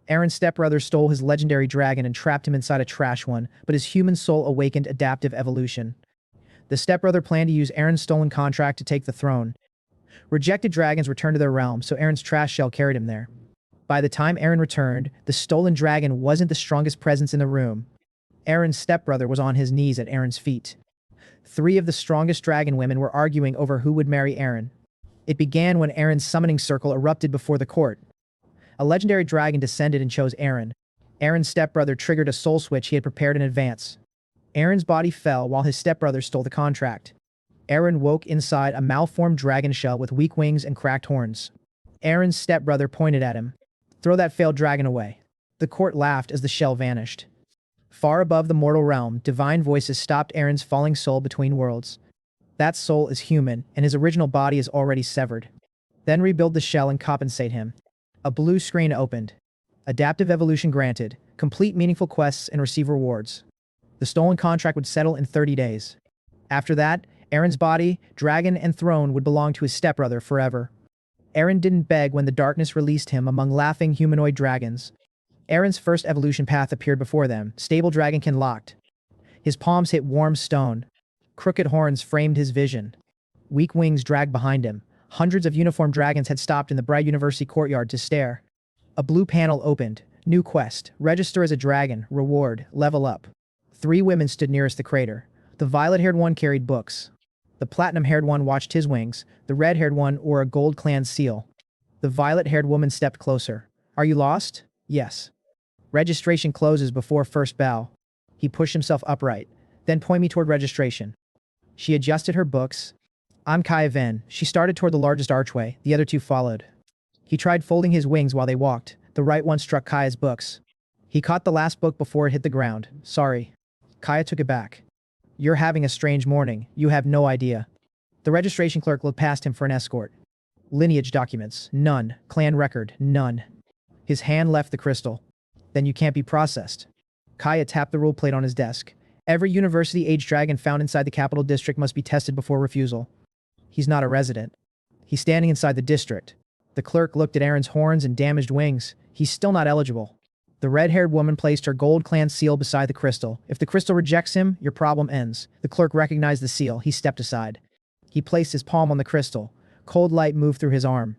Aaron's stepbrother stole his legendary dragon and trapped him inside a trash one, but his human soul awakened adaptive evolution. The stepbrother planned to use Aaron's stolen contract to take the throne. Rejected dragons returned to their realm, so Aaron's trash shell carried him there. By the time Aaron returned, the stolen dragon wasn't the strongest presence in the room. Aaron's stepbrother was on his knees at Aaron's feet. 3 of the strongest dragon women were arguing over who would marry Aaron. It began when Aaron's summoning circle erupted before the court. A legendary dragon descended and chose Aaron. Aaron's stepbrother triggered a soul switch he had prepared in advance. Aaron's body fell while his stepbrother stole the contract. Aaron woke inside a malformed dragon shell with weak wings and cracked horns. Aaron's stepbrother pointed at him. "Throw that failed dragon away." The court laughed as the shell vanished. Far above the mortal realm, divine voices stopped Aaron's falling soul between worlds. That soul is human, and his original body is already severed. Then rebuild the shell and compensate him. A blue screen opened. Adaptive evolution granted. Complete meaningful quests and receive rewards. The stolen contract would settle in 30 days. After that, Aaron's body, dragon, and throne would belong to his stepbrother forever. Aaron didn't beg when the darkness released him among laughing humanoid dragons. Aaron's first evolution path appeared before them, stable dragonkin locked. His palms hit warm stone. Crooked horns framed his vision. Weak wings dragged behind him. Hundreds of uniformed dragons had stopped in the bright university courtyard to stare. A blue panel opened. New quest. Register as a dragon. Reward. Level up. 3 women stood nearest the crater. The violet-haired one carried books. The platinum-haired one watched his wings. The red-haired one wore a gold clan seal. The violet-haired woman stepped closer. "Are you lost?" "Yes." "Registration closes before first bow." He pushed himself upright. "Then point me toward registration." She adjusted her books. "I'm Kaya Ven." She started toward the largest archway. The other 2 followed. He tried folding his wings while they walked. The right one struck Kaya's books. He caught the last book before it hit the ground. "Sorry." Kaya took it back. "You're having a strange morning. You have no idea." The registration clerk looked past him for an escort. "Lineage documents. None. Clan record. None." His hand left the crystal. "Then you can't be processed." Kaya tapped the rule plate on his desk. "Every university-age dragon found inside the capital district must be tested before refusal." "He's not a resident." "He's standing inside the district." The clerk looked at Aaron's horns and damaged wings. "He's still not eligible." The red-haired woman placed her gold clan seal beside the crystal. "If the crystal rejects him, your problem ends." The clerk recognized the seal. He stepped aside. He placed his palm on the crystal. Cold light moved through his arm.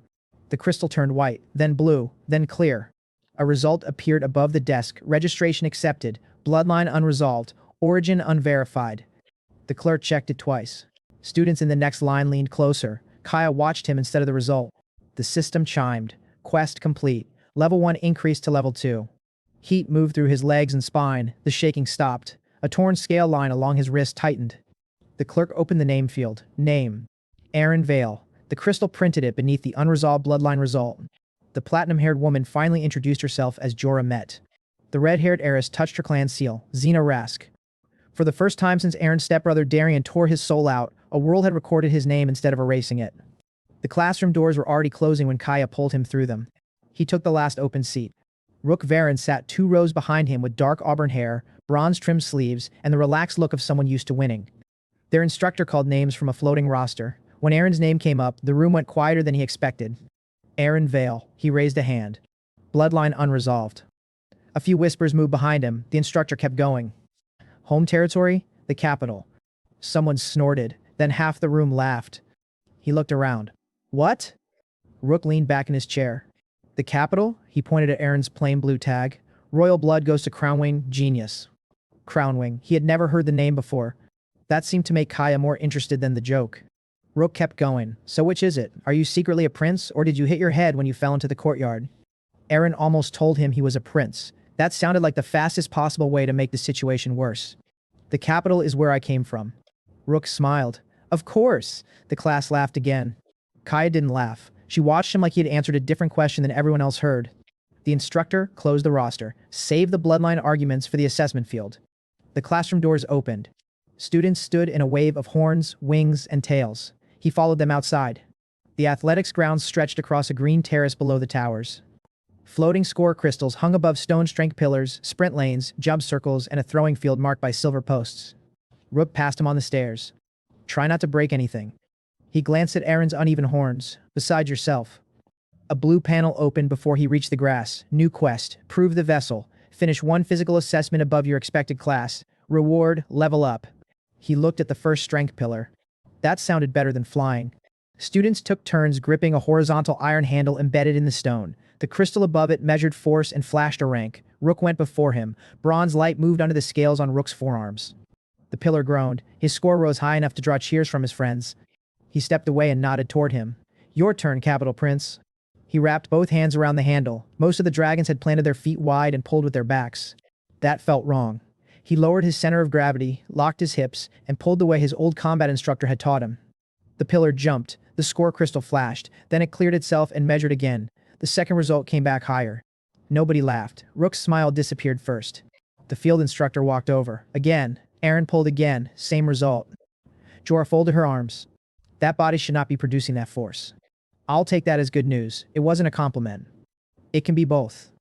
The crystal turned white, then blue, then clear. A result appeared above the desk. Registration accepted. Bloodline unresolved. Origin unverified. The clerk checked it twice. Students in the next line leaned closer. Kaya watched him instead of the result. The system chimed. Quest complete. Level 1 increased to level 2. Heat moved through his legs and spine. The shaking stopped. A torn scale line along his wrist tightened. The clerk opened the name field. Name. Aaron Vale. The crystal printed it beneath the unresolved bloodline result. The platinum-haired woman finally introduced herself as Jorah Met. The red-haired heiress touched her clan seal. Xena Rask. For the first time since Aaron's stepbrother Darian tore his soul out, a world had recorded his name instead of erasing it. The classroom doors were already closing when Kaya pulled him through them. He took the last open seat. Rook Varen sat 2 rows behind him with dark auburn hair, bronze-trimmed sleeves, and the relaxed look of someone used to winning. Their instructor called names from a floating roster. When Aaron's name came up, the room went quieter than he expected. Aaron Vale. He raised a hand. Bloodline unresolved. A few whispers moved behind him. The instructor kept going. Home territory? The capital. Someone snorted. Then half the room laughed. He looked around. What? Rook leaned back in his chair. The capital? He pointed at Aaron's plain blue tag. Royal blood goes to Crownwing, genius. Crownwing. He had never heard the name before. That seemed to make Kaya more interested than the joke. Rook kept going. So which is it? Are you secretly a prince, or did you hit your head when you fell into the courtyard? Aaron almost told him he was a prince. That sounded like the fastest possible way to make the situation worse. The capital is where I came from. Rook smiled. Of course! The class laughed again. Kaya didn't laugh. She watched him like he had answered a different question than everyone else heard. The instructor closed the roster. Save the bloodline arguments for the assessment field. The classroom doors opened. Students stood in a wave of horns, wings, and tails. He followed them outside. The athletics grounds stretched across a green terrace below the towers. Floating score crystals hung above stone-strength pillars, sprint lanes, jump circles, and a throwing field marked by silver posts. Rook passed him on the stairs. Try not to break anything. He glanced at Aaron's uneven horns. Beside yourself. A blue panel opened before he reached the grass. New quest. Prove the vessel. Finish one physical assessment above your expected class. Reward, level up. He looked at the first strength pillar. That sounded better than flying. Students took turns gripping a horizontal iron handle embedded in the stone. The crystal above it measured force and flashed a rank. Rook went before him. Bronze light moved under the scales on Rook's forearms. The pillar groaned. His score rose high enough to draw cheers from his friends. He stepped away and nodded toward him. Your turn, Capital Prince. He wrapped both hands around the handle. Most of the dragons had planted their feet wide and pulled with their backs. That felt wrong. He lowered his center of gravity, locked his hips, and pulled the way his old combat instructor had taught him. The pillar jumped. The score crystal flashed. Then it cleared itself and measured again. The second result came back higher. Nobody laughed. Rook's smile disappeared first. The field instructor walked over. Again. Aaron pulled again. Same result. Jorah folded her arms. That body should not be producing that force. I'll take that as good news. It wasn't a compliment. It can be both.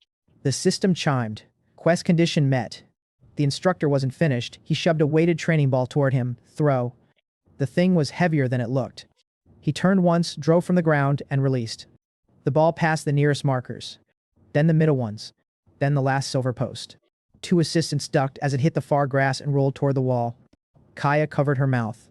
The system chimed. Quest condition met. The instructor wasn't finished. He shoved a weighted training ball toward him. Throw. The thing was heavier than it looked. He turned once, drove from the ground, and released. The ball passed the nearest markers. Then the middle ones. Then the last silver post. Two assistants ducked as it hit the far grass and rolled toward the wall. Kaya covered her mouth.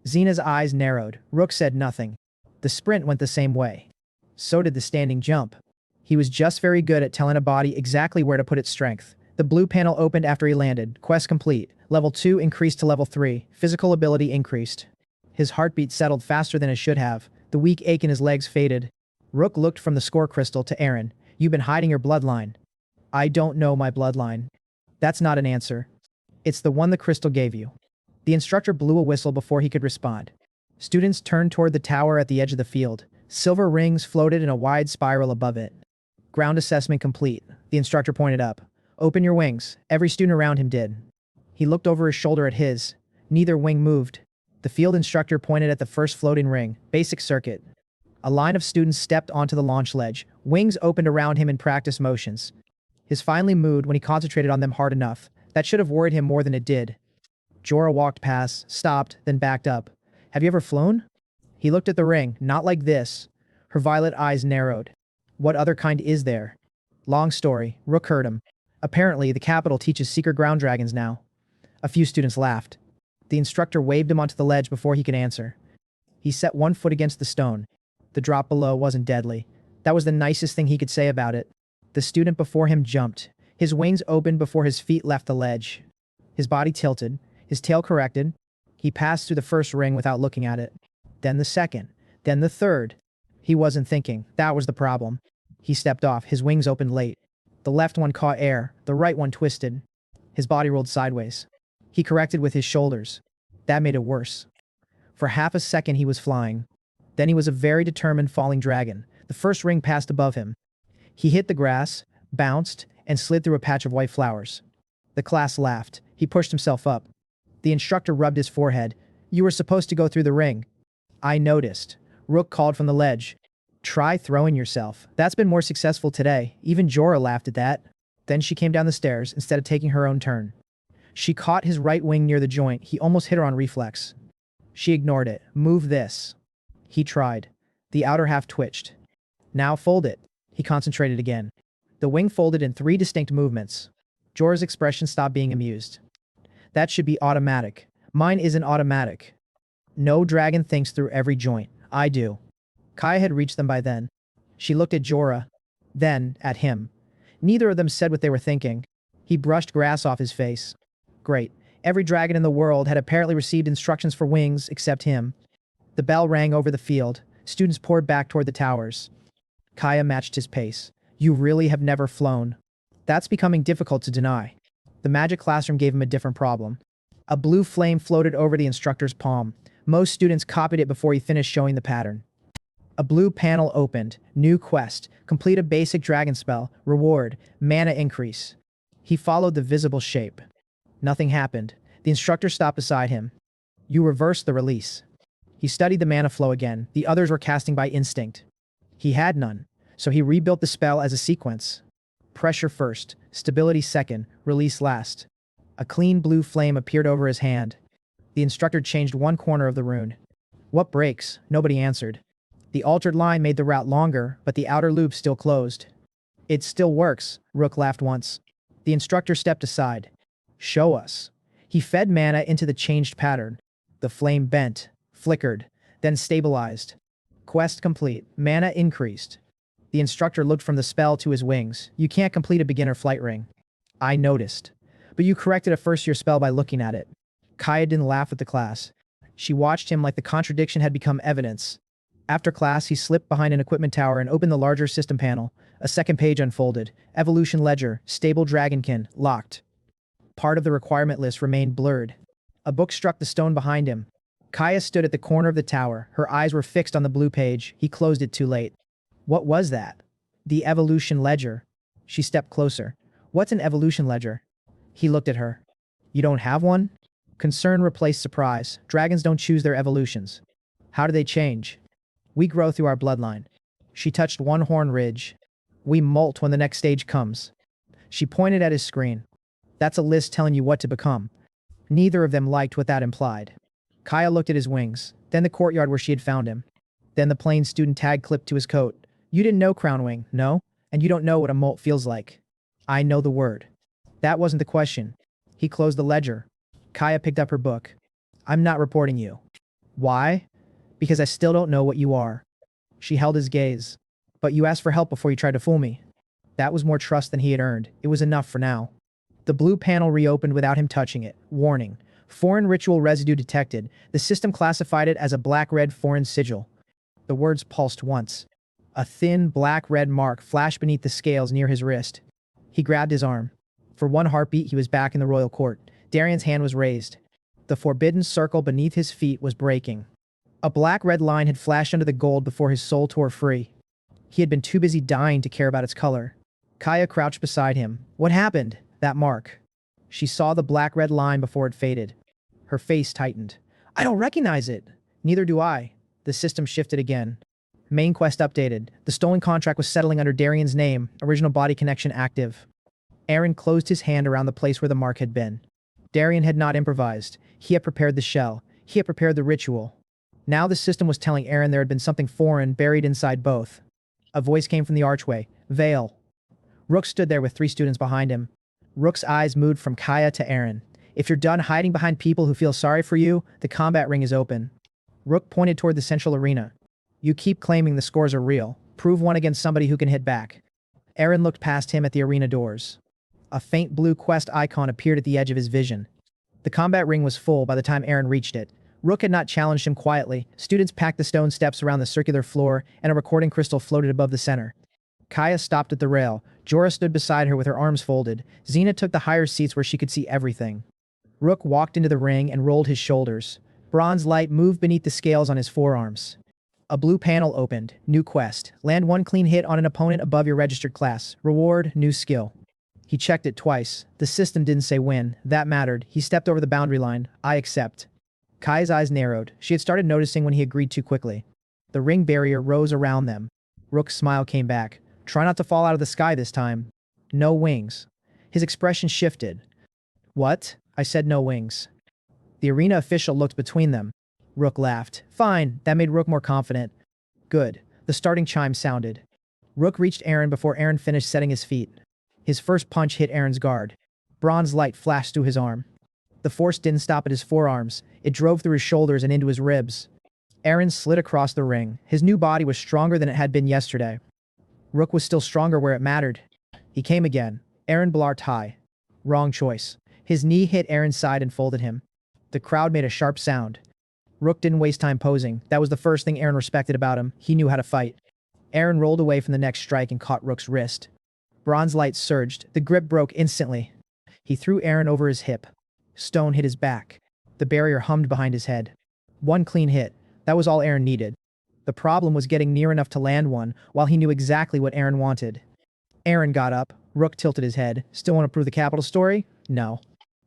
Xena's eyes narrowed. Rook said nothing. The sprint went the same way. So did the standing jump. He was just very good at telling a body exactly where to put its strength. The blue panel opened after he landed. Quest complete. Level 2 increased to level 3. Physical ability increased. His heartbeat settled faster than it should have. The weak ache in his legs faded. Rook looked from the score crystal to Aaron. You've been hiding your bloodline. I don't know my bloodline. That's not an answer. It's the one the crystal gave you. The instructor blew a whistle before he could respond. Students turned toward the tower at the edge of the field. Silver rings floated in a wide spiral above it. Ground assessment complete. The instructor pointed up. Open your wings. Every student around him did. He looked over his shoulder at his. Neither wing moved. The field instructor pointed at the first floating ring. Basic circuit. A line of students stepped onto the launch ledge. Wings opened around him in practice motions. His finally moved when he concentrated on them hard enough. That should have worried him more than it did. Jorah walked past, stopped, then backed up. Have you ever flown? He looked at the ring. Not like this. Her violet eyes narrowed. What other kind is there? Long story. Rook heard him. Apparently, the capital teaches secret ground dragons now. A few students laughed. The instructor waved him onto the ledge before he could answer. He set one foot against the stone. The drop below wasn't deadly. That was the nicest thing he could say about it. The student before him jumped. His wings opened before his feet left the ledge. His body tilted. His tail corrected. He passed through the first ring without looking at it. Then the second. Then the third. He wasn't thinking. That was the problem. He stepped off. His wings opened late. The left one caught air. The right one twisted. His body rolled sideways. He corrected with his shoulders. That made it worse. For half a second he was flying. Then he was a very determined falling dragon. The first ring passed above him. He hit the grass, bounced, and slid through a patch of white flowers. The class laughed. He pushed himself up. The instructor rubbed his forehead. You were supposed to go through the ring. I noticed. Rook called from the ledge. Try throwing yourself. That's been more successful today. Even Jorah laughed at that. Then she came down the stairs instead of taking her own turn. She caught his right wing near the joint. He almost hit her on reflex. She ignored it. Move this. He tried. The outer half twitched. Now fold it. He concentrated again. The wing folded in 3 distinct movements. Jorah's expression stopped being amused. That should be automatic. Mine isn't automatic. No dragon thinks through every joint. I do. Kaya had reached them by then. She looked at Jorah. Then, at him. Neither of them said what they were thinking. He brushed grass off his face. Great. Every dragon in the world had apparently received instructions for wings except him. The bell rang over the field. Students poured back toward the towers. Kaya matched his pace. You really have never flown. That's becoming difficult to deny. The magic classroom gave him a different problem. A blue flame floated over the instructor's palm. Most students copied it before he finished showing the pattern. A blue panel opened. New quest. Complete a basic dragon spell. Reward. Mana increase. He followed the visible shape. Nothing happened. The instructor stopped beside him. You reversed the release. He studied the mana flow again. The others were casting by instinct. He had none, so he rebuilt the spell as a sequence. Pressure first, stability second, release last. A clean blue flame appeared over his hand. The instructor changed one corner of the rune. What breaks? Nobody answered. The altered line made the route longer, but the outer loop still closed. It still works, Rook laughed once. The instructor stepped aside. Show us. He fed mana into the changed pattern. The flame bent, flickered, then stabilized. Quest complete. Mana increased. The instructor looked from the spell to his wings. You can't complete a beginner flight ring. I noticed. But you corrected a first-year spell by looking at it. Kaya didn't laugh with the class. She watched him like the contradiction had become evidence. After class, he slipped behind an equipment tower and opened the larger system panel. A second page unfolded. Evolution Ledger, Stable Dragonkin, locked. Part of the requirement list remained blurred. A book struck the stone behind him. Kaya stood at the corner of the tower. Her eyes were fixed on the blue page. He closed it too late. What was that? The Evolution Ledger. She stepped closer. What's an Evolution Ledger? He looked at her. You don't have one? Concern replaced surprise. Dragons don't choose their evolutions. How do they change? We grow through our bloodline. She touched one horn ridge. We molt when the next stage comes. She pointed at his screen. That's a list telling you what to become. Neither of them liked what that implied. Kaya looked at his wings, then the courtyard where she had found him. Then the plain student tag clipped to his coat. You didn't know Crownwing, no? And you don't know what a molt feels like. I know the word. That wasn't the question. He closed the ledger. Kaya picked up her book. I'm not reporting you. Why? Because I still don't know what you are. She held his gaze. But you asked for help before you tried to fool me. That was more trust than he had earned. It was enough for now. The blue panel reopened without him touching it. Warning. Foreign ritual residue detected. The system classified it as a black-red foreign sigil. The words pulsed once. A thin, black-red mark flashed beneath the scales near his wrist. He grabbed his arm. For one heartbeat, he was back in the royal court. Darian's hand was raised. The forbidden circle beneath his feet was breaking. A black-red line had flashed under the gold before his soul tore free. He had been too busy dying to care about its color. Kaya crouched beside him. What happened? That mark. She saw the black-red line before it faded. Her face tightened. I don't recognize it. Neither do I. The system shifted again. Main quest updated. The stolen contract was settling under Darian's name. Original body connection active. Aaron closed his hand around the place where the mark had been. Darian had not improvised. He had prepared the shell. He had prepared the ritual. Now the system was telling Aaron there had been something foreign buried inside both. A voice came from the archway. Veil. Rook stood there with 3 students behind him. Rook's eyes moved from Kaya to Aaron. If you're done hiding behind people who feel sorry for you, the combat ring is open. Rook pointed toward the central arena. You keep claiming the scores are real. Prove one against somebody who can hit back. Aaron looked past him at the arena doors. A faint blue quest icon appeared at the edge of his vision. The combat ring was full by the time Aaron reached it. Rook had not challenged him quietly. Students packed the stone steps around the circular floor, and a recording crystal floated above the center. Kaya stopped at the rail. Jorah stood beside her with her arms folded. Xena took the higher seats where she could see everything. Rook walked into the ring and rolled his shoulders. Bronze light moved beneath the scales on his forearms. A blue panel opened. New quest. Land 1 clean hit on an opponent above your registered class. Reward, new skill. He checked it twice. The system didn't say win. That mattered. He stepped over the boundary line. I accept. Kai's eyes narrowed. She had started noticing when he agreed too quickly. The ring barrier rose around them. Rook's smile came back. Try not to fall out of the sky this time. No wings. His expression shifted. What? I said no wings. The arena official looked between them. Rook laughed. Fine. That made Rook more confident. Good. The starting chime sounded. Rook reached Aaron before Aaron finished setting his feet. His first punch hit Aaron's guard. Bronze light flashed through his arm. The force didn't stop at his forearms. It drove through his shoulders and into his ribs. Aaron slid across the ring. His new body was stronger than it had been yesterday. Rook was still stronger where it mattered. He came again. Aaron blarked high. Wrong choice. His knee hit Aaron's side and folded him. The crowd made a sharp sound. Rook didn't waste time posing. That was the first thing Aaron respected about him. He knew how to fight. Aaron rolled away from the next strike and caught Rook's wrist. Bronze light surged. The grip broke instantly. He threw Aaron over his hip. Stone hit his back. The barrier hummed behind his head. One clean hit. That was all Aaron needed. The problem was getting near enough to land one, while he knew exactly what Aaron wanted. Aaron got up. Rook tilted his head. Still want to prove the capital story? No.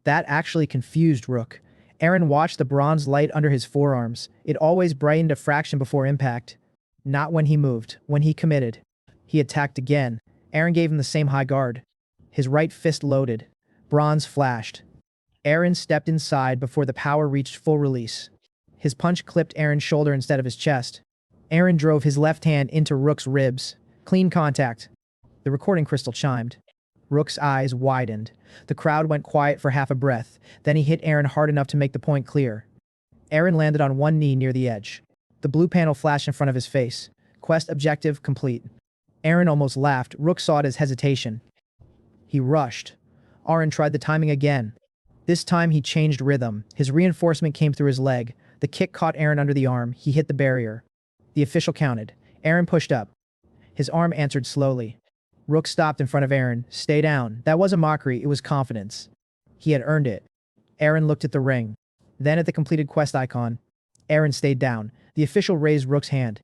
That actually confused Rook. Aaron watched the bronze light under his forearms. It always brightened a fraction before impact. Not when he moved, when he committed. He attacked again. Aaron gave him the same high guard. His right fist loaded. Bronze flashed. Aaron stepped inside before the power reached full release. His punch clipped Aaron's shoulder instead of his chest. Aaron drove his left hand into Rook's ribs. Clean contact. The recording crystal chimed. Rook's eyes widened. The crowd went quiet for half a breath. Then he hit Aaron hard enough to make the point clear. Aaron landed on one knee near the edge. The blue panel flashed in front of his face. Quest objective complete. Aaron almost laughed. Rook saw it as hesitation. He rushed. Aaron tried the timing again. This time he changed rhythm. His reinforcement came through his leg. The kick caught Aaron under the arm. He hit the barrier. The official counted. Aaron pushed up. His arm answered slowly. Rook stopped in front of Aaron. Stay down. That wasn't mockery, it was confidence. He had earned it. Aaron looked at the ring. Then at the completed quest icon. Aaron stayed down. The official raised Rook's hand.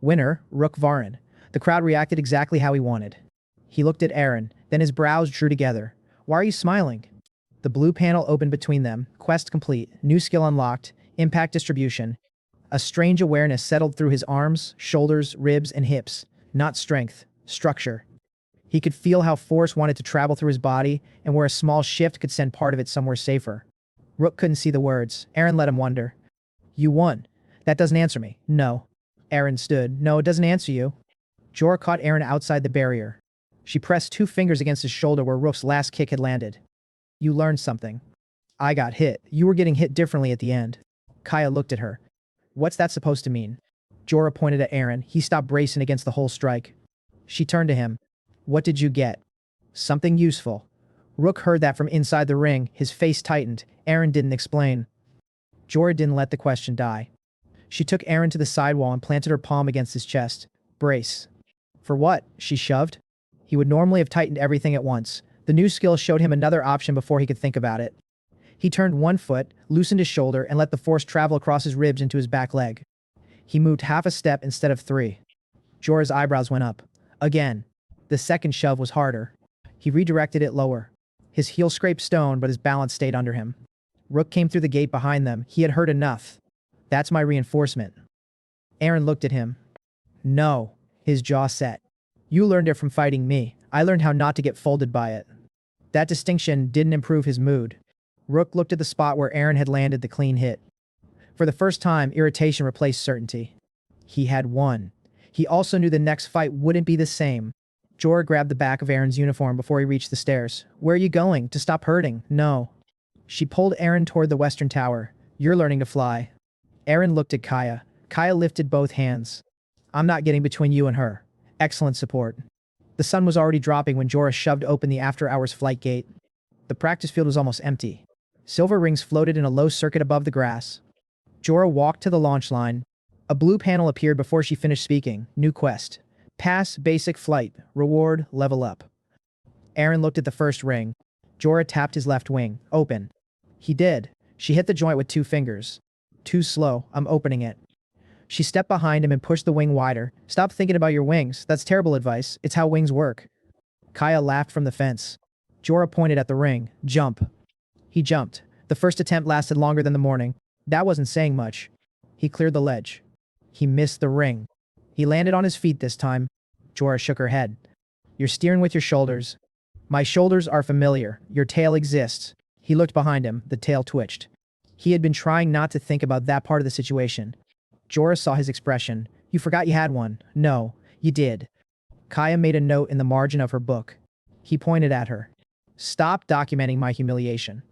Winner, Rook Varin. The crowd reacted exactly how he wanted. He looked at Aaron, then his brows drew together. Why are you smiling? The blue panel opened between them. Quest complete. New skill unlocked. Impact distribution. A strange awareness settled through his arms, shoulders, ribs, and hips. Not strength. Structure. He could feel how force wanted to travel through his body, and where a small shift could send part of it somewhere safer. Rook couldn't see the words. Aaron let him wonder. You won. That doesn't answer me. No. Aaron stood. No, it doesn't answer you. Jorah caught Aaron outside the barrier. She pressed 2 fingers against his shoulder where Rook's last kick had landed. You learned something. I got hit. You were getting hit differently at the end. Kaya looked at her. What's that supposed to mean? Jorah pointed at Aaron. He stopped bracing against the whole strike. She turned to him. What did you get? Something useful. Rook heard that from inside the ring. His face tightened. Aaron didn't explain. Jorah didn't let the question die. She took Aaron to the sidewall and planted her palm against his chest. Brace. For what? She shoved. He would normally have tightened everything at once. The new skill showed him another option before he could think about it. He turned one foot, loosened his shoulder, and let the force travel across his ribs into his back leg. He moved half a step instead of 3. Jorah's eyebrows went up. Again. The second shove was harder. He redirected it lower. His heel scraped stone, but his balance stayed under him. Rook came through the gate behind them. He had heard enough. That's my reinforcement. Aaron looked at him. No. His jaw set. You learned it from fighting me. I learned how not to get folded by it. That distinction didn't improve his mood. Rook looked at the spot where Aaron had landed the clean hit. For the first time, irritation replaced certainty. He had won. He also knew the next fight wouldn't be the same. Jorah grabbed the back of Aaron's uniform before he reached the stairs. Where are you going? To stop hurting? No. She pulled Aaron toward the western tower. You're learning to fly. Aaron looked at Kaya. Kaya lifted both hands. I'm not getting between you and her. Excellent support. The sun was already dropping when Jorah shoved open the after-hours flight gate. The practice field was almost empty. Silver rings floated in a low circuit above the grass. Jorah walked to the launch line. A blue panel appeared before she finished speaking. New quest. Pass basic flight. Reward level up. Aaron looked at the first ring. Jorah tapped his left wing. Open. He did. She hit the joint with 2 fingers. Too slow. I'm opening it. She stepped behind him and pushed the wing wider. Stop thinking about your wings. That's terrible advice. It's how wings work. Kaya laughed from the fence. Jorah pointed at the ring. Jump. He jumped. The first attempt lasted longer than the morning. That wasn't saying much. He cleared the ledge. He missed the ring. He landed on his feet this time. Jorah shook her head. You're steering with your shoulders. My shoulders are familiar. Your tail exists. He looked behind him. The tail twitched. He had been trying not to think about that part of the situation. Jorah saw his expression. You forgot you had one. No, you did. Kaya made a note in the margin of her book. He pointed at her. Stop documenting my humiliation.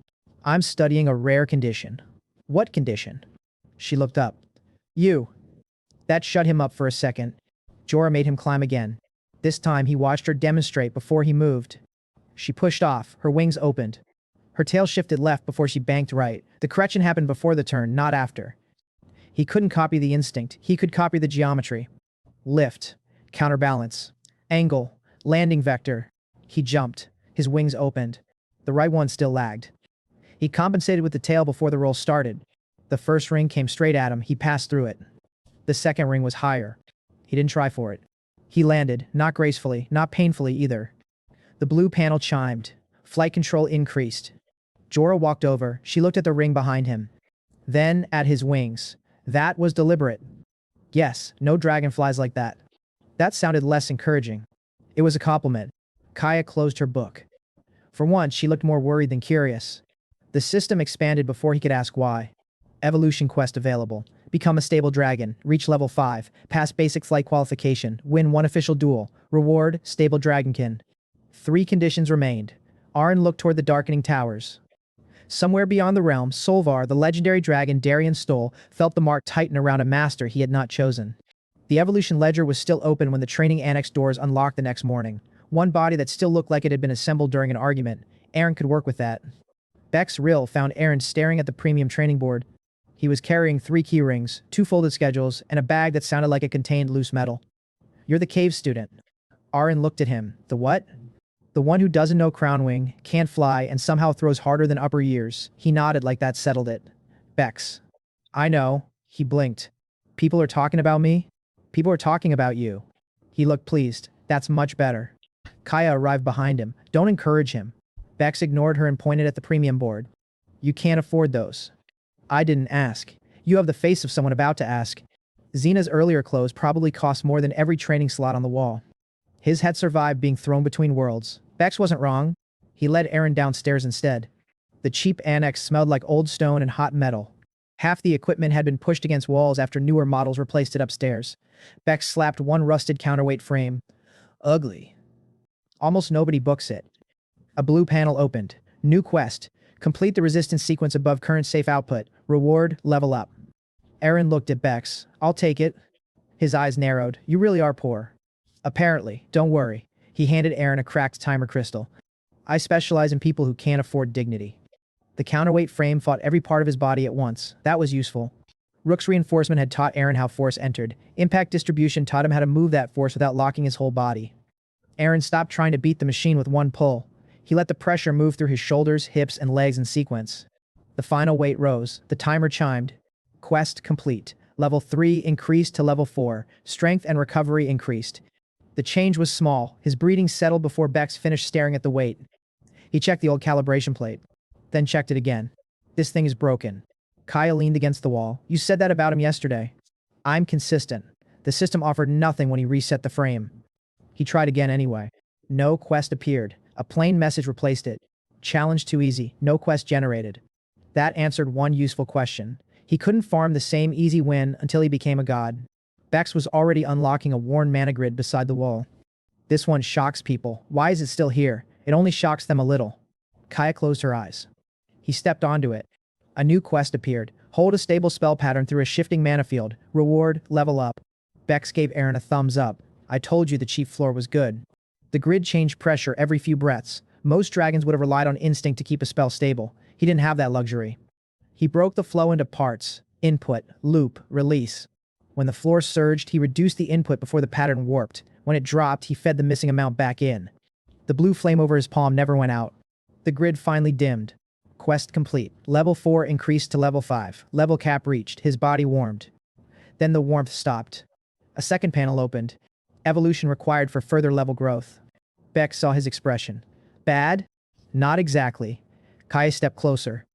I'm studying a rare condition. What condition? She looked up. You. That shut him up for a second. Jorah made him climb again. This time he watched her demonstrate before he moved. She pushed off, her wings opened. Her tail shifted left before she banked right. The correction happened before the turn, not after. He couldn't copy the instinct, he could copy the geometry. Lift, counterbalance, angle, landing vector. He jumped, his wings opened. The right one still lagged. He compensated with the tail before the roll started. The first ring came straight at him, he passed through it. The second ring was higher. He didn't try for it. He landed, not gracefully, not painfully either. The blue panel chimed. Flight control increased. Jorah walked over, she looked at the ring behind him. Then at his wings. That was deliberate. Yes, no dragonflies like that. That sounded less encouraging. It was a compliment. Kaya closed her book. For once, she looked more worried than curious. The system expanded before he could ask why. Evolution quest available. Become a stable dragon. Reach level 5. Pass basic flight qualification. Win 1 official duel. Reward, stable dragonkin. 3 conditions remained. Arn looked toward the darkening towers. Somewhere beyond the realm, Solvar, the legendary dragon Darien stole, felt the mark tighten around a master he had not chosen. The evolution ledger was still open when the training annex doors unlocked the next morning. One body that still looked like it had been assembled during an argument. Aaron could work with that. Beck's Rill found Aaron staring at the premium training board. He was carrying 3 key rings, 2 folded schedules, and a bag that sounded like it contained loose metal. You're the cave student. Aaron looked at him. The what? The one who doesn't know Crownwing, can't fly, and somehow throws harder than upper years. He nodded like that settled it. Bex. I know. He blinked. People are talking about me? People are talking about you. He looked pleased. That's much better. Kaya arrived behind him. Don't encourage him. Bex ignored her and pointed at the premium board. You can't afford those. I didn't ask. You have the face of someone about to ask. Xena's earlier clothes probably cost more than every training slot on the wall. His had survived being thrown between worlds. Bex wasn't wrong. He led Aaron downstairs instead. The cheap annex smelled like old stone and hot metal. Half the equipment had been pushed against walls after newer models replaced it upstairs. Bex slapped one rusted counterweight frame. Ugly. Almost nobody books it. A blue panel opened. New quest. Complete the resistance sequence above current safe output. Reward, level up. Aaron looked at Bex. I'll take it. His eyes narrowed. You really are poor. Apparently. Don't worry. He handed Aaron a cracked timer crystal. I specialize in people who can't afford dignity. The counterweight frame fought every part of his body at once. That was useful. Rook's reinforcement had taught Aaron how force entered. Impact distribution taught him how to move that force without locking his whole body. Aaron stopped trying to beat the machine with one pull. He let the pressure move through his shoulders, hips, and legs in sequence. The final weight rose. The timer chimed. Quest complete. Level 3 increased to level 4. Strength and recovery increased. The change was small. His breathing settled before Bex finished staring at the weight. He checked the old calibration plate. Then checked it again. This thing is broken. Kaya leaned against the wall. You said that about him yesterday. I'm consistent. The system offered nothing when he reset the frame. He tried again anyway. No quest appeared. A plain message replaced it. Challenge too easy. No quest generated. That answered one useful question. He couldn't farm the same easy win until he became a god. Bex was already unlocking a worn mana grid beside the wall. This one shocks people. Why is it still here? It only shocks them a little. Kaya closed her eyes. He stepped onto it. A new quest appeared. Hold a stable spell pattern through a shifting mana field. Reward, level up. Bex gave Aaron a thumbs up. I told you the chief floor was good. The grid changed pressure every few breaths. Most dragons would have relied on instinct to keep a spell stable. He didn't have that luxury. He broke the flow into parts. Input, loop, release. When the floor surged, he reduced the input before the pattern warped. When it dropped, he fed the missing amount back in. The blue flame over his palm never went out. The grid finally dimmed. Quest complete. Level 4 increased to level 5. Level cap reached. His body warmed. Then the warmth stopped. A second panel opened. Evolution required for further level growth. Beck saw his expression. Bad? Not exactly. Kaya stepped closer.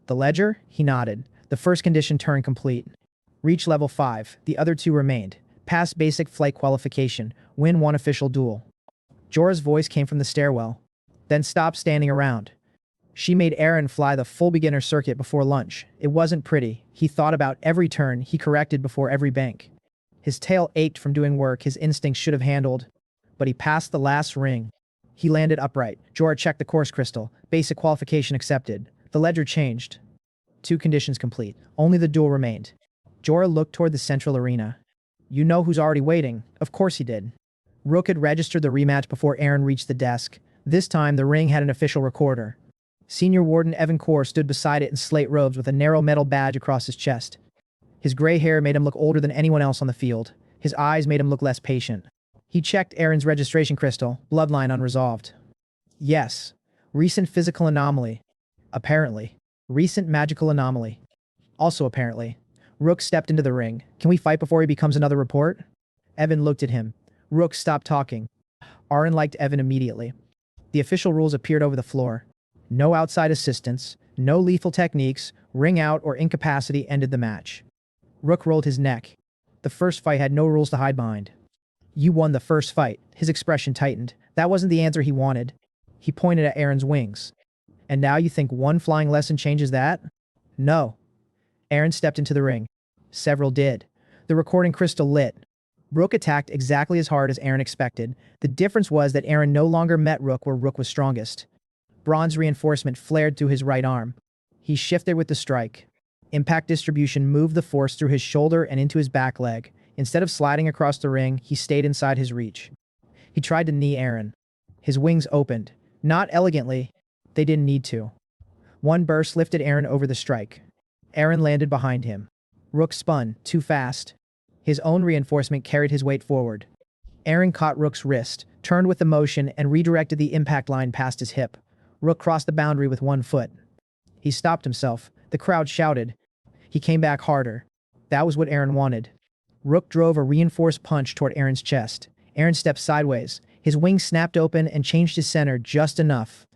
The ledger? He nodded. The first condition turned complete. Reach level 5. The other 2 remained. Pass basic flight qualification. Win 1 official duel. Jorah's voice came from the stairwell. Then stop standing around. She made Aaron fly the full beginner circuit before lunch. It wasn't pretty. He thought about every turn. He corrected before every bank. His tail ached from doing work his instincts should have handled. But he passed the last ring. He landed upright. Jorah checked the course crystal. Basic qualification accepted. The ledger changed. 2 conditions complete. Only the duel remained. Jorah looked toward the central arena. You know who's already waiting. Of course he did. Rook had registered the rematch before Aaron reached the desk. This time, the ring had an official recorder. Senior Warden Evan Kaur stood beside it in slate robes with a narrow metal badge across his chest. His gray hair made him look older than anyone else on the field. His eyes made him look less patient. He checked Aaron's registration crystal, bloodline unresolved. Yes. Recent physical anomaly. Apparently. Recent magical anomaly. Also apparently. Rook stepped into the ring. Can we fight before he becomes another report? Evan looked at him. Rook stopped talking. Aaron liked Evan immediately. The official rules appeared over the floor. No outside assistance, no lethal techniques, ring out or incapacity ended the match. Rook rolled his neck. The first fight had no rules to hide behind. You won the first fight. His expression tightened. That wasn't the answer he wanted. He pointed at Aaron's wings. And now you think one flying lesson changes that? No. Aaron stepped into the ring. Several did. The recording crystal lit. Rook attacked exactly as hard as Aaron expected. The difference was that Aaron no longer met Rook where Rook was strongest. Bronze reinforcement flared through his right arm. He shifted with the strike. Impact distribution moved the force through his shoulder and into his back leg. Instead of sliding across the ring, he stayed inside his reach. He tried to knee Aaron. His wings opened. Not elegantly. They didn't need to. One burst lifted Aaron over the strike. Aaron landed behind him. Rook spun, too fast. His own reinforcement carried his weight forward. Aaron caught Rook's wrist, turned with the motion, and redirected the impact line past his hip. Rook crossed the boundary with one foot. He stopped himself. The crowd shouted. He came back harder. That was what Aaron wanted. Rook drove a reinforced punch toward Aaron's chest. Aaron stepped sideways. His wings snapped open and changed his center just enough.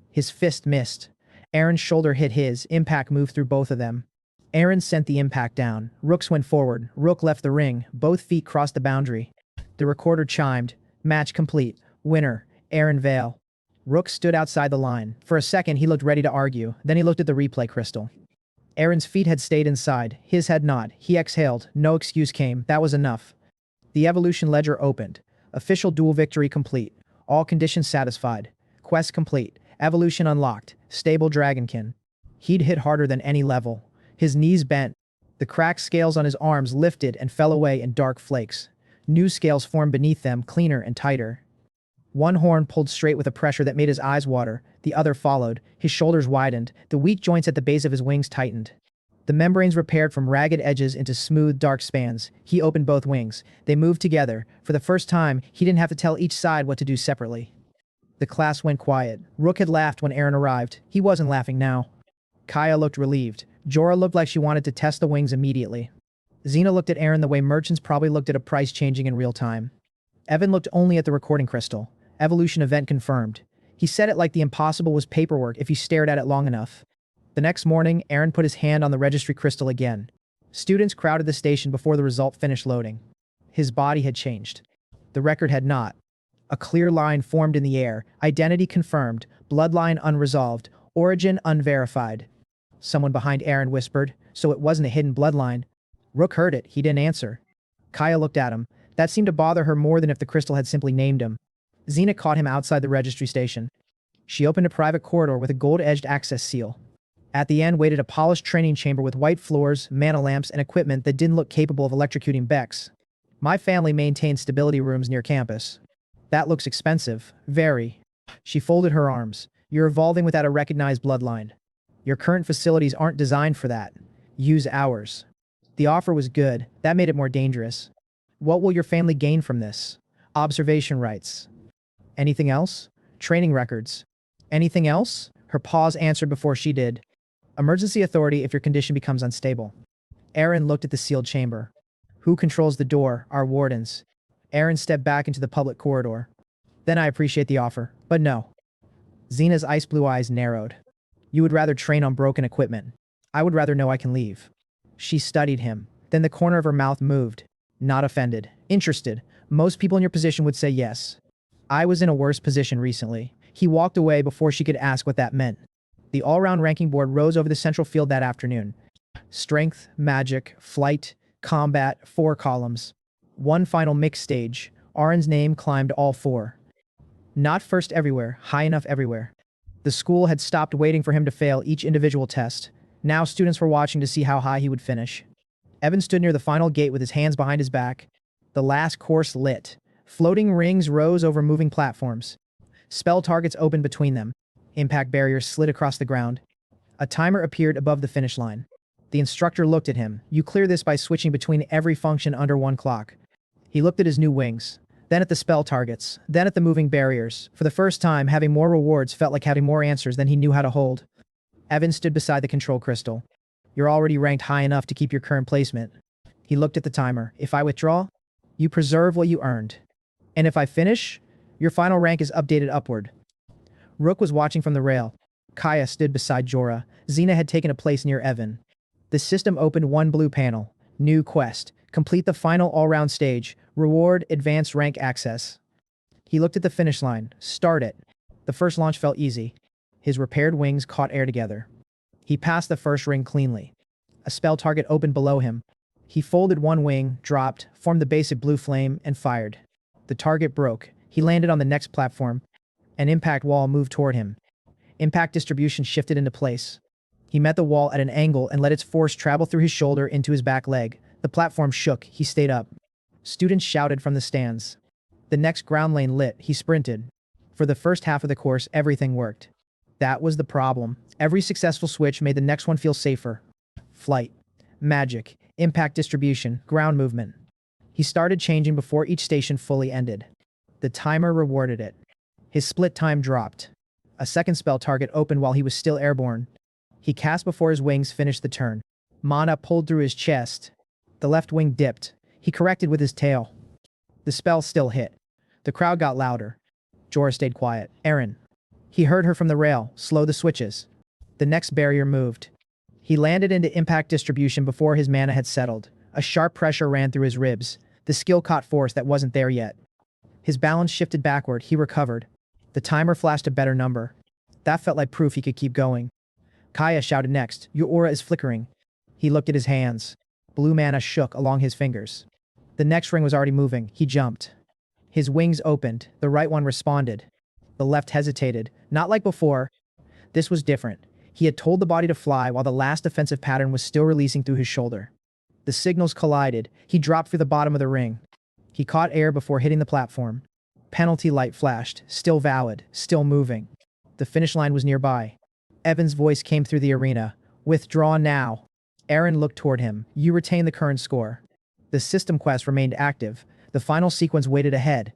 His fist missed. Aaron's shoulder hit his. Impact moved through both of them. Aaron sent the impact down. Rook's went forward. Rook left the ring. Both feet crossed the boundary. The recorder chimed. Match complete. Winner, Aaron Vale. Rook stood outside the line. For a second, he looked ready to argue. Then he looked at the replay crystal. Aaron's feet had stayed inside. His had not. He exhaled. No excuse came. That was enough. The evolution ledger opened. Official duel victory complete. All conditions satisfied. Quest complete. Evolution unlocked. Stable dragonkin. He'd hit harder than any level. His knees bent. The cracked scales on his arms lifted and fell away in dark flakes. New scales formed beneath them, cleaner and tighter. One horn pulled straight with a pressure that made his eyes water. The other followed. His shoulders widened. The weak joints at the base of his wings tightened. The membranes repaired from ragged edges into smooth, dark spans. He opened both wings. They moved together. For the first time, he didn't have to tell each side what to do separately. The class went quiet. Rook had laughed when Aaron arrived. He wasn't laughing now. Kaya looked relieved. Jorah looked like she wanted to test the wings immediately. Xena looked at Aaron the way merchants probably looked at a price changing in real time. Evan looked only at the recording crystal. Evolution event confirmed. He said it like the impossible was paperwork if you stared at it long enough. The next morning, Aaron put his hand on the registry crystal again. Students crowded the station before the result finished loading. His body had changed. The record had not. A clear line formed in the air. Identity confirmed. Bloodline unresolved. Origin unverified. Someone behind Aaron whispered, so it wasn't a hidden bloodline. Rook heard it. He didn't answer. Kaya looked at him. That seemed to bother her more than if the crystal had simply named him. Xena caught him outside the registry station. She opened a private corridor with a gold-edged access seal. At the end waited a polished training chamber with white floors, mana lamps, and equipment that didn't look capable of electrocuting Bex. My family maintains stability rooms near campus. That looks expensive. Very. She folded her arms. You're evolving without a recognized bloodline. Your current facilities aren't designed for that. Use ours. The offer was good. That made it more dangerous. What will your family gain from this? Observation rights. Anything else? Training records. Anything else? Her pause answered before she did. Emergency authority if your condition becomes unstable. Aaron looked at the sealed chamber. Who controls the door? Our wardens. Aaron stepped back into the public corridor. Then I appreciate the offer, but no. Xena's ice blue eyes narrowed. You would rather train on broken equipment. I would rather know I can leave. She studied him. Then the corner of her mouth moved. Not offended. Interested. Most people in your position would say yes. I was in a worse position recently. He walked away before she could ask what that meant. The all-round ranking board rose over the central field that afternoon. Strength, magic, flight, combat, 4 columns. One final mixed stage. Aaron's name climbed all 4. Not first everywhere, high enough everywhere. The school had stopped waiting for him to fail each individual test. Now students were watching to see how high he would finish. Evan stood near the final gate with his hands behind his back. The last course lit. Floating rings rose over moving platforms. Spell targets opened between them. Impact barriers slid across the ground. A timer appeared above the finish line. The instructor looked at him. You clear this by switching between every function under one clock. He looked at his new wings. Then at the spell targets, then at the moving barriers. For the first time, having more rewards felt like having more answers than he knew how to hold. Evan stood beside the control crystal. You're already ranked high enough to keep your current placement. He looked at the timer. If I withdraw, you preserve what you earned. And if I finish, your final rank is updated upward. Rook was watching from the rail. Kaya stood beside Jorah. Xena had taken a place near Evan. The system opened one blue panel. New quest. Complete the final all-round stage. Reward, advanced rank access. He looked at the finish line. Start it. The first launch felt easy. His repaired wings caught air together. He passed the first ring cleanly. A spell target opened below him. He folded one wing, dropped, formed the basic blue flame, and fired. The target broke. He landed on the next platform. An impact wall moved toward him. Impact distribution shifted into place. He met the wall at an angle and let its force travel through his shoulder into his back leg. The platform shook. He stayed up. Students shouted from the stands. The next ground lane lit. He sprinted. For the first half of the course, everything worked. That was the problem. Every successful switch made the next one feel safer. Flight. Magic. Impact distribution. Ground movement. He started changing before each station fully ended. The timer rewarded it. His split time dropped. A second spell target opened while he was still airborne. He cast before his wings finished the turn. Mana pulled through his chest. The left wing dipped. He corrected with his tail. The spell still hit. The crowd got louder. Jorah stayed quiet. Eren. He heard her from the rail. Slow the switches. The next barrier moved. He landed into impact distribution before his mana had settled. A sharp pressure ran through his ribs. The skill caught force that wasn't there yet. His balance shifted backward. He recovered. The timer flashed a better number. That felt like proof he could keep going. Kaya shouted next. Your aura is flickering. He looked at his hands. Blue mana shook along his fingers. The next ring was already moving. He jumped. His wings opened. The right one responded. The left hesitated. Not like before. This was different. He had told the body to fly while the last defensive pattern was still releasing through his shoulder. The signals collided. He dropped through the bottom of the ring. He caught air before hitting the platform. Penalty light flashed. Still valid. Still moving. The finish line was nearby. Evan's voice came through the arena. Withdraw now. Eren looked toward him. You retain the current score. The system quest remained active. The final sequence waited ahead.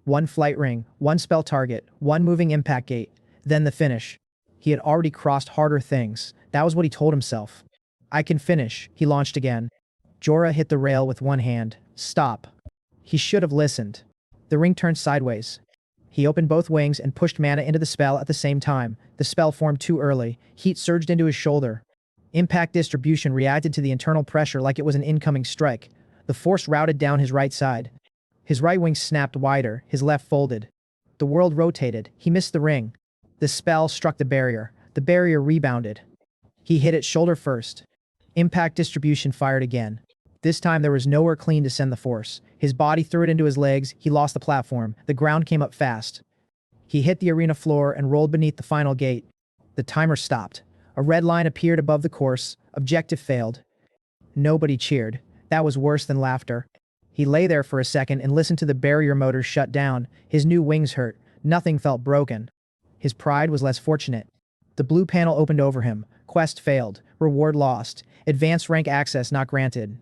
One flight ring, one spell target, one moving impact gate, then the finish. He had already crossed harder things. That was what he told himself. I can finish. He launched again. Jorah hit the rail with one hand. Stop. He should have listened. The ring turned sideways. He opened both wings and pushed mana into the spell at the same time. The spell formed too early. Heat surged into his shoulder. Impact distribution reacted to the internal pressure like it was an incoming strike. The force routed down his right side. His right wing snapped wider, his left folded. The world rotated. He missed the ring. The spell struck the barrier. The barrier rebounded. He hit it shoulder first. Impact distribution fired again. This time there was nowhere clean to send the force. His body threw it into his legs. He lost the platform. The ground came up fast. He hit the arena floor and rolled beneath the final gate. The timer stopped. A red line appeared above the course. Objective failed. Nobody cheered. That was worse than laughter. He lay there for a second and listened to the barrier motors shut down. His new wings hurt. Nothing felt broken. His pride was less fortunate. The blue panel opened over him. Quest failed. Reward lost. Advanced rank access not granted.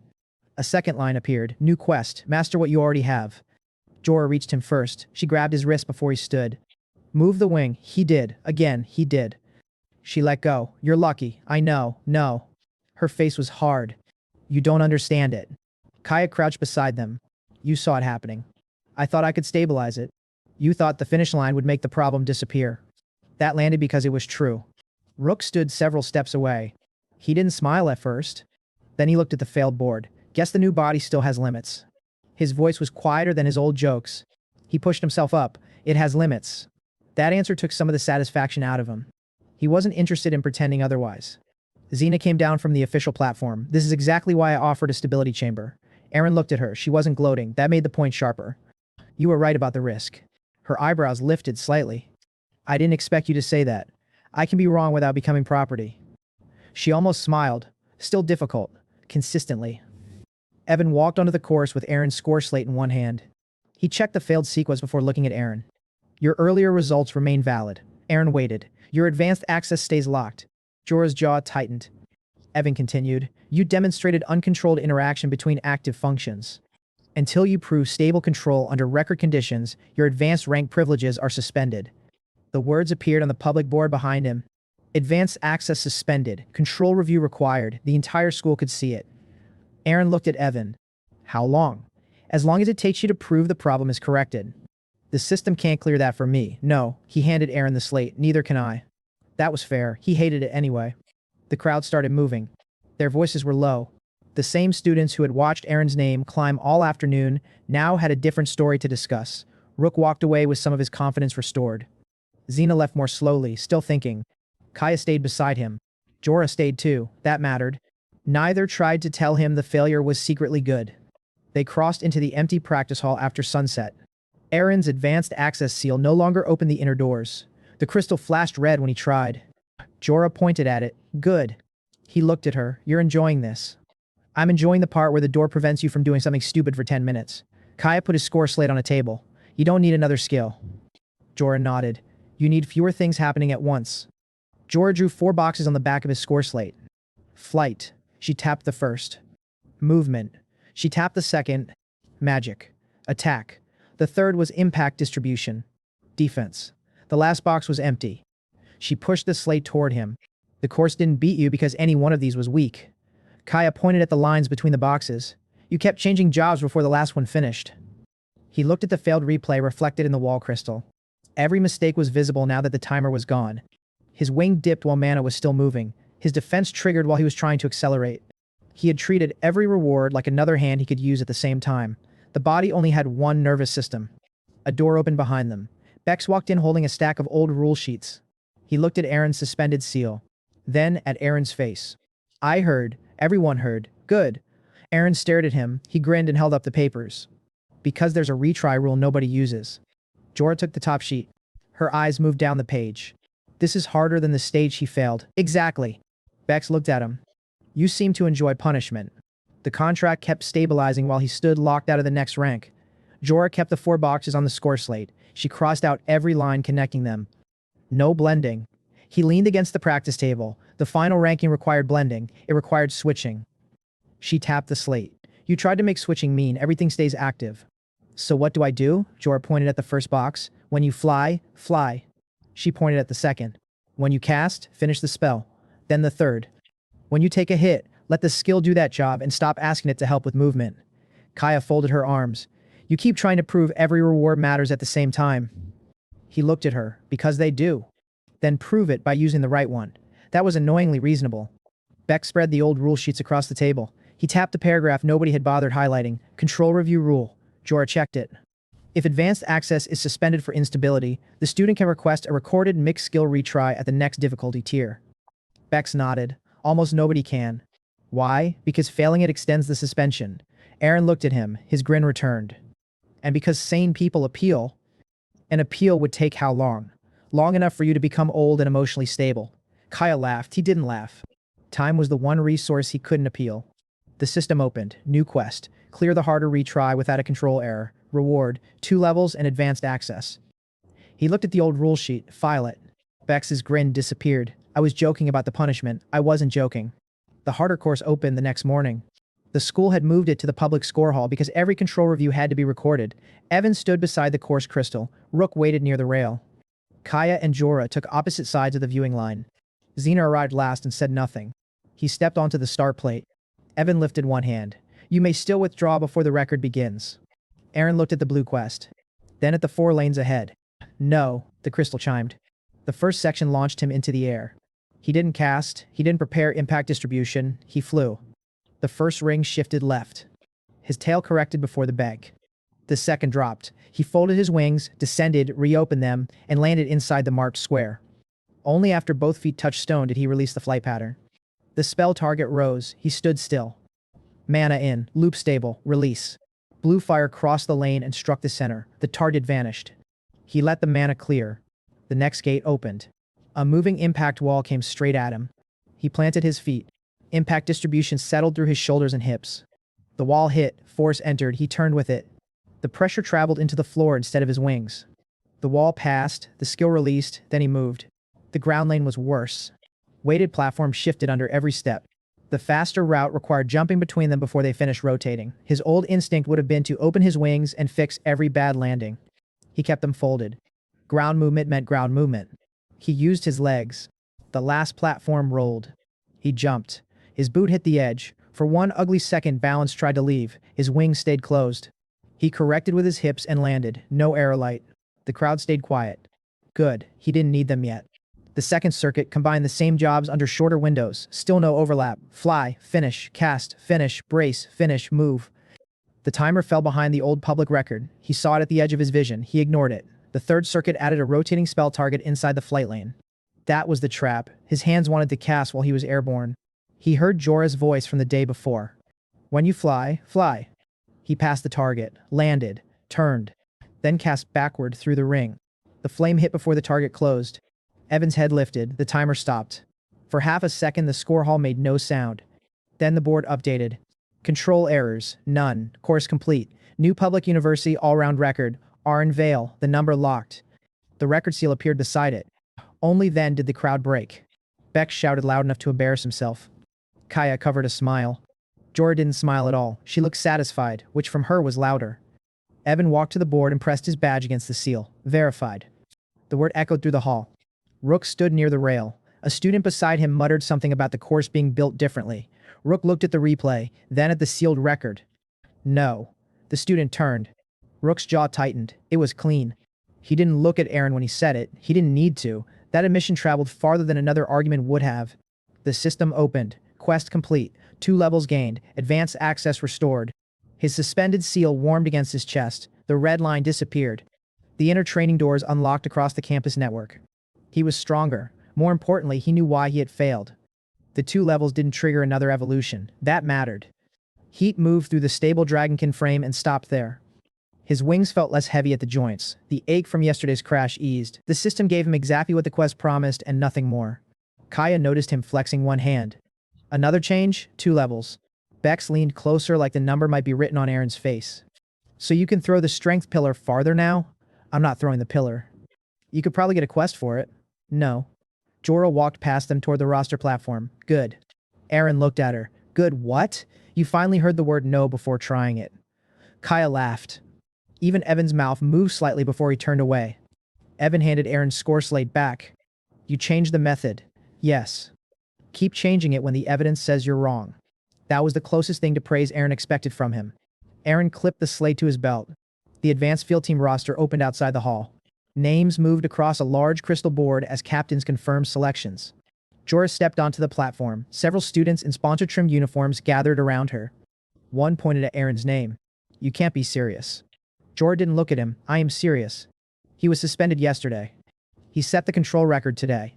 A second line appeared. New quest. Master what you already have. Jorah reached him first. She grabbed his wrist before he stood. Move the wing. He did. Again, he did. She let go. You're lucky. I know. No. Her face was hard. You don't understand it. Kaya crouched beside them. You saw it happening. I thought I could stabilize it. You thought the finish line would make the problem disappear. That landed because it was true. Rook stood several steps away. He didn't smile at first. Then he looked at the failed board. Guess the new body still has limits. His voice was quieter than his old jokes. He pushed himself up. It has limits. That answer took some of the satisfaction out of him. He wasn't interested in pretending otherwise. Xena came down from the official platform. This is exactly why I offered a stability chamber. Eren looked at her. She wasn't gloating. That made the point sharper. You were right about the risk. Her eyebrows lifted slightly. I didn't expect you to say that. I can be wrong without becoming property. She almost smiled. Still difficult. Consistently. Evan walked onto the course with Eren's score slate in one hand. He checked the failed sequence before looking at Eren. Your earlier results remain valid. Eren waited. Your advanced access stays locked. Jorah's jaw tightened. Evan continued. You demonstrated uncontrolled interaction between active functions. Until you prove stable control under record conditions, your advanced rank privileges are suspended. The words appeared on the public board behind him. Advanced access suspended. Control review required. The entire school could see it. Eren looked at Evan. How long? As long as it takes you to prove the problem is corrected. The system can't clear that for me. No, he handed Eren the slate. Neither can I. That was fair. He hated it anyway. The crowd started moving. Their voices were low. The same students who had watched Eren's name climb all afternoon now had a different story to discuss. Rook walked away with some of his confidence restored. Xena left more slowly, still thinking. Kaya stayed beside him. Jorah stayed too. That mattered. Neither tried to tell him the failure was secretly good. They crossed into the empty practice hall after sunset. Aaron's advanced access seal no longer opened the inner doors. The crystal flashed red when he tried. Jorah pointed at it. Good. He looked at her. You're enjoying this. I'm enjoying the part where the door prevents you from doing something stupid for 10 minutes. Kaya put his score slate on a table. You don't need another skill. Jorah nodded. You need fewer things happening at once. Jorah drew 4 boxes on the back of his score slate. Flight. She tapped the first. Movement. She tapped the second. Magic. Attack. The third was impact distribution. Defense. The last box was empty. She pushed the slate toward him. The course didn't beat you because any one of these was weak. Kaya pointed at the lines between the boxes. You kept changing jobs before the last one finished. He looked at the failed replay reflected in the wall crystal. Every mistake was visible now that the timer was gone. His wing dipped while mana was still moving. His defense triggered while he was trying to accelerate. He had treated every reward like another hand he could use at the same time. The body only had one nervous system. A door opened behind them. Bex walked in holding a stack of old rule sheets. He looked at Aaron's suspended seal. Then at Aaron's face. I heard. Everyone heard. Good. Aaron stared at him. He grinned and held up the papers. Because there's a retry rule nobody uses. Jorah took the top sheet. Her eyes moved down the page. This is harder than the stage he failed. Exactly. Bex looked at him. You seem to enjoy punishment. The contract kept stabilizing while he stood locked out of the next rank. Jorah kept the 4 boxes on the score slate. She crossed out every line connecting them. No blending. He leaned against the practice table. The final ranking required blending. It required switching. She tapped the slate. You tried to make switching mean everything stays active. So what do I do? Jorah pointed at the first box. When you fly, fly. She pointed at the second. When you cast, finish the spell. Then the third. When you take a hit, let the skill do that job and stop asking it to help with movement. Kaya folded her arms. You keep trying to prove every reward matters at the same time. He looked at her. Because they do. Then prove it by using the right one. That was annoyingly reasonable. Beck spread the old rule sheets across the table. He tapped the paragraph nobody had bothered highlighting. Control review rule. Jorah checked it. If advanced access is suspended for instability, the student can request a recorded mixed skill retry at the next difficulty tier. Bex nodded. Almost nobody can. Why? Because failing it extends the suspension. Aaron looked at him. His grin returned. And because sane people appeal, an appeal would take how long? Long enough for you to become old and emotionally stable. Kaya laughed. He didn't laugh. Time was the one resource he couldn't appeal. The system opened. New quest. Clear the harder retry without a control error. Reward. 2 levels and advanced access. He looked at the old rule sheet. File it. Bex's grin disappeared. I was joking about the punishment. I wasn't joking. The harder course opened the next morning. The school had moved it to the public score hall because every control review had to be recorded. Evan stood beside the course crystal. Rook waited near the rail. Kaya and Jorah took opposite sides of the viewing line. Xena arrived last and said nothing. He stepped onto the start plate. Evan lifted one hand. You may still withdraw before the record begins. Aaron looked at the blue quest. Then at the 4 lanes ahead. No, the crystal chimed. The first section launched him into the air. He didn't cast, he didn't prepare impact distribution, he flew. The first ring shifted left. His tail corrected before the bank. The second dropped. He folded his wings, descended, reopened them, and landed inside the marked square. Only after both feet touched stone did he release the flight pattern. The spell target rose. He stood still. Mana in. Loop stable. Release. Blue fire crossed the lane and struck the center. The target vanished. He let the mana clear. The next gate opened. A moving impact wall came straight at him. He planted his feet. Impact distribution settled through his shoulders and hips. The wall hit. Force entered. He turned with it. The pressure traveled into the floor instead of his wings. The wall passed. The skill released. Then he moved. The ground lane was worse. Weighted platforms shifted under every step. The faster route required jumping between them before they finished rotating. His old instinct would have been to open his wings and fix every bad landing. He kept them folded. Ground movement meant ground movement. He used his legs. The last platform rolled. He jumped. His boot hit the edge. For one ugly second, balance tried to leave. His wings stayed closed. He corrected with his hips and landed. No arrow light. The crowd stayed quiet. Good. He didn't need them yet. The second circuit combined the same jobs under shorter windows. Still no overlap. Fly, finish, cast, finish, brace, finish, move. The timer fell behind the old public record. He saw it at the edge of his vision. He ignored it. The third circuit added a rotating spell target inside the flight lane. That was the trap. His hands wanted to cast while he was airborne. He heard Jorah's voice from the day before. When you fly, fly. He passed the target, landed, turned, then cast backward through the ring. The flame hit before the target closed. Evan's head lifted, the timer stopped. For half a second, the score hall made no sound. Then the board updated. Control errors, none. Course complete. New public university all-round record. Arn Vale, the number locked. The record seal appeared beside it. Only then did the crowd break. Beck shouted loud enough to embarrass himself. Kaya covered a smile. Jorah didn't smile at all. She looked satisfied, which from her was louder. Evan walked to the board and pressed his badge against the seal. Verified. The word echoed through the hall. Rook stood near the rail. A student beside him muttered something about the course being built differently. Rook looked at the replay, then at the sealed record. No. The student turned. Rook's jaw tightened. It was clean. He didn't look at Aaron when he said it. He didn't need to. That admission traveled farther than another argument would have. The system opened. Quest complete. 2 levels gained. Advanced access restored. His suspended seal warmed against his chest. The red line disappeared. The inner training doors unlocked across the campus network. He was stronger. More importantly, he knew why he had failed. The 2 levels didn't trigger another evolution. That mattered. Heat moved through the stable dragonkin frame and stopped there. His wings felt less heavy at the joints. The ache from yesterday's crash eased. The system gave him exactly what the quest promised and nothing more. Kaya noticed him flexing one hand. Another change? 2 levels. Bex leaned closer like the number might be written on Aaron's face. So you can throw the strength pillar farther now? I'm not throwing the pillar. You could probably get a quest for it. No. Jorah walked past them toward the roster platform. Good. Aaron looked at her. Good what? You finally heard the word no before trying it. Kaya laughed. Even Evan's mouth moved slightly before he turned away. Evan handed Aaron's score slate back. You changed the method. Yes. Keep changing it when the evidence says you're wrong. That was the closest thing to praise Aaron expected from him. Aaron clipped the slate to his belt. The advanced field team roster opened outside the hall. Names moved across a large crystal board as captains confirmed selections. Jorah stepped onto the platform. Several students in sponsor-trimmed uniforms gathered around her. One pointed at Aaron's name. You can't be serious. Jorah didn't look at him. I am serious. He was suspended yesterday. He set the control record today.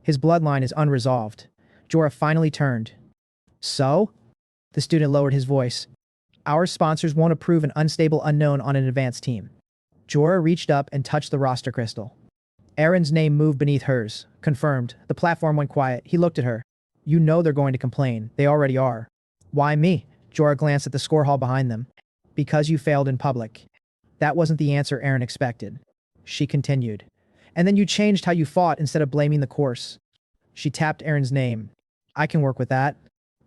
His bloodline is unresolved. Jorah finally turned. So? The student lowered his voice. Our sponsors won't approve an unstable unknown on an advanced team. Jorah reached up and touched the roster crystal. Aaron's name moved beneath hers. Confirmed. The platform went quiet. He looked at her. You know they're going to complain. They already are. Why me? Jorah glanced at the score hall behind them. Because you failed in public. That wasn't the answer Aaron expected. She continued. And then you changed how you fought instead of blaming the course. She tapped Aaron's name. I can work with that.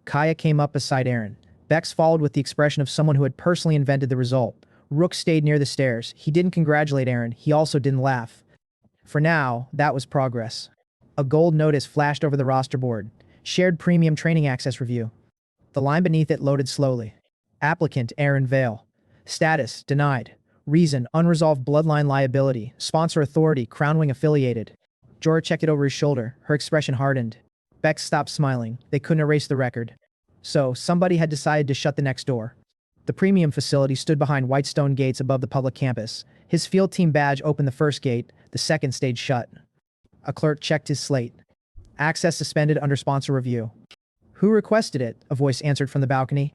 Kaya came up beside Aaron. Bex followed with the expression of someone who had personally invented the result. Rook stayed near the stairs. He didn't congratulate Aaron. He also didn't laugh. For now, that was progress. A gold notice flashed over the roster board. Shared premium training access review. The line beneath it loaded slowly. Applicant Aaron Vale. Status denied. Reason unresolved bloodline liability. Sponsor authority Crownwing affiliated. Jorah checked it over his shoulder. Her expression hardened. Bex stopped smiling. They couldn't erase the record. So, somebody had decided to shut the next door. The premium facility stood behind white stone gates above the public campus. His field team badge opened the first gate. The second stayed shut. A clerk checked his slate. Access suspended under sponsor review. Who requested it? A voice answered from the balcony.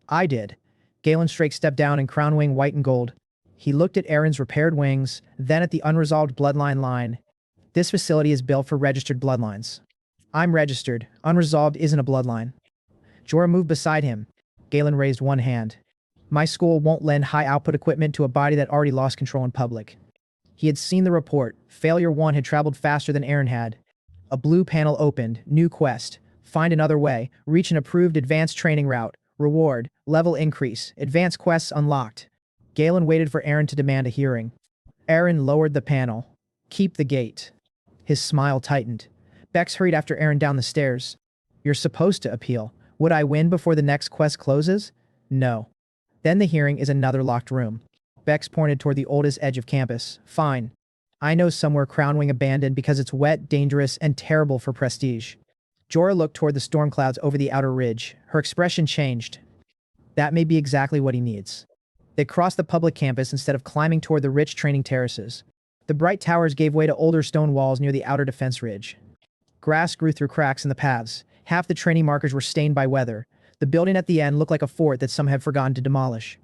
I did. Galen Strake stepped down in crown wing white and gold. He looked at Aaron's repaired wings, then at the unresolved bloodline line. This facility is built for registered bloodlines. I'm registered. Unresolved isn't a bloodline. Jorah moved beside him. Galen raised one hand. My school won't lend high-output equipment to a body that already lost control in public. He had seen the report. Failure 1 had traveled faster than Aaron had. A blue panel opened. New quest. Find another way. Reach an approved advanced training route. Reward. Level increase. Advanced quests unlocked. Galen waited for Aaron to demand a hearing. Aaron lowered the panel. Keep the gate. His smile tightened. Bex hurried after Aaron down the stairs. You're supposed to appeal. Would I win before the next quest closes? No. Then the hearing is another locked room. Bex pointed toward the oldest edge of campus. Fine. I know somewhere Crownwing abandoned because it's wet, dangerous, and terrible for prestige. Jorah looked toward the storm clouds over the outer ridge. Her expression changed. That may be exactly what he needs. They crossed the public campus instead of climbing toward the rich training terraces. The bright towers gave way to older stone walls near the outer defense ridge. Grass grew through cracks in the paths. Half the training markers were stained by weather. The building at the end looked like a fort that some had forgotten to demolish.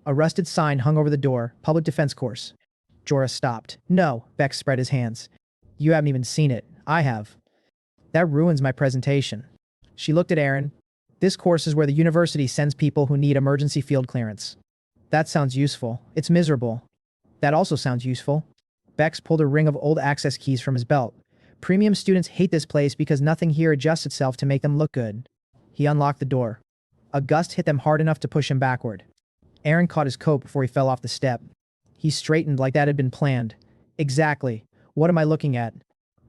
A rusted sign hung over the door, Public Defense Course. Jorah stopped. No, Bex spread his hands. You haven't even seen it. I have. That ruins my presentation. She looked at Aaron. This course is where the university sends people who need emergency field clearance. That sounds useful. It's miserable. That also sounds useful. Bex pulled a ring of old access keys from his belt. Premium students hate this place because nothing here adjusts itself to make them look good. He unlocked the door. A gust hit them hard enough to push him backward. Aaron caught his coat before he fell off the step. He straightened like that had been planned. Exactly. What am I looking at?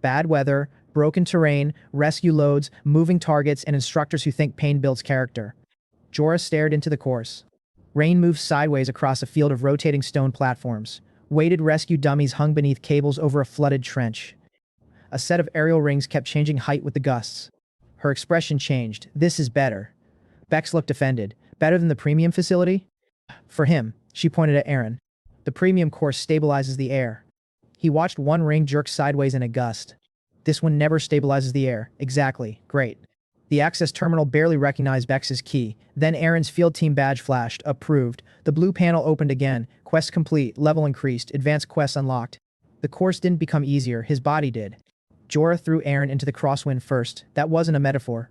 Bad weather, broken terrain, rescue loads, moving targets, and instructors who think pain builds character. Jorah stared into the course. Rain moved sideways across a field of rotating stone platforms. Weighted rescue dummies hung beneath cables over a flooded trench. A set of aerial rings kept changing height with the gusts. Her expression changed. This is better. Bex looked offended. Better than the premium facility? For him, she pointed at Aaron. The premium course stabilizes the air. He watched one ring jerk sideways in a gust. This one never stabilizes the air. Exactly. Great. The access terminal barely recognized Bex's key. Then Aaron's field team badge flashed. Approved. The blue panel opened again. Quest complete. Level increased. Advanced quests unlocked. The course didn't become easier. His body did. Jorah threw Aaron into the crosswind first. That wasn't a metaphor.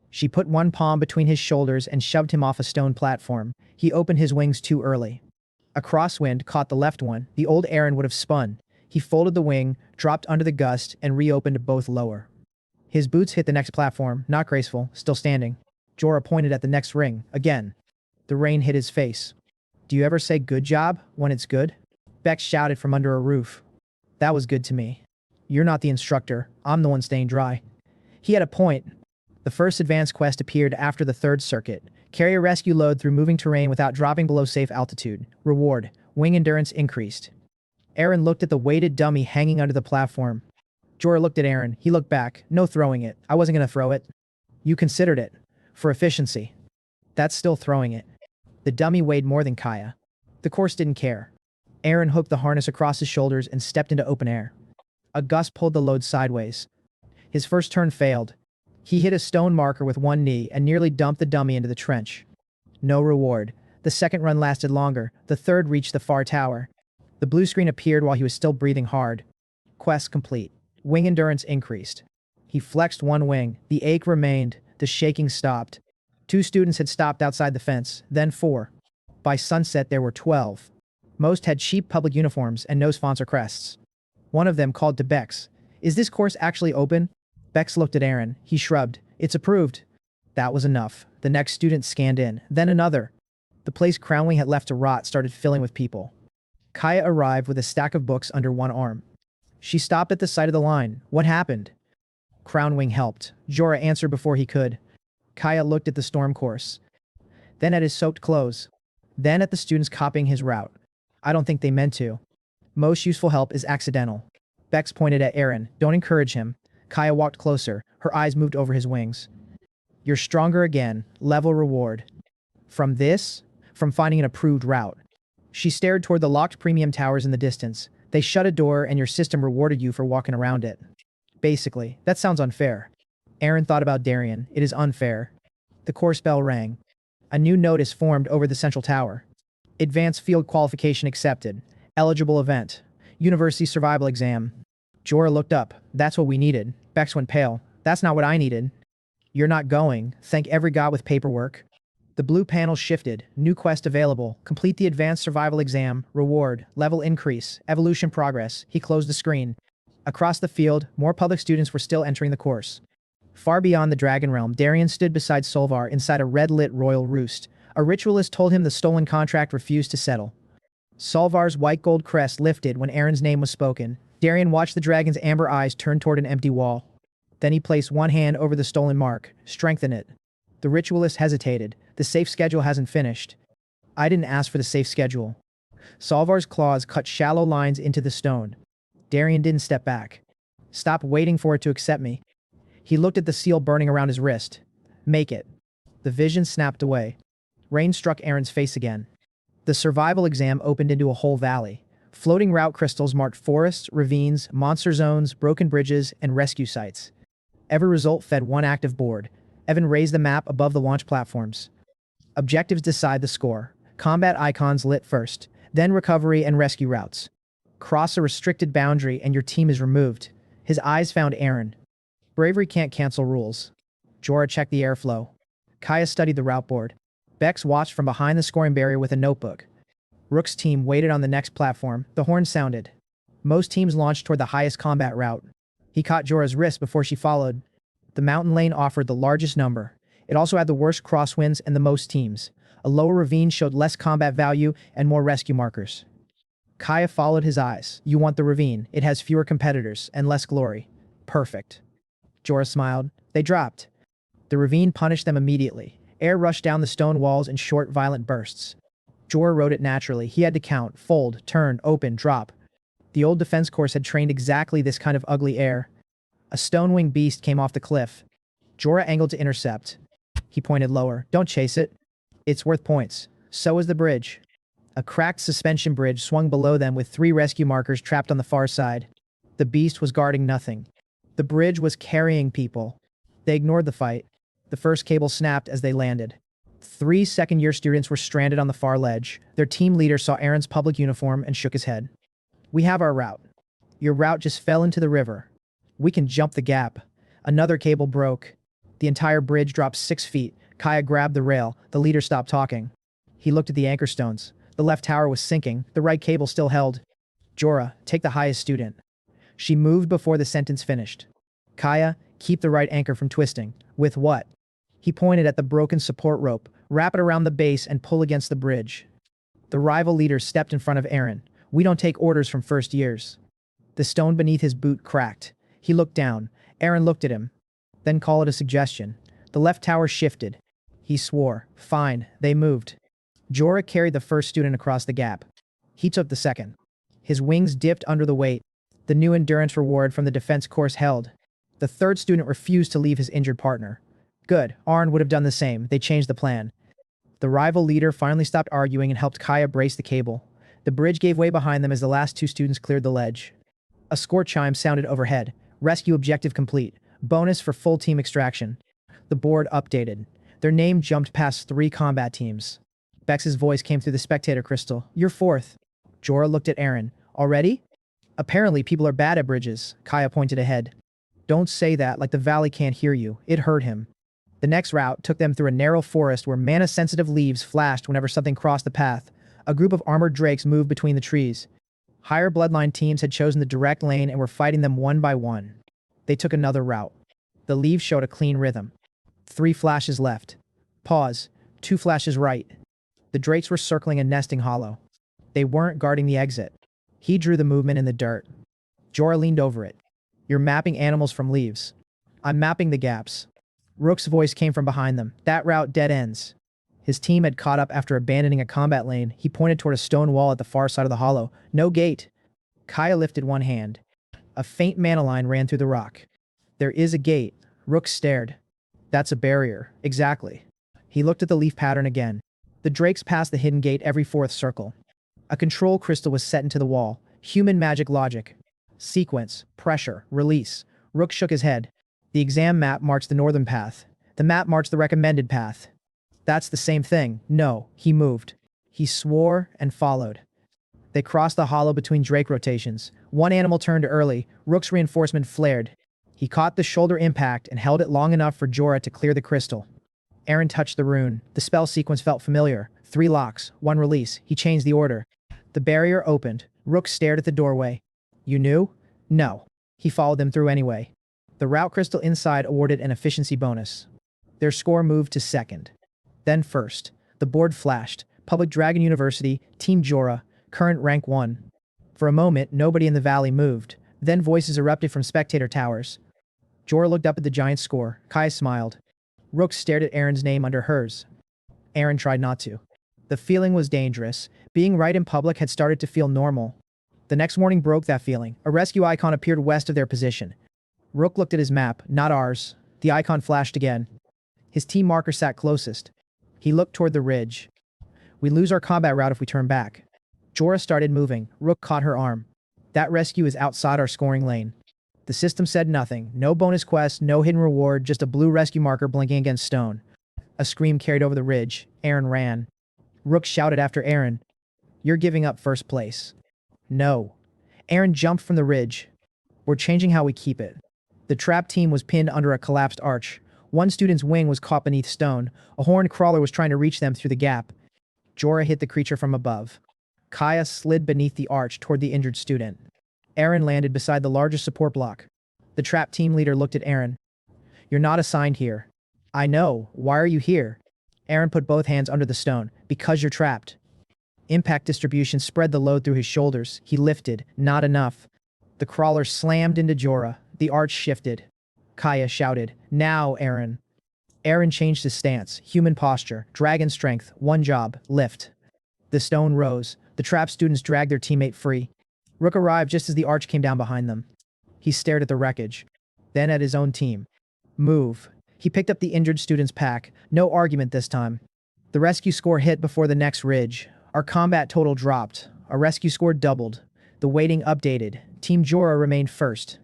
She put one palm between his shoulders and shoved him off a stone platform. He opened his wings too early. A crosswind caught the left one. The old Aaron would have spun. He folded the wing, dropped under the gust, and reopened both lower. His boots hit the next platform, not graceful, still standing. Jorah pointed at the next ring, again. The rain hit his face. Do you ever say good job when it's good? Bex shouted from under a roof. That was good to me. You're not the instructor. I'm the one staying dry. He had a point. The first advanced quest appeared after the third circuit. Carry a rescue load through moving terrain without dropping below safe altitude. Reward. Wing endurance increased. Aaron looked at the weighted dummy hanging under the platform. Jorah looked at Aaron. He looked back. No throwing it. I wasn't going to throw it. You considered it. For efficiency. That's still throwing it. The dummy weighed more than Kaya. The course didn't care. Aaron hooked the harness across his shoulders and stepped into open air. A gust pulled the load sideways. His first turn failed. He hit a stone marker with one knee and nearly dumped the dummy into the trench. No reward. The second run lasted longer. The third reached the far tower. The blue screen appeared while he was still breathing hard. Quest complete. Wing endurance increased. He flexed one wing. The ache remained. The shaking stopped. 2 students had stopped outside the fence, then 4. By sunset there were 12. Most had cheap public uniforms and no sponsor crests. One of them called to Bex. Is this course actually open? Bex looked at Aaron. He shrugged. It's approved. That was enough. The next student scanned in. Then another. The place Crownwing had left to rot started filling with people. Kaya arrived with a stack of books under one arm. She stopped at the sight of the line. What happened? Crownwing helped. Jorah answered before he could. Kaya looked at the storm course. Then at his soaked clothes. Then at the students copying his route. I don't think they meant to. Most useful help is accidental. Bex pointed at Aaron. Don't encourage him. Kaya walked closer. Her eyes moved over his wings. You're stronger again. Level reward. From this? From finding an approved route. She stared toward the locked premium towers in the distance. They shut a door and your system rewarded you for walking around it. Basically, that sounds unfair. Aaron thought about Darian. It is unfair. The course bell rang. A new notice formed over the central tower. Advanced field qualification accepted. Eligible event. University survival exam. Jorah looked up. That's what we needed. Bex went pale. That's not what I needed. You're not going. Thank every god with paperwork. The blue panel shifted. New quest available. Complete the advanced survival exam. Reward. Level increase. Evolution progress. He closed the screen. Across the field, more public students were still entering the course. Far beyond the Dragon Realm, Darian stood beside Solvar inside a red-lit royal roost. A ritualist told him the stolen contract refused to settle. Solvar's white gold crest lifted when Aaron's name was spoken. Darian watched the dragon's amber eyes turn toward an empty wall. Then he placed one hand over the stolen mark. Strengthen it. The ritualist hesitated. The safe schedule hasn't finished. I didn't ask for the safe schedule. Solvar's claws cut shallow lines into the stone. Darian didn't step back. Stop waiting for it to accept me. He looked at the seal burning around his wrist. Make it. The vision snapped away. Rain struck Aaron's face again. The survival exam opened into a whole valley. Floating route crystals marked forests, ravines, monster zones, broken bridges, and rescue sites. Every result fed one active board. Evan raised the map above the launch platforms. Objectives decide the score. Combat icons lit first, then recovery and rescue routes. Cross a restricted boundary and your team is removed. His eyes found Aaron. Bravery can't cancel rules. Jorah checked the airflow. Kaya studied the route board. Bex watched from behind the scoring barrier with a notebook. Rook's team waited on the next platform. The horn sounded. Most teams launched toward the highest combat route. He caught Jorah's wrist before she followed. The mountain lane offered the largest number. It also had the worst crosswinds and the most teams. A lower ravine showed less combat value and more rescue markers. Kaya followed his eyes. You want the ravine. It has fewer competitors and less glory. Perfect. Jorah smiled. They dropped. The ravine punished them immediately. Air rushed down the stone walls in short, violent bursts. Jorah rode it naturally. He had to count, fold, turn, open, drop. The old defense course had trained exactly this kind of ugly air. A stone-winged beast came off the cliff. Jorah angled to intercept. He pointed lower. Don't chase it. It's worth points. So is the bridge. A cracked suspension bridge swung below them with 3 rescue markers trapped on the far side. The beast was guarding nothing. The bridge was carrying people. They ignored the fight. The first cable snapped as they landed. 3 second-year students were stranded on the far ledge. Their team leader saw Aaron's public uniform and shook his head. We have our route. Your route just fell into the river. We can jump the gap. Another cable broke. The entire bridge dropped 6 feet. Kaya grabbed the rail. The leader stopped talking. He looked at the anchor stones. The left tower was sinking. The right cable still held. Jorah, take the highest student. She moved before the sentence finished. Kaya, keep the right anchor from twisting. With what? He pointed at the broken support rope. Wrap it around the base and pull against the bridge. The rival leader stepped in front of Aaron. We don't take orders from first years. The stone beneath his boot cracked. He looked down. Aaron looked at him. Then called it a suggestion. The left tower shifted. He swore. Fine, they moved. Jorah carried the first student across the gap. He took the second. His wings dipped under the weight. The new endurance reward from the defense course held. The third student refused to leave his injured partner. Good, Arn would have done the same. They changed the plan. The rival leader finally stopped arguing and helped Kaya brace the cable. The bridge gave way behind them as the last 2 students cleared the ledge. A score chime sounded overhead. Rescue objective complete. Bonus for full team extraction. The board updated. Their name jumped past 3 combat teams. Bex's voice came through the spectator crystal. You're 4th. Jorah looked at Aaron. Already? Apparently people are bad at bridges. Kaya pointed ahead. Don't say that like the valley can't hear you. It hurt him. The next route took them through a narrow forest where mana-sensitive leaves flashed whenever something crossed the path. A group of armored drakes moved between the trees. Higher bloodline teams had chosen the direct lane and were fighting them one by one. They took another route. The leaves showed a clean rhythm. 3 flashes left. Pause. 2 flashes right. The drakes were circling a nesting hollow. They weren't guarding the exit. He drew the movement in the dirt. Jorah leaned over it. You're mapping animals from leaves. I'm mapping the gaps. Rook's voice came from behind them. That route dead ends. His team had caught up after abandoning a combat lane. He pointed toward a stone wall at the far side of the hollow. No gate. Kaya lifted one hand. A faint mana line ran through the rock. There is a gate. Rook stared. That's a barrier. Exactly. He looked at the leaf pattern again. The drakes passed the hidden gate every 4th circle. A control crystal was set into the wall. Human magic logic. Sequence. Pressure. Release. Rook shook his head. The exam map marks the northern path. The map marks the recommended path. That's the same thing. No, he moved. He swore and followed. They crossed the hollow between drake rotations. One animal turned early. Rook's reinforcement flared. He caught the shoulder impact and held it long enough for Jorah to clear the crystal. Aaron touched the rune. The spell sequence felt familiar. 3 locks, 1 release. He changed the order. The barrier opened. Rook stared at the doorway. You knew? No. He followed them through anyway. The route crystal inside awarded an efficiency bonus. Their score moved to 2nd. Then 1st. The board flashed. Public Dragon University, Team Jorah, current rank 1. For a moment, nobody in the valley moved. Then voices erupted from spectator towers. Jorah looked up at the giant score. Kai smiled. Rook stared at Aaron's name under hers. Aaron tried not to. The feeling was dangerous. Being right in public had started to feel normal. The next morning broke that feeling. A rescue icon appeared west of their position. Rook looked at his map, not ours. The icon flashed again. His team marker sat closest. He looked toward the ridge. We lose our combat route if we turn back. Jorah started moving. Rook caught her arm. That rescue is outside our scoring lane. The system said nothing. No bonus quest, no hidden reward, just a blue rescue marker blinking against stone. A scream carried over the ridge. Aaron ran. Rook shouted after Aaron, "You're giving up first place." "No." Aaron jumped from the ridge. "We're changing how we keep it." The trap team was pinned under a collapsed arch. One student's wing was caught beneath stone. A horned crawler was trying to reach them through the gap. Jorah hit the creature from above. Kaya slid beneath the arch toward the injured student. Aaron landed beside the largest support block. The trap team leader looked at Aaron. "You're not assigned here." "I know. Why are you here?" Aaron put both hands under the stone. "Because you're trapped." Impact distribution spread the load through his shoulders. He lifted. Not enough. The crawler slammed into Jorah. The arch shifted. Kaya shouted, "Now, Aaron." Aaron changed his stance. Human posture. Dragon strength. One job. Lift. The stone rose. The trapped students dragged their teammate free. Rook arrived just as the arch came down behind them. He stared at the wreckage. Then at his own team. "Move." He picked up the injured student's pack. No argument this time. The rescue score hit before the next ridge. Our combat total dropped. Our rescue score doubled. The weighting updated. Team Jorah remained first.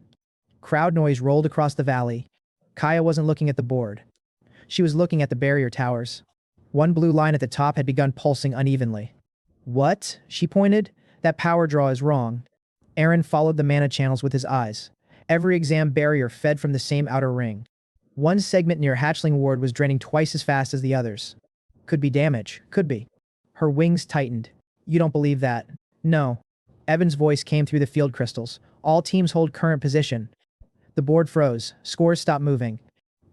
Crowd noise rolled across the valley. Kaya wasn't looking at the board. She was looking at the barrier towers. One blue line at the top had begun pulsing unevenly. "What?" she pointed. "That power draw is wrong." Aaron followed the mana channels with his eyes. Every exam barrier fed from the same outer ring. One segment near Hatchling Ward was draining twice as fast as the others. Could be damage. Could be. Her wings tightened. "You don't believe that?" "No." Evan's voice came through the field crystals. "All teams hold current position." The board froze. Scores stopped moving.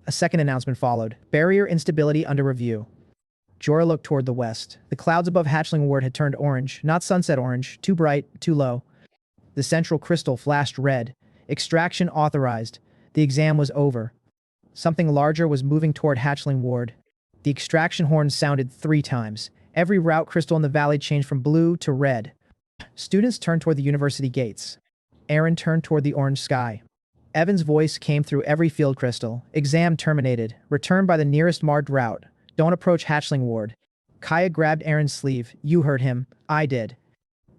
A second announcement followed. "Barrier instability under review." Jorah looked toward the west. The clouds above Hatchling Ward had turned orange, not sunset orange, too bright, too low. The central crystal flashed red. Extraction authorized. The exam was over. Something larger was moving toward Hatchling Ward. The extraction horn sounded 3 times. Every route crystal in the valley changed from blue to red. Students turned toward the university gates. Aaron turned toward the orange sky. Evan's voice came through every field crystal. "Exam terminated. Return by the nearest marked route. Don't approach Hatchling Ward." Kaya grabbed Aaron's sleeve. "You heard him. I did."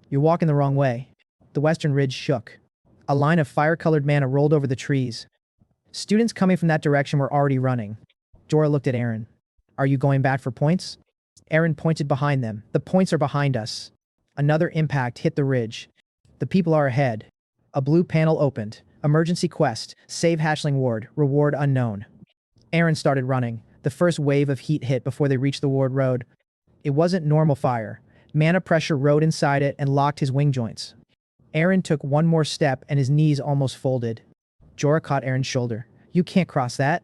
"You're walking the wrong way." The western ridge shook. A line of fire-colored mana rolled over the trees. Students coming from that direction were already running. Jorah looked at Aaron. "Are you going back for points?" Aaron pointed behind them. "The points are behind us." Another impact hit the ridge. "The people are ahead." A blue panel opened. "Emergency quest. Save Hatchling Ward. Reward unknown." Aaron started running. The first wave of heat hit before they reached the ward road. It wasn't normal fire. Mana pressure rode inside it and locked his wing joints. Aaron took one more step and his knees almost folded. Jorah caught Aaron's shoulder. "You can't cross that."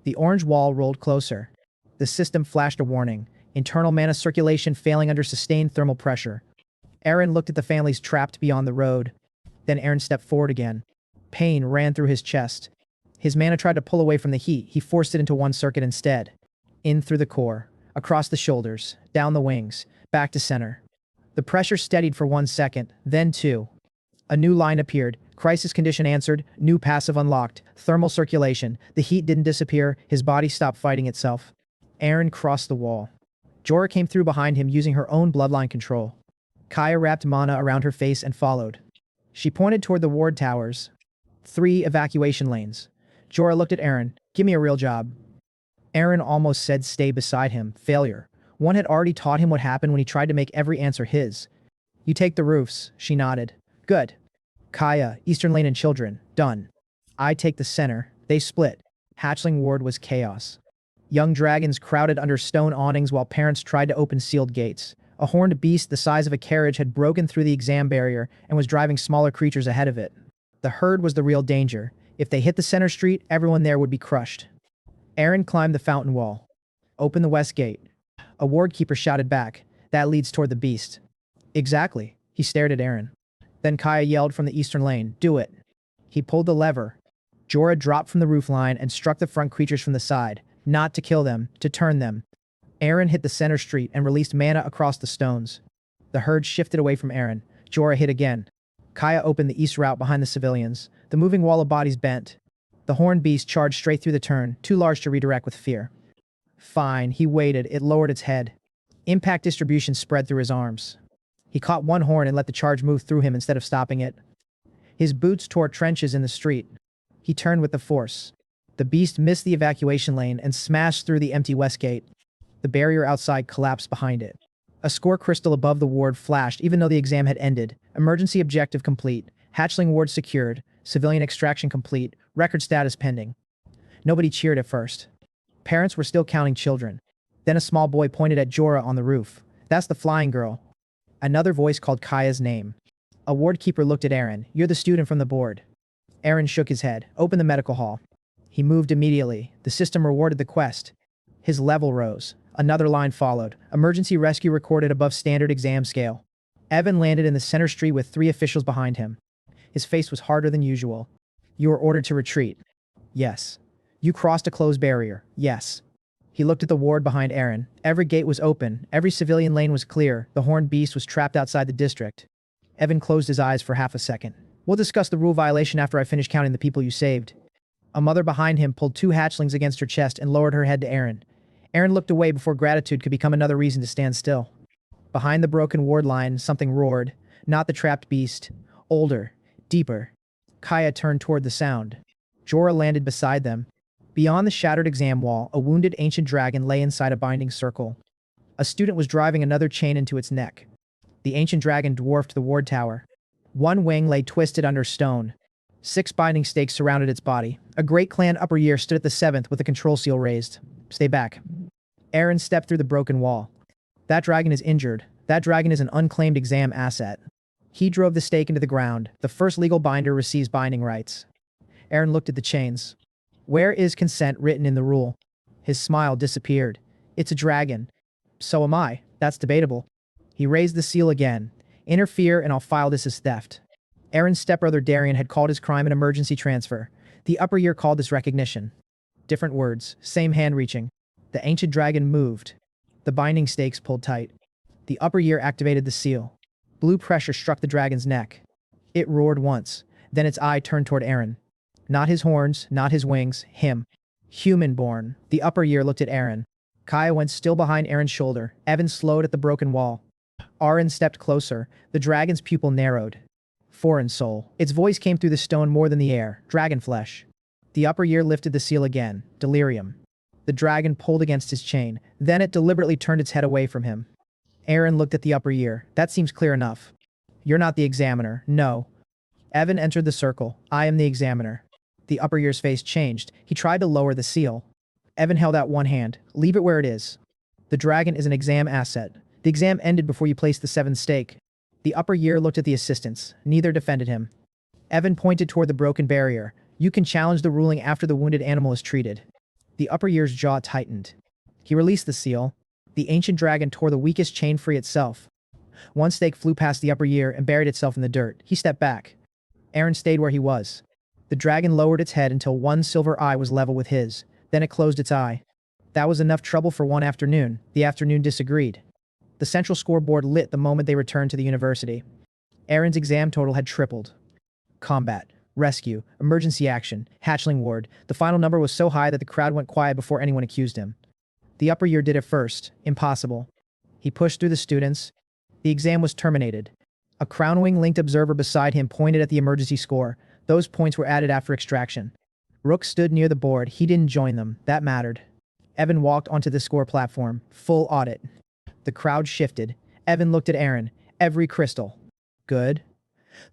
The orange wall rolled closer. The system flashed a warning. Internal mana circulation failing under sustained thermal pressure. Aaron looked at the families trapped beyond the road. Then Aaron stepped forward again. Pain ran through his chest. His mana tried to pull away from the heat. He forced it into one circuit instead. In through the core, across the shoulders, down the wings, back to center. The pressure steadied for 1 second, then 2. A new line appeared. Crisis condition answered. New passive unlocked. Thermal circulation. The heat didn't disappear. His body stopped fighting itself. Aaron crossed the wall. Jorah came through behind him using her own bloodline control. Kaya wrapped mana around her face and followed. She pointed toward the ward towers. 3 evacuation lanes. Jorah looked at Aaron. "Give me a real job." Aaron almost said stay beside him. Failure. One had already taught him what happened when he tried to make every answer his. "You take the roofs," she nodded. "Good." "Kaya, Eastern Lane and Children. Done." "I take the center." They split. Hatchling Ward was chaos. Young dragons crowded under stone awnings while parents tried to open sealed gates. A horned beast the size of a carriage had broken through the exam barrier and was driving smaller creatures ahead of it. The herd was the real danger. If they hit the center street, everyone there would be crushed. Aaron climbed the fountain wall. "Open the west gate." A ward keeper shouted back. "That leads toward the beast." "Exactly." He stared at Aaron. Then Kaya yelled from the eastern lane, "Do it." He pulled the lever. Jorah dropped from the roofline and struck the front creatures from the side. Not to kill them, to turn them. Aaron hit the center street and released mana across the stones. The herd shifted away from Aaron. Jorah hit again. Kaya opened the east route behind the civilians. The moving wall of bodies bent. The horned beast charged straight through the turn, too large to redirect with fear. Fine, he waited. It lowered its head. Impact distribution spread through his arms. He caught one horn and let the charge move through him instead of stopping it. His boots tore trenches in the street. He turned with the force. The beast missed the evacuation lane and smashed through the empty west gate. The barrier outside collapsed behind it. A score crystal above the ward flashed even though the exam had ended. Emergency objective complete. Hatchling ward secured. Civilian extraction complete. Record status pending. Nobody cheered at first. Parents were still counting children. Then a small boy pointed at Jorah on the roof. That's the flying girl. Another voice called Kaya's name. A ward keeper looked at Aaron. You're the student from the board. Aaron shook his head. Open the medical hall. He moved immediately. The system rewarded the quest. His level rose. Another line followed. Emergency rescue recorded above standard exam scale. Evan landed in the center street with 3 officials behind him. His face was harder than usual. You were ordered to retreat. Yes. You crossed a closed barrier. Yes. He looked at the ward behind Aaron. Every gate was open. Every civilian lane was clear. The horned beast was trapped outside the district. Evan closed his eyes for half a second. We'll discuss the rule violation after I finish counting the people you saved. A mother behind him pulled 2 hatchlings against her chest and lowered her head to Aaron. Aaron looked away before gratitude could become another reason to stand still. Behind the broken ward line, something roared. Not the trapped beast. Older. Deeper. Kaya turned toward the sound. Jorah landed beside them. Beyond the shattered exam wall, a wounded ancient dragon lay inside a binding circle. A student was driving another chain into its neck. The ancient dragon dwarfed the ward tower. One wing lay twisted under stone. 6 binding stakes surrounded its body. A great clan upper year stood at the 7th with a control seal raised. Stay back. Aaron stepped through the broken wall. That dragon is injured. That dragon is an unclaimed exam asset. He drove the stake into the ground. The first legal binder receives binding rights. Aaron looked at the chains. Where is consent written in the rule? His smile disappeared. It's a dragon. So am I. That's debatable. He raised the seal again. Interfere and I'll file this as theft. Aaron's stepbrother Darian had called his crime an emergency transfer. The upper year called this recognition. Different words, same hand reaching. The ancient dragon moved. The binding stakes pulled tight. The upper year activated the seal. Blue pressure struck the dragon's neck. It roared once. Then its eye turned toward Aaron. Not his horns, not his wings, him. Human-born. The upper year looked at Aaron. Kaya went still behind Aaron's shoulder. Evan slowed at the broken wall. Aaron stepped closer. The dragon's pupil narrowed. Foreign soul. Its voice came through the stone more than the air. Dragon flesh. The upper year lifted the seal again. Delirium. The dragon pulled against his chain. Then it deliberately turned its head away from him. Aaron looked at the upper year. That seems clear enough. You're not the examiner. No. Evan entered the circle. I am the examiner. The upper year's face changed. He tried to lower the seal. Evan held out one hand. Leave it where it is. The dragon is an exam asset. The exam ended before you placed the 7th stake. The upper year looked at the assistants. Neither defended him. Evan pointed toward the broken barrier. You can challenge the ruling after the wounded animal is treated. The upper year's jaw tightened. He released the seal. The ancient dragon tore the weakest chain free itself. One stake flew past the upper year and buried itself in the dirt. He stepped back. Aaron stayed where he was. The dragon lowered its head until one silver eye was level with his. Then it closed its eye. That was enough trouble for one afternoon. The afternoon disagreed. The central scoreboard lit the moment they returned to the university. Aaron's exam total had tripled. Combat, rescue, emergency action, hatchling ward. The final number was so high that the crowd went quiet before anyone accused him. The upper year did it first. Impossible. He pushed through the students. The exam was terminated. A crownwing-linked observer beside him pointed at the emergency score. Those points were added after extraction. Rook stood near the board. He didn't join them. That mattered. Evan walked onto the score platform. Full audit. The crowd shifted. Evan looked at Aaron. Every crystal. Good.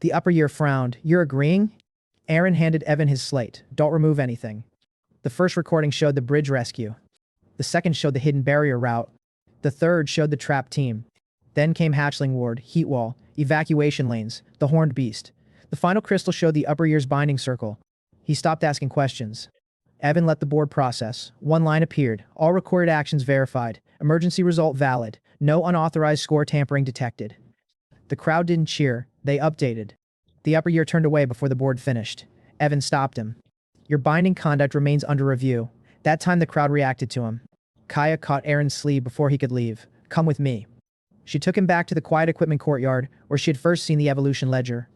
The upper year frowned. You're agreeing? Aaron handed Evan his slate. Don't remove anything. The first recording showed the bridge rescue. The second showed the hidden barrier route. The third showed the trapped team. Then came hatchling ward, heat wall, evacuation lanes, the horned beast. The final crystal showed the upper year's binding circle. He stopped asking questions. Evan let the board process. One line appeared. All recorded actions verified. Emergency result valid. No unauthorized score tampering detected. The crowd didn't cheer. They updated. The upper year turned away before the board finished. Evan stopped him. Your binding conduct remains under review. That time the crowd reacted to him. Kaya caught Aaron's sleeve before he could leave. Come with me. She took him back to the quiet equipment courtyard, where she had first seen the evolution ledger.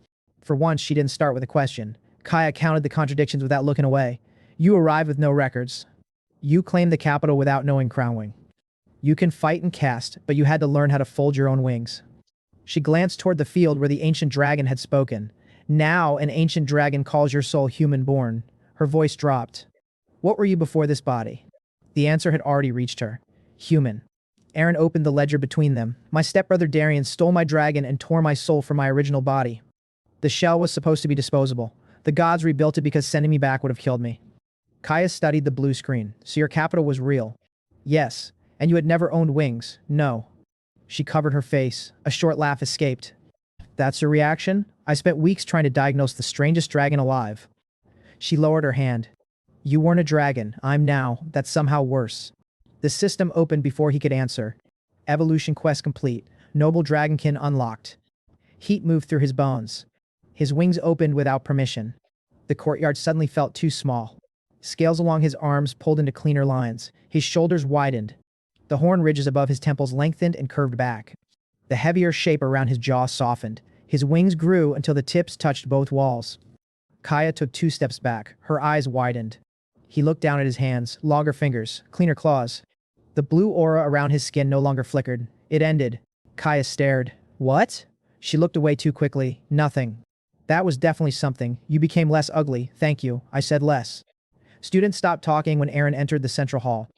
For once, she didn't start with a question. Kaya counted the contradictions without looking away. You arrived with no records. You claimed the capital without knowing Crownwing. You can fight and cast, but you had to learn how to fold your own wings. She glanced toward the field where the ancient dragon had spoken. Now an ancient dragon calls your soul human-born. Her voice dropped. What were you before this body? The answer had already reached her. Human. Aaron opened the ledger between them. My stepbrother Darian stole my dragon and tore my soul from my original body. The shell was supposed to be disposable. The gods rebuilt it because sending me back would have killed me. Kaya studied the blue screen. So your capital was real? Yes. And you had never owned wings? No. She covered her face. A short laugh escaped. That's your reaction? I spent weeks trying to diagnose the strangest dragon alive. She lowered her hand. You weren't a dragon. I'm now. That's somehow worse. The system opened before he could answer. Evolution quest complete. Noble dragonkin unlocked. Heat moved through his bones. His wings opened without permission. The courtyard suddenly felt too small. Scales along his arms pulled into cleaner lines. His shoulders widened. The horn ridges above his temples lengthened and curved back. The heavier shape around his jaw softened. His wings grew until the tips touched both walls. Kaya took 2 steps back. Her eyes widened. He looked down at his hands, longer fingers, cleaner claws. The blue aura around his skin no longer flickered. It ended. Kaya stared. What? She looked away too quickly. Nothing. That was definitely something. You became less ugly. Thank you. I said less. Students stopped talking when Aaron entered the central hall.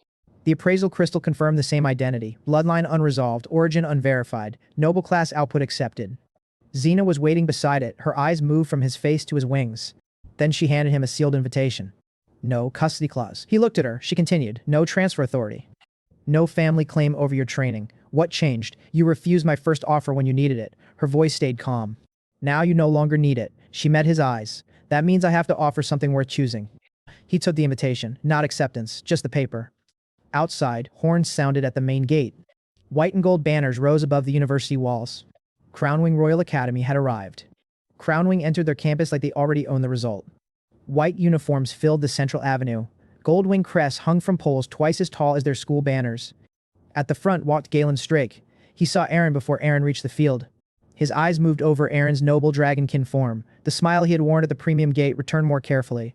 The appraisal crystal confirmed the same identity. Bloodline unresolved. Origin unverified. Noble class output accepted. Xena was waiting beside it. Her eyes moved from his face to his wings. Then she handed him a sealed invitation. No custody clause. He looked at her. She continued. No transfer authority. No family claim over your training. What changed? You refused my first offer when you needed it. Her voice stayed calm. Now you no longer need it. She met his eyes. That means I have to offer something worth choosing. He took the invitation. Not acceptance. Just the paper. Outside, horns sounded at the main gate. White and gold banners rose above the university walls. Crownwing Royal Academy had arrived. Crownwing entered their campus like they already owned the result. White uniforms filled the central avenue. Gold-wing crests hung from poles twice as tall as their school banners. At the front walked Galen Strake. He saw Aaron before Aaron reached the field. His eyes moved over Aaron's noble dragonkin form. The smile he had worn at the premium gate returned more carefully.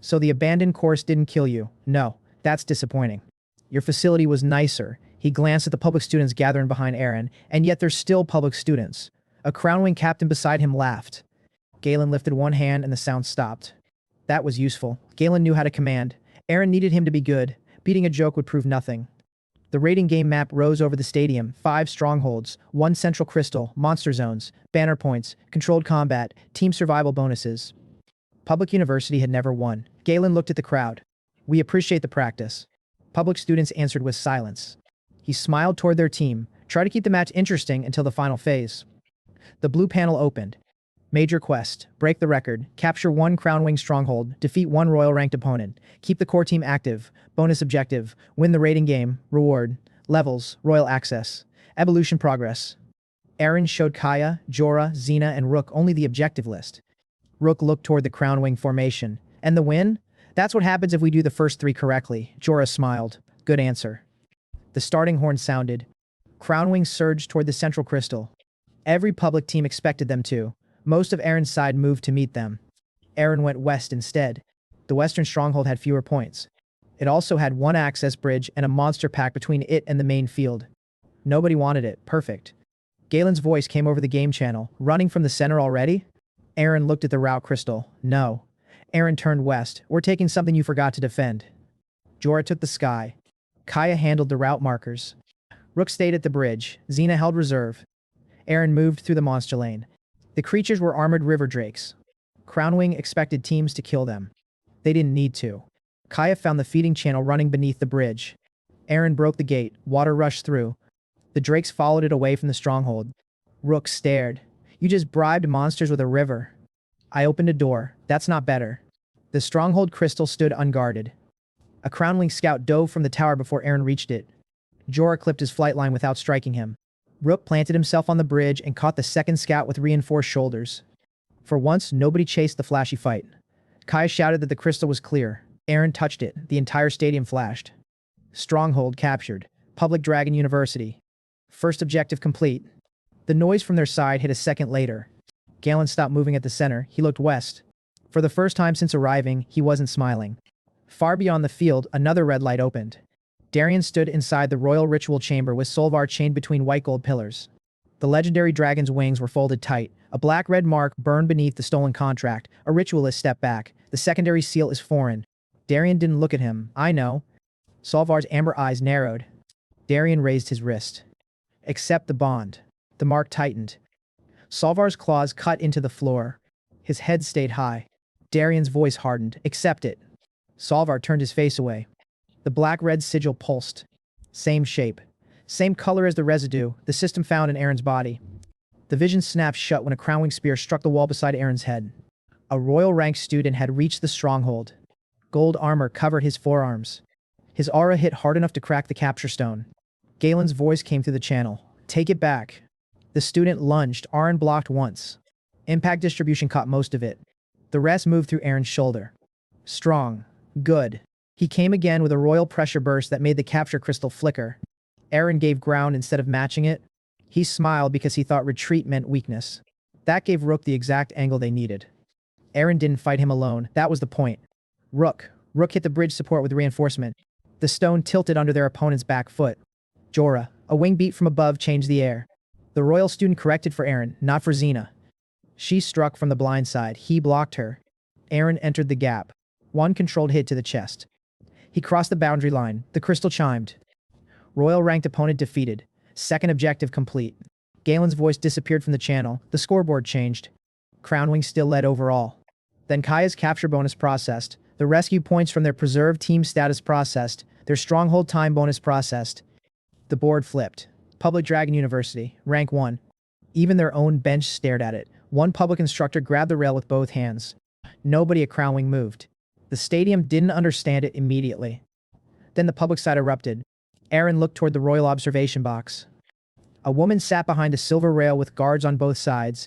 So the abandoned course didn't kill you. No, that's disappointing. Your facility was nicer. He glanced at the public students gathering behind Aaron, and yet they're still public students. A Crownwing captain beside him laughed. Galen lifted one hand and the sound stopped. That was useful. Galen knew how to command. Aaron needed him to be good. Beating a joke would prove nothing. The rating game map rose over the stadium. 5 strongholds, 1 central crystal, monster zones, banner points, controlled combat, team survival bonuses. Public university had never won. Galen looked at the crowd. We appreciate the practice. Public students answered with silence. He smiled toward their team. Try to keep the match interesting until the final phase. The blue panel opened. Major quest. Break the record. Capture 1 Crownwing stronghold. Defeat 1 royal-ranked opponent. Keep the core team active. Bonus objective. Win the rating game. Reward. Levels. Royal access. Evolution progress. Aaron showed Kaya, Jorah, Xena, and Rook only the objective list. Rook looked toward the Crownwing formation. And the win? That's what happens if we do the first 3 correctly. Jorah smiled. Good answer. The starting horn sounded. Crownwing surged toward the central crystal. Every public team expected them to. Most of Aaron's side moved to meet them. Aaron went west instead. The western stronghold had fewer points. It also had 1 access bridge and a monster pack between it and the main field. Nobody wanted it. Perfect. Galen's voice came over the game channel. Running from the center already? Aaron looked at the route crystal. No. Aaron turned west. We're taking something you forgot to defend. Jorah took the sky. Kaya handled the route markers. Rook stayed at the bridge. Xena held reserve. Aaron moved through the monster lane. The creatures were armored river drakes. Crownwing expected teams to kill them. They didn't need to. Kaya found the feeding channel running beneath the bridge. Aaron broke the gate. Water rushed through. The drakes followed it away from the stronghold. Rook stared. You just bribed monsters with a river. I opened a door. That's not better. The stronghold crystal stood unguarded. A Crownwing scout dove from the tower before Aaron reached it. Jorah clipped his flight line without striking him. Rook planted himself on the bridge and caught the second scout with reinforced shoulders. For once, nobody chased the flashy fight. Kai shouted that the crystal was clear. Aaron touched it. The entire stadium flashed. Stronghold captured. Public Dragon University. First objective complete. The noise from their side hit a second later. Galen stopped moving at the center. He looked west. For the first time since arriving, he wasn't smiling. Far beyond the field, another red light opened. Darian stood inside the royal ritual chamber with Solvar chained between white gold pillars. The legendary dragon's wings were folded tight. A black-red mark burned beneath the stolen contract. A ritualist stepped back. The secondary seal is foreign. Darian didn't look at him. I know. Salvar's amber eyes narrowed. Darian raised his wrist. Accept the bond. The mark tightened. Salvar's claws cut into the floor. His head stayed high. Darian's voice hardened. Accept it. Salvar turned his face away. The black-red sigil pulsed. Same shape. Same color as the residue, the system found in Aaron's body. The vision snapped shut when a crown-wing spear struck the wall beside Aaron's head. A royal rank student had reached the stronghold. Gold armor covered his forearms. His aura hit hard enough to crack the capture stone. Galen's voice came through the channel. Take it back. The student lunged. Aaron blocked once. Impact distribution caught most of it. The rest moved through Aaron's shoulder. Strong. Good. He came again with a royal pressure burst that made the capture crystal flicker. Aaron gave ground instead of matching it. He smiled because he thought retreat meant weakness. That gave Rook the exact angle they needed. Aaron didn't fight him alone. That was the point. Rook hit the bridge support with reinforcement. The stone tilted under their opponent's back foot. Jorah, a wing beat from above changed the air. The royal student corrected for Aaron, not for Xena. She struck from the blind side. He blocked her. Aaron entered the gap. One controlled hit to the chest. He crossed the boundary line. The crystal chimed. Royal ranked opponent defeated. Second objective complete. Galen's voice disappeared from the channel. The scoreboard changed. Crownwing still led overall. Then Kaya's capture bonus processed. The rescue points from their preserved team status processed. Their stronghold time bonus processed. The board flipped. Public Dragon University, rank 1. Even their own bench stared at it. One public instructor grabbed the rail with both hands. Nobody at Crownwing moved. The stadium didn't understand it immediately. Then the public side erupted. Aaron looked toward the royal observation box. A woman sat behind a silver rail with guards on both sides.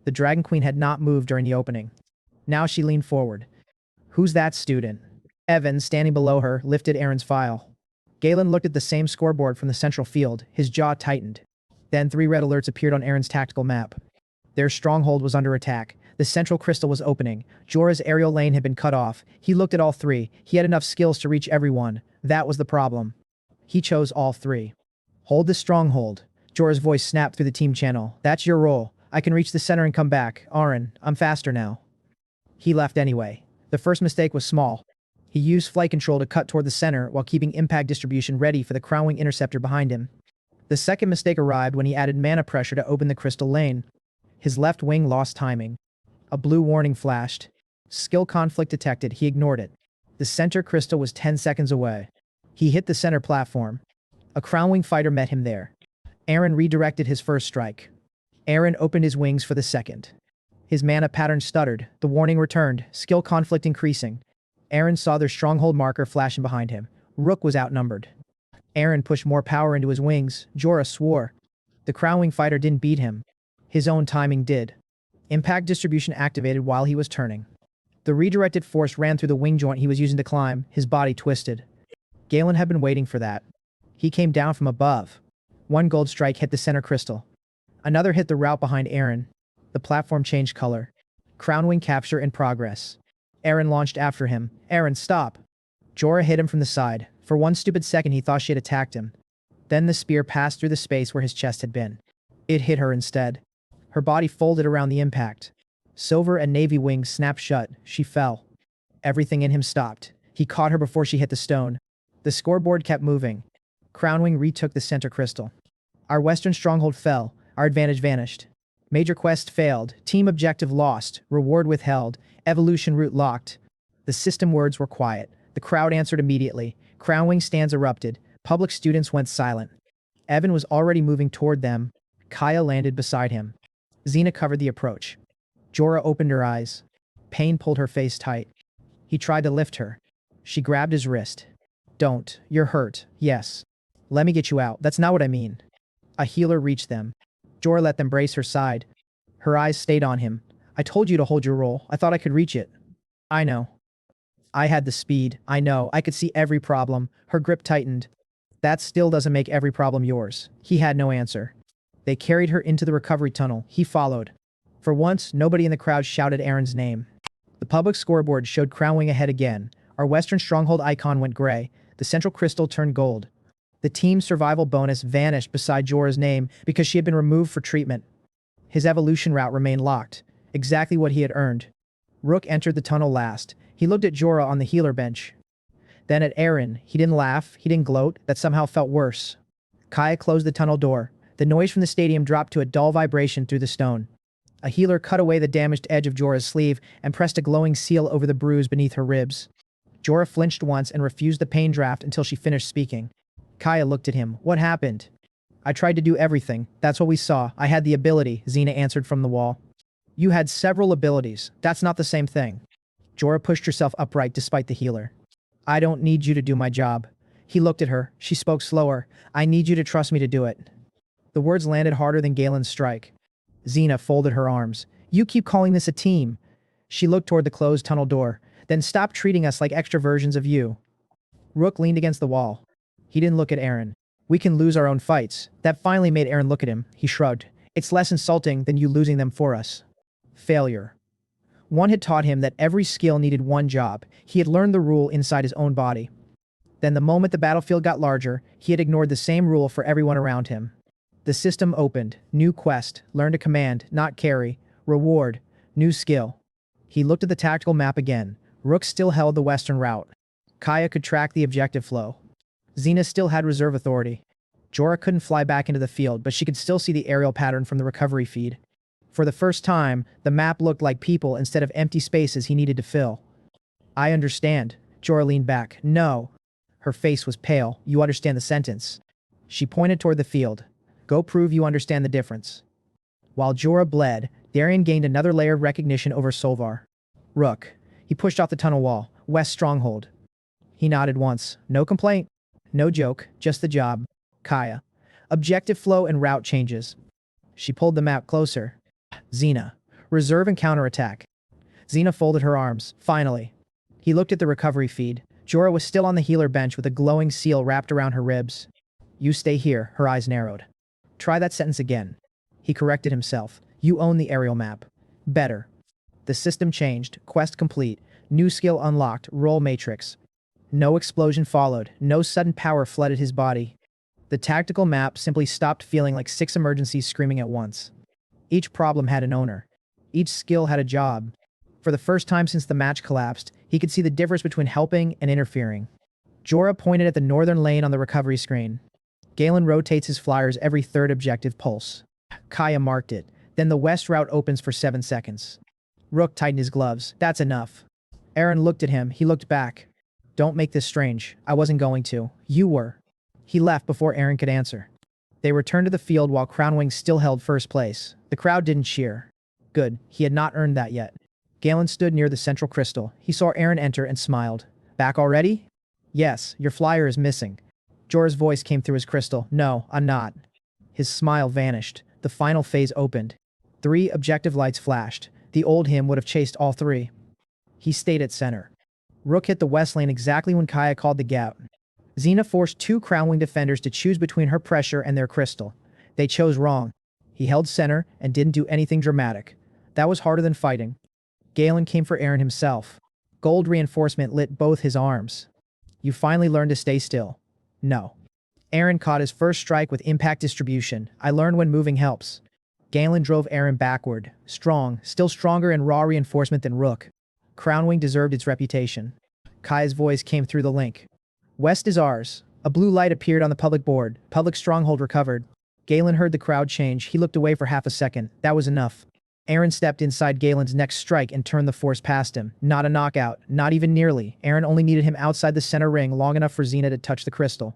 The Dragon Queen had not moved during the opening. Now she leaned forward. Who's that student? Evan, standing below her, lifted Aaron's file. Galen looked at the same scoreboard from the central field. His jaw tightened. Then 3 red alerts appeared on Aaron's tactical map. Their stronghold was under attack. The central crystal was opening. Jorah's aerial lane had been cut off. He looked at all 3. He had enough skills to reach everyone. That was the problem. He chose all 3. Hold the stronghold. Jorah's voice snapped through the team channel. That's your role. I can reach the center and come back. Aaron, I'm faster now. He left anyway. The first mistake was small. He used flight control to cut toward the center while keeping impact distribution ready for the Crownwing interceptor behind him. The second mistake arrived when he added mana pressure to open the crystal lane. His left wing lost timing. A blue warning flashed. Skill conflict detected. He ignored it. The center crystal was 10 seconds away. He hit the center platform. A Crownwing fighter met him there. Aaron redirected his first strike. Aaron opened his wings for the second. His mana pattern stuttered. The warning returned. Skill conflict increasing. Aaron saw their stronghold marker flashing behind him. Rook was outnumbered. Aaron pushed more power into his wings. Jorah swore. The Crownwing fighter didn't beat him. His own timing did. Impact distribution activated while he was turning. The redirected force ran through the wing joint he was using to climb. His body twisted. Galen had been waiting for that. He came down from above. 1 gold strike hit the center crystal. Another hit the route behind Aaron. The platform changed color. Crownwing capture in progress. Aaron launched after him. Aaron, stop! Jorah hit him from the side. For 1 stupid second he thought she had attacked him. Then the spear passed through the space where his chest had been. It hit her instead. Her body folded around the impact. Silver and navy wings snapped shut. She fell. Everything in him stopped. He caught her before she hit the stone. The scoreboard kept moving. Crownwing retook the center crystal. Our western stronghold fell. Our advantage vanished. Major quest failed. Team objective lost. Reward withheld. Evolution route locked. The system words were quiet. The crowd answered immediately. Crownwing stands erupted. Public students went silent. Evan was already moving toward them. Kaya landed beside him. Xena covered the approach. Jorah opened her eyes. Pain pulled her face tight. He tried to lift her. She grabbed his wrist. Don't. You're hurt. Yes. Let me get you out. That's not what I mean. A healer reached them. Jorah let them brace her side. Her eyes stayed on him. I told you to hold your roll. I thought I could reach it. I know. I had the speed. I know. I could see every problem. Her grip tightened. That still doesn't make every problem yours. He had no answer. They carried her into the recovery tunnel. He followed. For once, nobody in the crowd shouted Aaron's name. The public scoreboard showed Crownwing ahead again. Our western stronghold icon went gray. The central crystal turned gold. The team's survival bonus vanished beside Jorah's name because she had been removed for treatment. His evolution route remained locked, exactly what he had earned. Rook entered the tunnel last. He looked at Jorah on the healer bench. Then at Eren. He didn't laugh, he didn't gloat, that somehow felt worse. Kaya closed the tunnel door. The noise from the stadium dropped to a dull vibration through the stone. A healer cut away the damaged edge of Jorah's sleeve and pressed a glowing seal over the bruise beneath her ribs. Jorah flinched once and refused the pain draft until she finished speaking. Kaya looked at him. What happened? I tried to do everything. That's what we saw. I had the ability, Xena answered from the wall. You had several abilities. That's not the same thing. Jorah pushed herself upright despite the healer. I don't need you to do my job. He looked at her. She spoke slower. I need you to trust me to do it. The words landed harder than Galen's strike. Xena folded her arms. You keep calling this a team. She looked toward the closed tunnel door. Then stop treating us like extra versions of you. Rook leaned against the wall. He didn't look at Eren. We can lose our own fights. That finally made Eren look at him. He shrugged. It's less insulting than you losing them for us. Failure. One had taught him that every skill needed one job. He had learned the rule inside his own body. Then the moment the battlefield got larger, he had ignored the same rule for everyone around him. The system opened. New quest. Learn to command, not carry. Reward. New skill. He looked at the tactical map again. Rook still held the western route. Kaya could track the objective flow. Xena still had reserve authority. Jorah couldn't fly back into the field, but she could still see the aerial pattern from the recovery feed. For the first time, the map looked like people instead of empty spaces he needed to fill. I understand. Jorah leaned back. No. Her face was pale. You understand the sentence. She pointed toward the field. Go prove you understand the difference. While Jorah bled, Darian gained another layer of recognition over Solvar. Rook. He pushed off the tunnel wall. West stronghold. He nodded once. No complaint. No joke. Just the job. Kaya. Objective flow and route changes. She pulled the map closer. Xena. Reserve and counterattack. Xena folded her arms. Finally. He looked at the recovery feed. Jorah was still on the healer bench with a glowing seal wrapped around her ribs. You stay here. Her eyes narrowed. Try that sentence again. He corrected himself. You own the aerial map. Better. The system changed. Quest complete. New skill unlocked. Roll matrix. No explosion followed. No sudden power flooded his body. The tactical map simply stopped feeling like 6 emergencies screaming at once. Each problem had an owner. Each skill had a job. For the first time since the match collapsed, he could see the difference between helping and interfering. Jorah pointed at the northern lane on the recovery screen. Galen rotates his flyers every third objective pulse. Kaya marked it. Then the west route opens for 7 seconds. Rook tightened his gloves. That's enough. Eren looked at him. He looked back. Don't make this strange. I wasn't going to. You were. He left before Eren could answer. They returned to the field while Crownwing still held first place. The crowd didn't cheer. Good. He had not earned that yet. Galen stood near the central crystal. He saw Eren enter and smiled. Back already? Yes, your flyer is missing. Jorah's voice came through his crystal. No, I'm not. His smile vanished. The final phase opened. 3 objective lights flashed. The old him would have chased all 3. He stayed at center. Rook hit the west lane exactly when Kaya called the gap. Xena forced 2 Crownwing defenders to choose between her pressure and their crystal. They chose wrong. He held center and didn't do anything dramatic. That was harder than fighting. Galen came for Eren himself. Gold reinforcement lit both his arms. You finally learned to stay still. No. Eren caught his first strike with impact distribution. I learned when moving helps. Galen drove Eren backward. Strong, still stronger in raw reinforcement than Rook. Crownwing deserved its reputation. Kaya's voice came through the link. West is ours. A blue light appeared on the public board. Public stronghold recovered. Galen heard the crowd change. He looked away for half a second. That was enough. Eren stepped inside Galen's next strike and turned the force past him. Not a knockout. Not even nearly. Eren only needed him outside the center ring long enough for Xena to touch the crystal.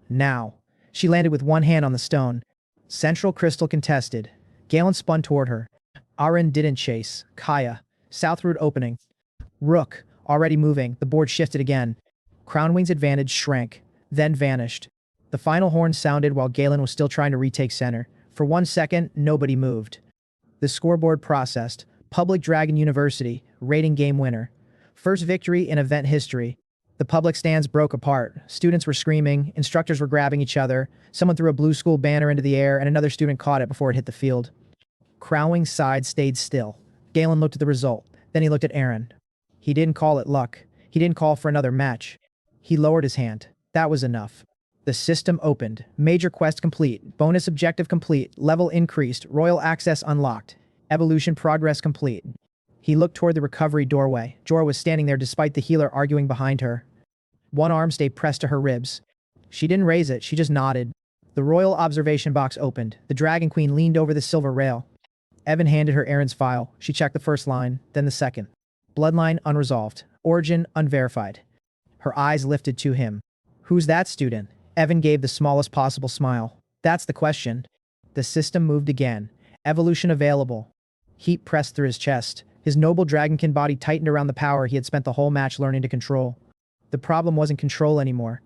Now. She landed with one hand on the stone. Central crystal contested. Galen spun toward her. Eren didn't chase. Kaya. South route opening. Rook. Already moving. The board shifted again. Crownwing's advantage shrank. Then vanished. The final horn sounded while Galen was still trying to retake center. For 1 second, nobody moved. The scoreboard processed. Public Dragon University. Rating game winner. First victory in event history. The public stands broke apart. Students were screaming. Instructors were grabbing each other. Someone threw a blue school banner into the air and another student caught it before it hit the field. Crownwing's side stayed still. Galen looked at the result. Then he looked at Eren. He didn't call it luck. He didn't call for another match. He lowered his hand. That was enough. The system opened. Major quest complete. Bonus objective complete. Level increased. Royal access unlocked. Evolution progress complete. He looked toward the recovery doorway. Jorah was standing there despite the healer arguing behind her. One arm stayed pressed to her ribs. She didn't raise it, she just nodded. The royal observation box opened. The Dragon Queen leaned over the silver rail. Evan handed her Aaron's file. She checked the first line, then the second. Bloodline unresolved. Origin unverified. Her eyes lifted to him. Who's that student? Evan gave the smallest possible smile. That's the question. The system moved again. Evolution available. Heat pressed through his chest. His noble dragonkin body tightened around the power he had spent the whole match learning to control. The problem wasn't control anymore.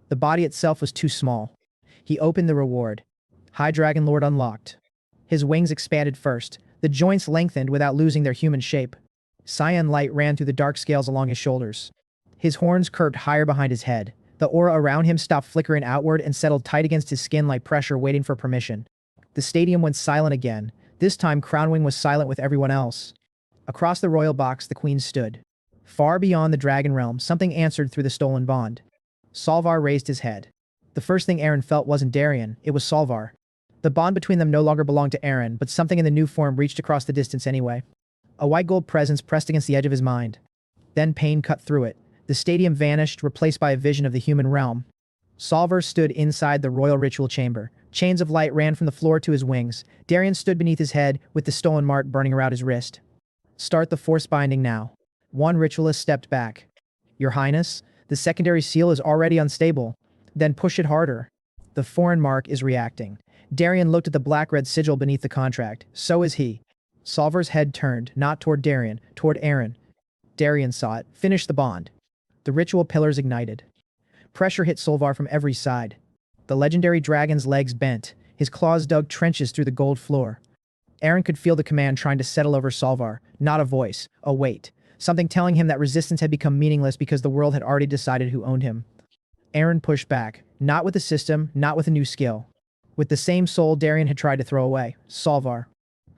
The body itself was too small. He opened the reward. High Dragon Lord unlocked. His wings expanded first. The joints lengthened without losing their human shape. Cyan light ran through the dark scales along his shoulders. His horns curved higher behind his head. The aura around him stopped flickering outward and settled tight against his skin like pressure waiting for permission. The stadium went silent again. This time Crownwing was silent with everyone else. Across the royal box the queen stood. Far beyond the dragon realm, something answered through the stolen bond. Salvar raised his head. The first thing Aaron felt wasn't Darian, it was Salvar. The bond between them no longer belonged to Aaron, but something in the new form reached across the distance anyway. A white gold presence pressed against the edge of his mind. Then pain cut through it. The stadium vanished, replaced by a vision of the human realm. Salvar stood inside the royal ritual chamber. Chains of light ran from the floor to his wings. Darian stood beneath his head, with the stolen mart burning around his wrist. Start the force binding now. One ritualist stepped back. Your Highness, the secondary seal is already unstable. Then push it harder. The foreign mark is reacting. Darian looked at the black-red sigil beneath the contract. So is he. Salvar's head turned, not toward Darian, toward Aaron. Darian saw it. Finish the bond. The ritual pillars ignited. Pressure hit Salvar from every side. The legendary dragon's legs bent. His claws dug trenches through the gold floor. Aaron could feel the command trying to settle over Salvar. Not a voice, a weight. Something telling him that resistance had become meaningless because the world had already decided who owned him. Aaron pushed back. Not with a system, not with a new skill. With the same soul Darian had tried to throw away. Salvar.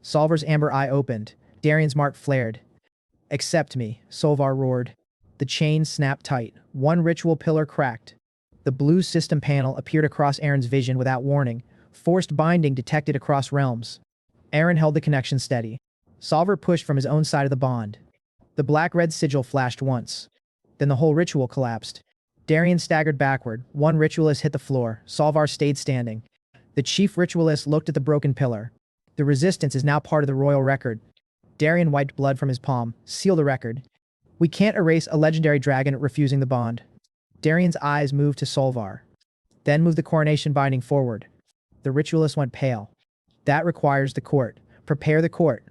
Salvar's amber eye opened. Darian's mark flared. Accept me, Salvar roared. The chain snapped tight. One ritual pillar cracked. The blue system panel appeared across Aaron's vision without warning. Forced binding detected across realms. Aaron held the connection steady. Salvar pushed from his own side of the bond. The black-red sigil flashed once. Then the whole ritual collapsed. Darian staggered backward. One ritualist hit the floor. Salvar stayed standing. The chief ritualist looked at the broken pillar. The resistance is now part of the royal record. Darian wiped blood from his palm. Seal the record. We can't erase a legendary dragon refusing the bond. Darian's eyes moved to Salvar. Then moved the coronation binding forward. The ritualist went pale. That requires the court. Prepare the court.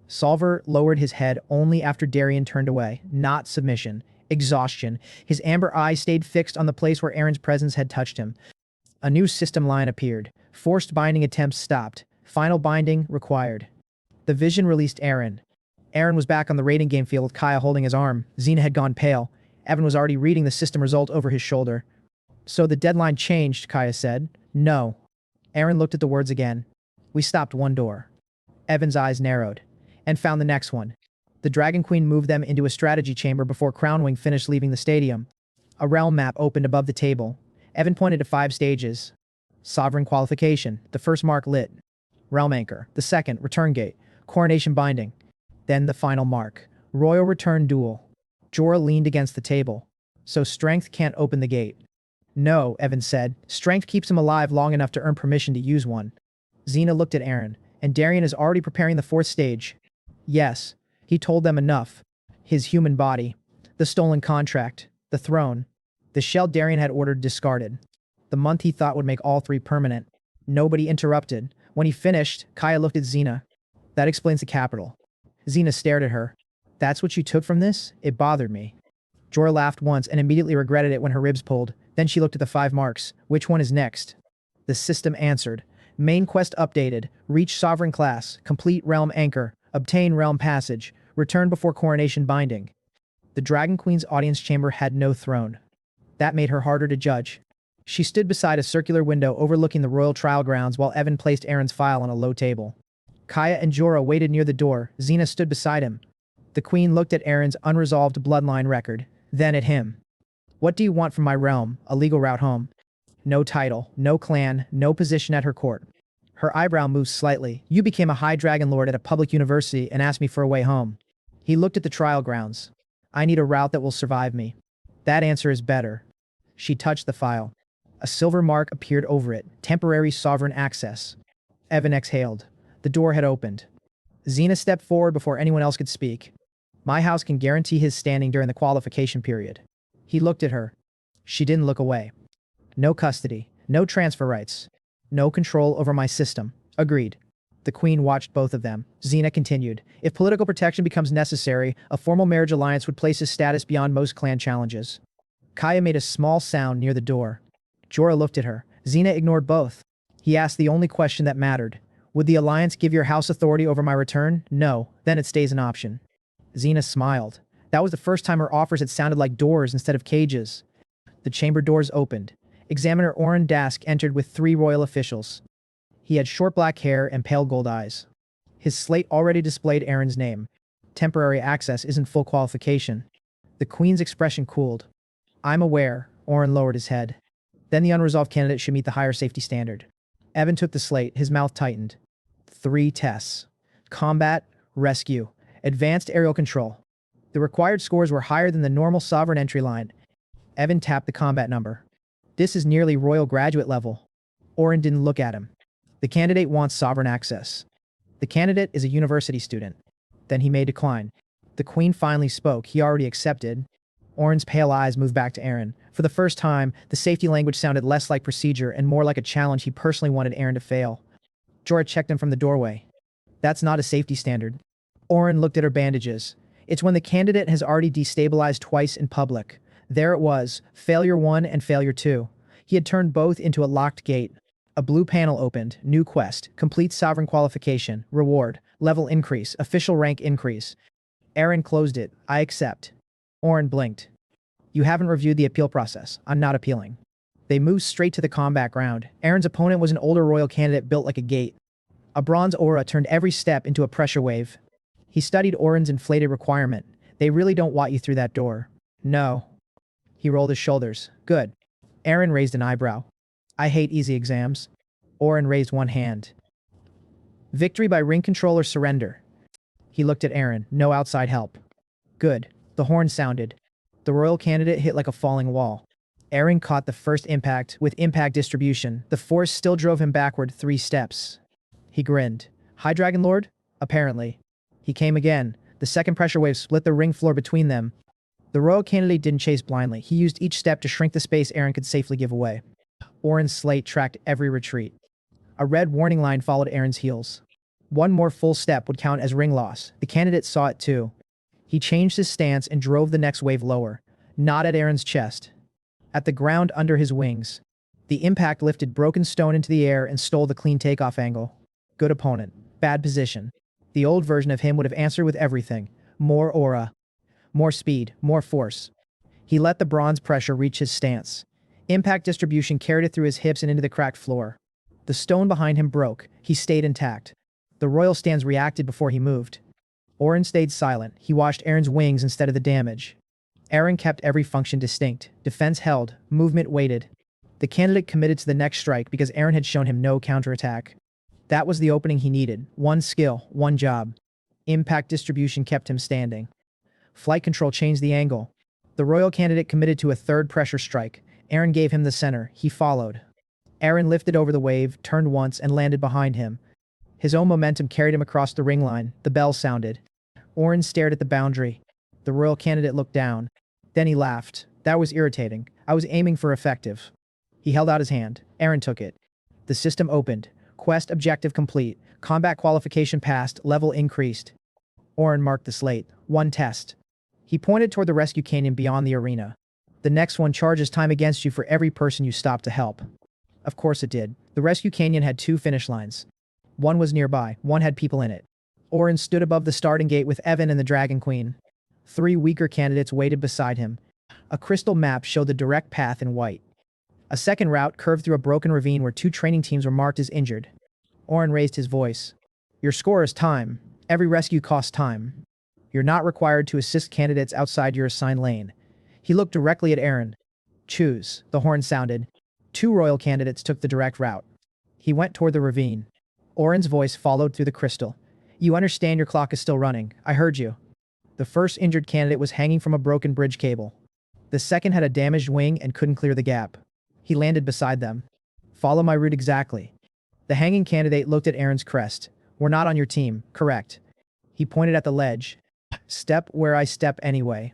Salvar lowered his head only after Darian turned away. Not submission. Exhaustion. His amber eyes stayed fixed on the place where Aaron's presence had touched him. A new system line appeared. Forced binding attempts stopped. Final binding required. The vision released Aaron. Aaron was back on the raiding game field with Kaya holding his arm. Xena had gone pale. Evan was already reading the system result over his shoulder. So the deadline changed, Kaya said. No. Aaron looked at the words again. We stopped one door. Evan's eyes narrowed. And found the next one. The Dragon Queen moved them into a strategy chamber before Crownwing finished leaving the stadium. A realm map opened above the table. Evan pointed to 5 stages. Sovereign qualification. The first mark lit. Realm anchor. The second, return gate. Coronation binding. Then the final mark. Royal return duel. Jorah leaned against the table. So strength can't open the gate. No, Evan said. Strength keeps him alive long enough to earn permission to use one. Xena looked at Aaron. And Darian is already preparing the 4th stage. Yes. He told them enough. His human body. The stolen contract. The throne. The shell Darian had ordered discarded. The month he thought would make all 3 permanent. Nobody interrupted. When he finished, Kaya looked at Xena. That explains the capital. Xena stared at her. That's what you took from this? It bothered me. Jorah laughed once and immediately regretted it when her ribs pulled. Then she looked at the 5 marks. Which one is next? The system answered. Main quest updated. Reach sovereign class. Complete realm anchor. Obtain realm passage. Return before coronation binding. The Dragon Queen's audience chamber had no throne. That made her harder to judge. She stood beside a circular window overlooking the royal trial grounds while Evan placed Aaron's file on a low table. Kaya and Jorah waited near the door. Xena stood beside him. The queen looked at Aaron's unresolved bloodline record, then at him. What do you want from my realm? A legal route home. No title, no clan, no position at her court. Her eyebrow moved slightly. You became a high dragon lord at a public university and asked me for a way home. He looked at the trial grounds. I need a route that will survive me. That answer is better. She touched the file. A silver mark appeared over it. Temporary sovereign access. Evan exhaled. The door had opened. Xena stepped forward before anyone else could speak. My house can guarantee his standing during the qualification period. He looked at her. She didn't look away. No custody. No transfer rights. No control over my system. Agreed. The queen watched both of them. Xena continued. If political protection becomes necessary, a formal marriage alliance would place his status beyond most clan challenges. Kaya made a small sound near the door. Jorah looked at her. Xena ignored both. He asked the only question that mattered. Would the alliance give your house authority over my return? No. Then it stays an option. Xena smiled. That was the first time her offers had sounded like doors instead of cages. The chamber doors opened. Examiner Oren Dask entered with 3 royal officials. He had short black hair and pale gold eyes. His slate already displayed Aaron's name. Temporary access isn't full qualification. The queen's expression cooled. I'm aware. Oren lowered his head. Then the unresolved candidate should meet the higher safety standard. Evan took the slate, his mouth tightened. 3 tests. Combat, rescue, advanced aerial control. The required scores were higher than the normal sovereign entry line. Evan tapped the combat number. This is nearly royal graduate level. Oren didn't look at him. The candidate wants sovereign access. The candidate is a university student. Then he may decline. The queen finally spoke. He already accepted. Oren's pale eyes moved back to Aaron. For the first time, the safety language sounded less like procedure and more like a challenge he personally wanted Aaron to fail. Jorah checked him from the doorway. That's not a safety standard. Oren looked at her bandages. It's when the candidate has already destabilized twice in public. There it was, failure 1 and failure 2. He had turned both into a locked gate. A blue panel opened. New quest. Complete sovereign qualification. Reward. Level increase. Official rank increase. Aaron closed it. I accept. Oren blinked. You haven't reviewed the appeal process. I'm not appealing. They moved straight to the combat ground. Aaron's opponent was an older royal candidate built like a gate. A bronze aura turned every step into a pressure wave. He studied Oren's inflated requirement. They really don't want you through that door. No. He rolled his shoulders. Good. Aaron raised an eyebrow. I hate easy exams. Oren raised one hand. Victory by ring control or surrender. He looked at Aaron. No outside help. Good. The horn sounded. The royal candidate hit like a falling wall. Aaron caught the first impact with impact distribution. The force still drove him backward 3 steps. He grinned. High Dragon Lord? Apparently. He came again. The second pressure wave split the ring floor between them. The royal candidate didn't chase blindly. He used each step to shrink the space Aaron could safely give away. Oren's slate tracked every retreat. A red warning line followed Aaron's heels. One more full step would count as ring loss. The candidate saw it too. He changed his stance and drove the next wave lower. Not at Aaron's chest. At the ground under his wings. The impact lifted broken stone into the air and stole the clean takeoff angle. Good opponent. Bad position. The old version of him would have answered with everything. More aura. More speed. More force. He let the bronze pressure reach his stance. Impact distribution carried it through his hips and into the cracked floor. The stone behind him broke. He stayed intact. The royal stance reacted before he moved. Oren stayed silent. He watched Aaron's wings instead of the damage. Aaron kept every function distinct. Defense held. Movement waited. The candidate committed to the next strike because Aaron had shown him no counterattack. That was the opening he needed. One skill, one job. Impact distribution kept him standing. Flight control changed the angle. The royal candidate committed to a third pressure strike. Aaron gave him the center. He followed. Aaron lifted over the wave, turned once, and landed behind him. His own momentum carried him across the ring line. The bell sounded. Oren stared at the boundary. The royal candidate looked down. Then he laughed. That was irritating. I was aiming for effective. He held out his hand. Aaron took it. The system opened. Quest objective complete. Combat qualification passed. Level increased. Oren marked the slate. 1 test. He pointed toward the rescue canyon beyond the arena. The next one charges time against you for every person you stop to help. Of course it did. The rescue canyon had 2 finish lines. One was nearby. One had people in it. Oren stood above the starting gate with Evan and the Dragon Queen. 3 weaker candidates waited beside him. A crystal map showed the direct path in white. A second route curved through a broken ravine where 2 training teams were marked as injured. Oren raised his voice. Your score is time. Every rescue costs time. You're not required to assist candidates outside your assigned lane. He looked directly at Aaron. Choose. The horn sounded. 2 royal candidates took the direct route. He went toward the ravine. Oren's voice followed through the crystal. You understand your clock is still running. I heard you. The first injured candidate was hanging from a broken bridge cable. The second had a damaged wing and couldn't clear the gap. He landed beside them. Follow my route exactly. The hanging candidate looked at Aaron's crest. We're not on your team, correct? He pointed at the ledge. Step where I step anyway.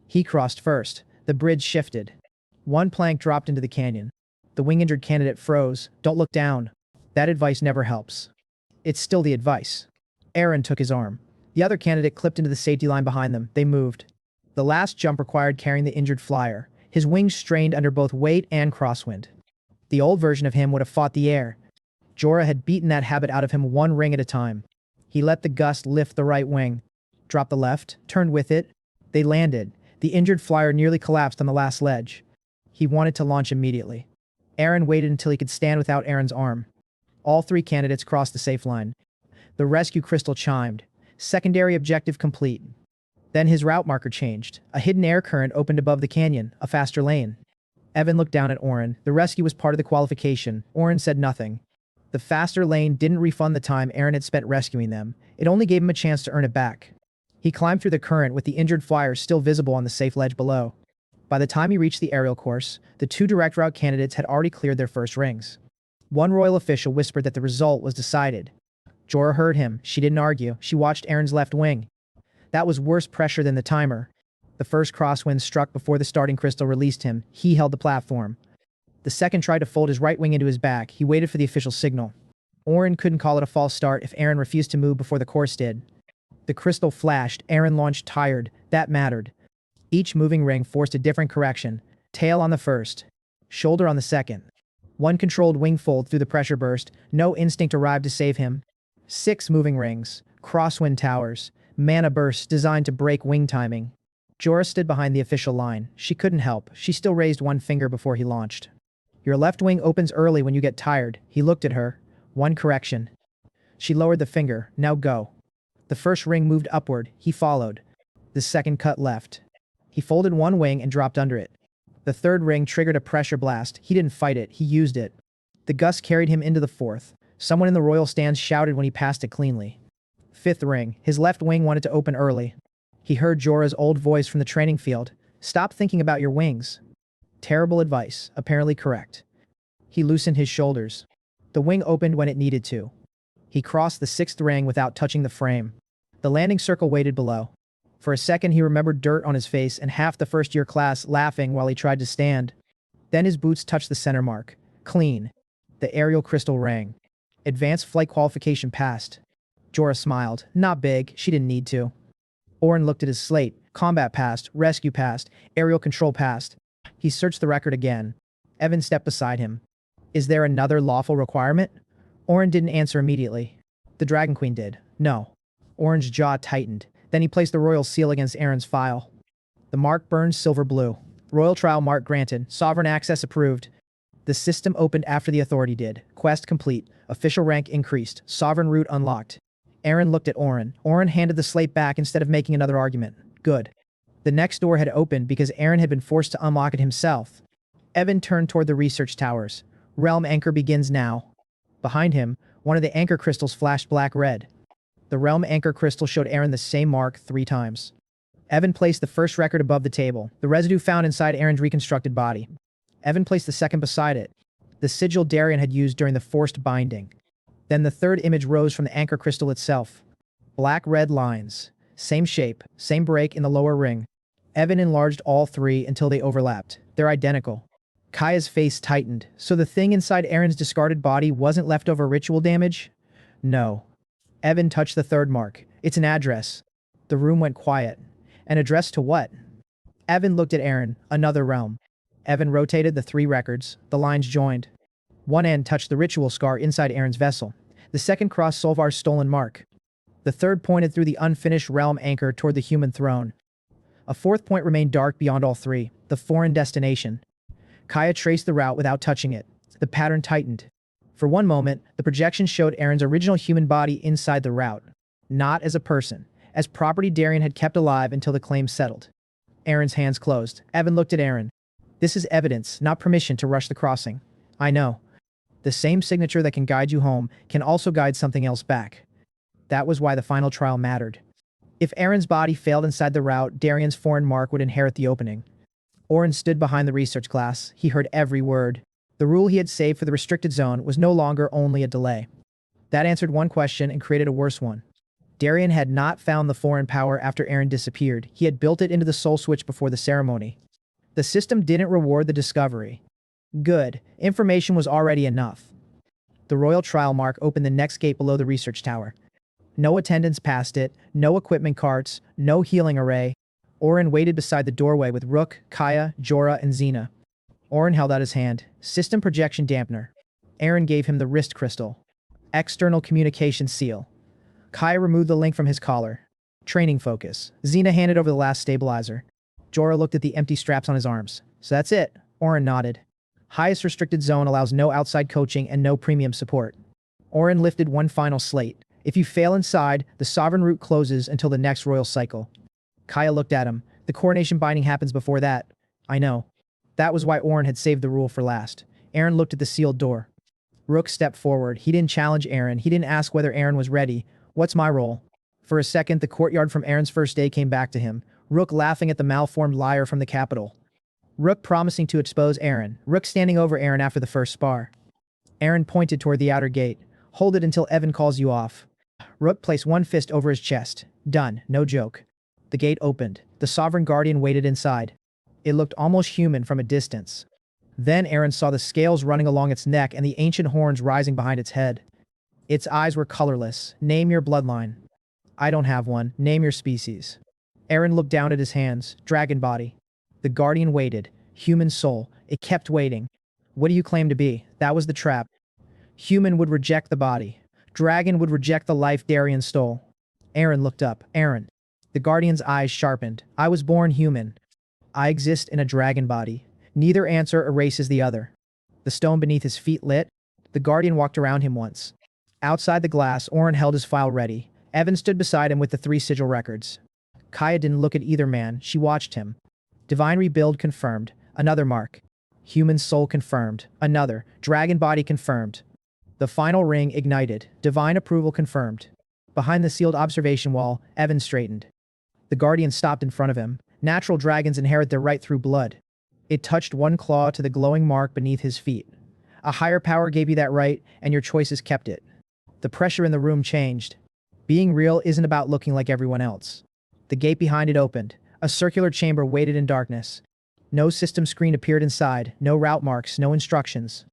He crossed first. The bridge shifted. One plank dropped into the canyon. The wing-injured candidate froze. Don't look down. That advice never helps. It's still the advice. Aaron took his arm. The other candidate clipped into the safety line behind them. They moved. The last jump required carrying the injured flyer. His wings strained under both weight and crosswind. The old version of him would have fought the air. Jorah had beaten that habit out of him one ring at a time. He let the gust lift the right wing. Dropped the left, turned with it. They landed. The injured flyer nearly collapsed on the last ledge. He wanted to launch immediately. Aaron waited until he could stand without Aaron's arm. All 3 candidates crossed the safe line. The rescue crystal chimed. Secondary objective complete. Then his route marker changed. A hidden air current opened above the canyon, a faster lane. Evan looked down at Oren. The rescue was part of the qualification. Oren said nothing. The faster lane didn't refund the time Aaron had spent rescuing them. It only gave him a chance to earn it back. He climbed through the current with the injured flyer still visible on the safe ledge below. By the time he reached the aerial course, the 2 direct route candidates had already cleared their first rings. One royal official whispered that the result was decided. Jorah heard him. She didn't argue. She watched Aaron's left wing. That was worse pressure than the timer. The first crosswind struck before the starting crystal released him. He held the platform. The second tried to fold his right wing into his back. He waited for the official signal. Oren couldn't call it a false start if Aaron refused to move before the course did. The crystal flashed. Aaron launched tired. That mattered. Each moving ring forced a different correction. Tail on the first. Shoulder on the second. One controlled wing fold through the pressure burst. No instinct arrived to save him. 6 moving rings. Crosswind towers. Mana bursts designed to break wing timing. Jorah stood behind the official line. She couldn't help. She still raised one finger before he launched. Your left wing opens early when you get tired. He looked at her. One correction. She lowered the finger. Now go. The first ring moved upward. He followed. The second cut left. He folded one wing and dropped under it. The third ring triggered a pressure blast. He didn't fight it. He used it. The gust carried him into the fourth. Someone in the royal stands shouted when he passed it cleanly. 5th ring. His left wing wanted to open early. He heard Jorah's old voice from the training field. Stop thinking about your wings. Terrible advice. Apparently correct. He loosened his shoulders. The wing opened when it needed to. He crossed the 6th ring without touching the frame. The landing circle waited below. For a second he remembered dirt on his face and half the first-year class laughing while he tried to stand. Then his boots touched the center mark. Clean. The aerial crystal rang. Advanced flight qualification passed. Jorah smiled. Not big. She didn't need to. Oren looked at his slate. Combat passed. Rescue passed. Aerial control passed. He searched the record again. Evan stepped beside him. Is there another lawful requirement? Oren didn't answer immediately. The Dragon Queen did. No. Oren's jaw tightened. Then he placed the royal seal against Aaron's file. The mark burned silver blue. Royal trial mark granted. Sovereign access approved. The system opened after the authority did. Quest complete. Official rank increased. Sovereign route unlocked. Aaron looked at Oren. Oren handed the slate back instead of making another argument. Good. The next door had opened because Aaron had been forced to unlock it himself. Evan turned toward the research towers. Realm anchor begins now. Behind him, one of the anchor crystals flashed black-red. The realm anchor crystal showed Aaron the same mark 3 times. Evan placed the first record above the table, the residue found inside Aaron's reconstructed body. Evan placed the second beside it, the sigil Darian had used during the forced binding. Then the third image rose from the anchor crystal itself. Black-red lines. Same shape, same break in the lower ring. Evan enlarged all 3 until they overlapped. They're identical. Kaya's face tightened. So the thing inside Aaron's discarded body wasn't leftover ritual damage? No. Evan touched the third mark. It's an address. The room went quiet. An address to what? Evan looked at Aaron. Another realm. Evan rotated the 3 records. The lines joined. One end touched the ritual scar inside Aaron's vessel. The second crossed Solvar's stolen mark. The third pointed through the unfinished realm anchor toward the human throne. A 4th point remained dark beyond all 3. The foreign destination. Kaya traced the route without touching it. The pattern tightened. For one moment, the projection showed Aaron's original human body inside the route. Not as a person. As property Darian had kept alive until the claim settled. Aaron's hands closed. Evan looked at Aaron. This is evidence, not permission to rush the crossing. I know. The same signature that can guide you home can also guide something else back. That was why the final trial mattered. If Aaron's body failed inside the route, Darian's foreign mark would inherit the opening. Oren stood behind the research glass. He heard every word. The rule he had saved for the restricted zone was no longer only a delay. That answered one question and created a worse one. Darian had not found the foreign power after Aaron disappeared. He had built it into the soul switch before the ceremony. The system didn't reward the discovery. Good. Information was already enough. The royal trial mark opened the next gate below the research tower. No attendants passed it, no equipment carts, no healing array. Oren waited beside the doorway with Rook, Kaya, Jorah, and Xena. Oren held out his hand. System projection dampener. Aaron gave him the wrist crystal. External communication seal. Kaya removed the link from his collar. Training focus. Xena handed over the last stabilizer. Jorah looked at the empty straps on his arms. So that's it. Oren nodded. Highest restricted zone allows no outside coaching and no premium support. Oren lifted one final slate. If you fail inside, the sovereign route closes until the next royal cycle. Kaya looked at him. The coronation binding happens before that. I know. That was why Oren had saved the rule for last. Aaron looked at the sealed door. Rook stepped forward. He didn't challenge Aaron. He didn't ask whether Aaron was ready. What's my role? For a second, the courtyard from Aaron's first day came back to him. Rook laughing at the malformed liar from the capital. Rook promising to expose Aaron. Rook standing over Aaron after the first spar. Aaron pointed toward the outer gate. Hold it until Evan calls you off. Rook placed one fist over his chest. Done. No joke. The gate opened. The Sovereign Guardian waited inside. It looked almost human from a distance. Then Aaron saw the scales running along its neck and the ancient horns rising behind its head. Its eyes were colorless. Name your bloodline. I don't have one. Name your species. Aaron looked down at his hands. Dragon body. The Guardian waited. Human soul. It kept waiting. What do you claim to be? That was the trap. Human would reject the body. Dragon would reject the life Darian stole. Aaron looked up. Aaron. The Guardian's eyes sharpened. I was born human. I exist in a dragon body. Neither answer erases the other. The stone beneath his feet lit. The Guardian walked around him once. Outside the glass, Oren held his file ready. Evan stood beside him with the 3 sigil records. Kaya didn't look at either man. She watched him. Divine rebuild confirmed. Another mark. Human soul confirmed. Another. Dragon body confirmed. The final ring ignited. Divine approval confirmed. Behind the sealed observation wall, Evan straightened. The Guardian stopped in front of him. Natural dragons inherit their right through blood. It touched one claw to the glowing mark beneath his feet. A higher power gave you that right, and your choices kept it. The pressure in the room changed. Being real isn't about looking like everyone else. The gate behind it opened. A circular chamber waited in darkness. No system screen appeared inside, no route marks, no instructions.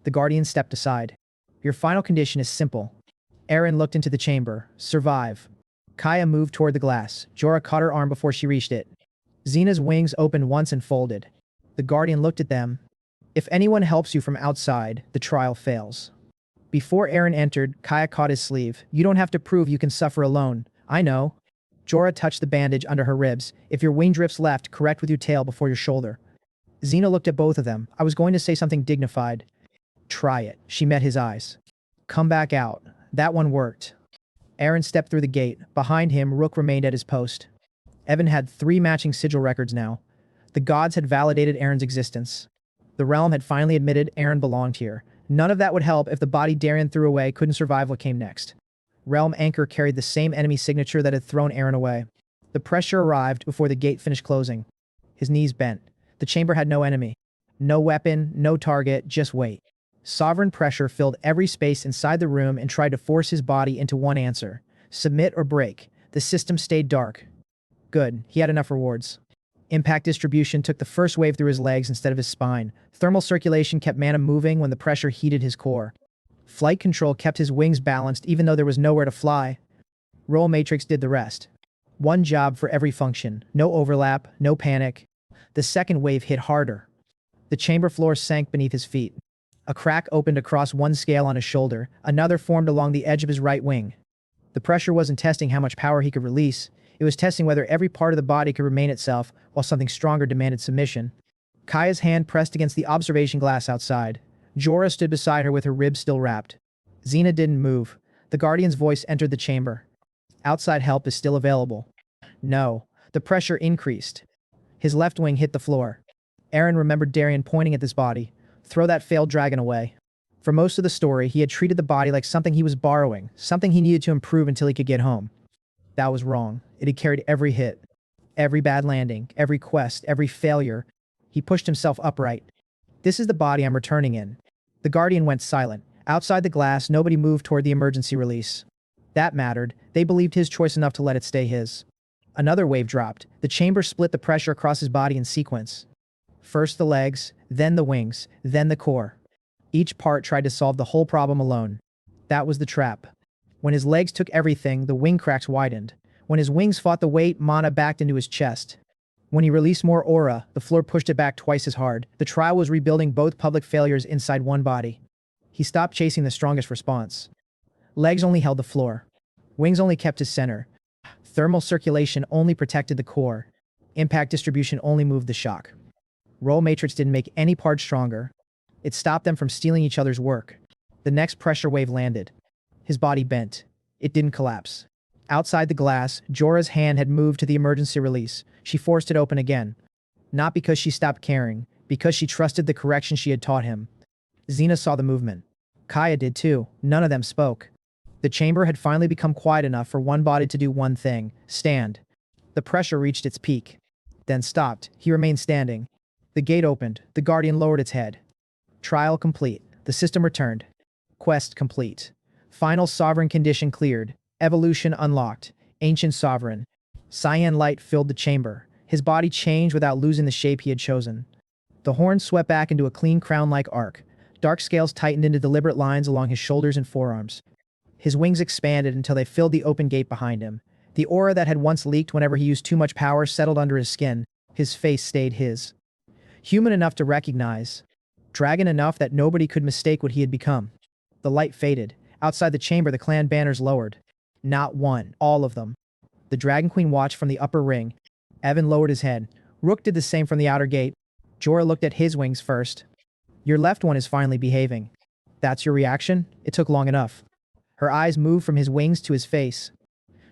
The Guardian stepped aside. Your final condition is simple. Aaron looked into the chamber. Survive. Kaya moved toward the glass. Jorah caught her arm before she reached it. Xena's wings opened once and folded. The Guardian looked at them. If anyone helps you from outside, the trial fails. Before Aaron entered, Kaya caught his sleeve. You don't have to prove you can suffer alone. I know. Jorah touched the bandage under her ribs. If your wing drifts left, correct with your tail before your shoulder. Xena looked at both of them. I was going to say something dignified. Try it. She met his eyes. Come back out. That one worked. Aaron stepped through the gate. Behind him, Rook remained at his post. Evan had 3 matching sigil records now. The gods had validated Aaron's existence. The realm had finally admitted Aaron belonged here. None of that would help if the body Darian threw away couldn't survive what came next. Realm Anchor carried the same enemy signature that had thrown Aaron away. The pressure arrived before the gate finished closing. His knees bent. The chamber had no enemy. No weapon, no target, just weight. Sovereign pressure filled every space inside the room and tried to force his body into one answer. Submit or break. The system stayed dark. Good. He had enough rewards. Impact distribution took the first wave through his legs instead of his spine. Thermal circulation kept mana moving when the pressure heated his core. Flight control kept his wings balanced even though there was nowhere to fly. Roll Matrix did the rest. One job for every function. No overlap, no panic. The second wave hit harder. The chamber floor sank beneath his feet. A crack opened across one scale on his shoulder. Another formed along the edge of his right wing. The pressure wasn't testing how much power he could release. It was testing whether every part of the body could remain itself while something stronger demanded submission. Kaya's hand pressed against the observation glass outside. Jorah stood beside her with her ribs still wrapped. Xena didn't move. The Guardian's voice entered the chamber. Outside help is still available. No. The pressure increased. His left wing hit the floor. Aaron remembered Darian pointing at this body. Throw that failed dragon away. For most of the story, he had treated the body like something he was borrowing, something he needed to improve until he could get home. That was wrong. It had carried every hit, every bad landing, every quest, every failure. He pushed himself upright. This is the body I'm returning in. The Guardian went silent. Outside the glass, nobody moved toward the emergency release. That mattered. They believed his choice enough to let it stay his. Another wave dropped. The chamber split the pressure across his body in sequence. First the legs, then the wings, then the core. Each part tried to solve the whole problem alone. That was the trap. When his legs took everything, the wing cracks widened. When his wings fought the weight, mana backed into his chest. When he released more aura, the floor pushed it back twice as hard. The trial was rebuilding both public failures inside one body. He stopped chasing the strongest response. Legs only held the floor. Wings only kept his center. Thermal circulation only protected the core. Impact distribution only moved the shock. Roll matrix didn't make any part stronger. It stopped them from stealing each other's work. The next pressure wave landed. His body bent. It didn't collapse. Outside the glass, Jorah's hand had moved to the emergency release. She forced it open again. Not because she stopped caring, because she trusted the correction she had taught him. Xena saw the movement. Kaya did too. None of them spoke. The chamber had finally become quiet enough for one body to do one thing: stand. The pressure reached its peak. Then stopped. He remained standing. The gate opened. The Guardian lowered its head. Trial complete. The system returned. Quest complete. Final sovereign condition cleared. Evolution unlocked. Ancient sovereign. Cyan light filled the chamber. His body changed without losing the shape he had chosen. The horns swept back into a clean crown-like arc. Dark scales tightened into deliberate lines along his shoulders and forearms. His wings expanded until they filled the open gate behind him. The aura that had once leaked whenever he used too much power settled under his skin. His face stayed his. Human enough to recognize. Dragon enough that nobody could mistake what he had become. The light faded. Outside the chamber, the clan banners lowered. Not one, all of them. The Dragon Queen watched from the upper ring. Evan lowered his head. Rook did the same from the outer gate. Jorah looked at his wings first. Your left one is finally behaving. That's your reaction? It took long enough. Her eyes moved from his wings to his face.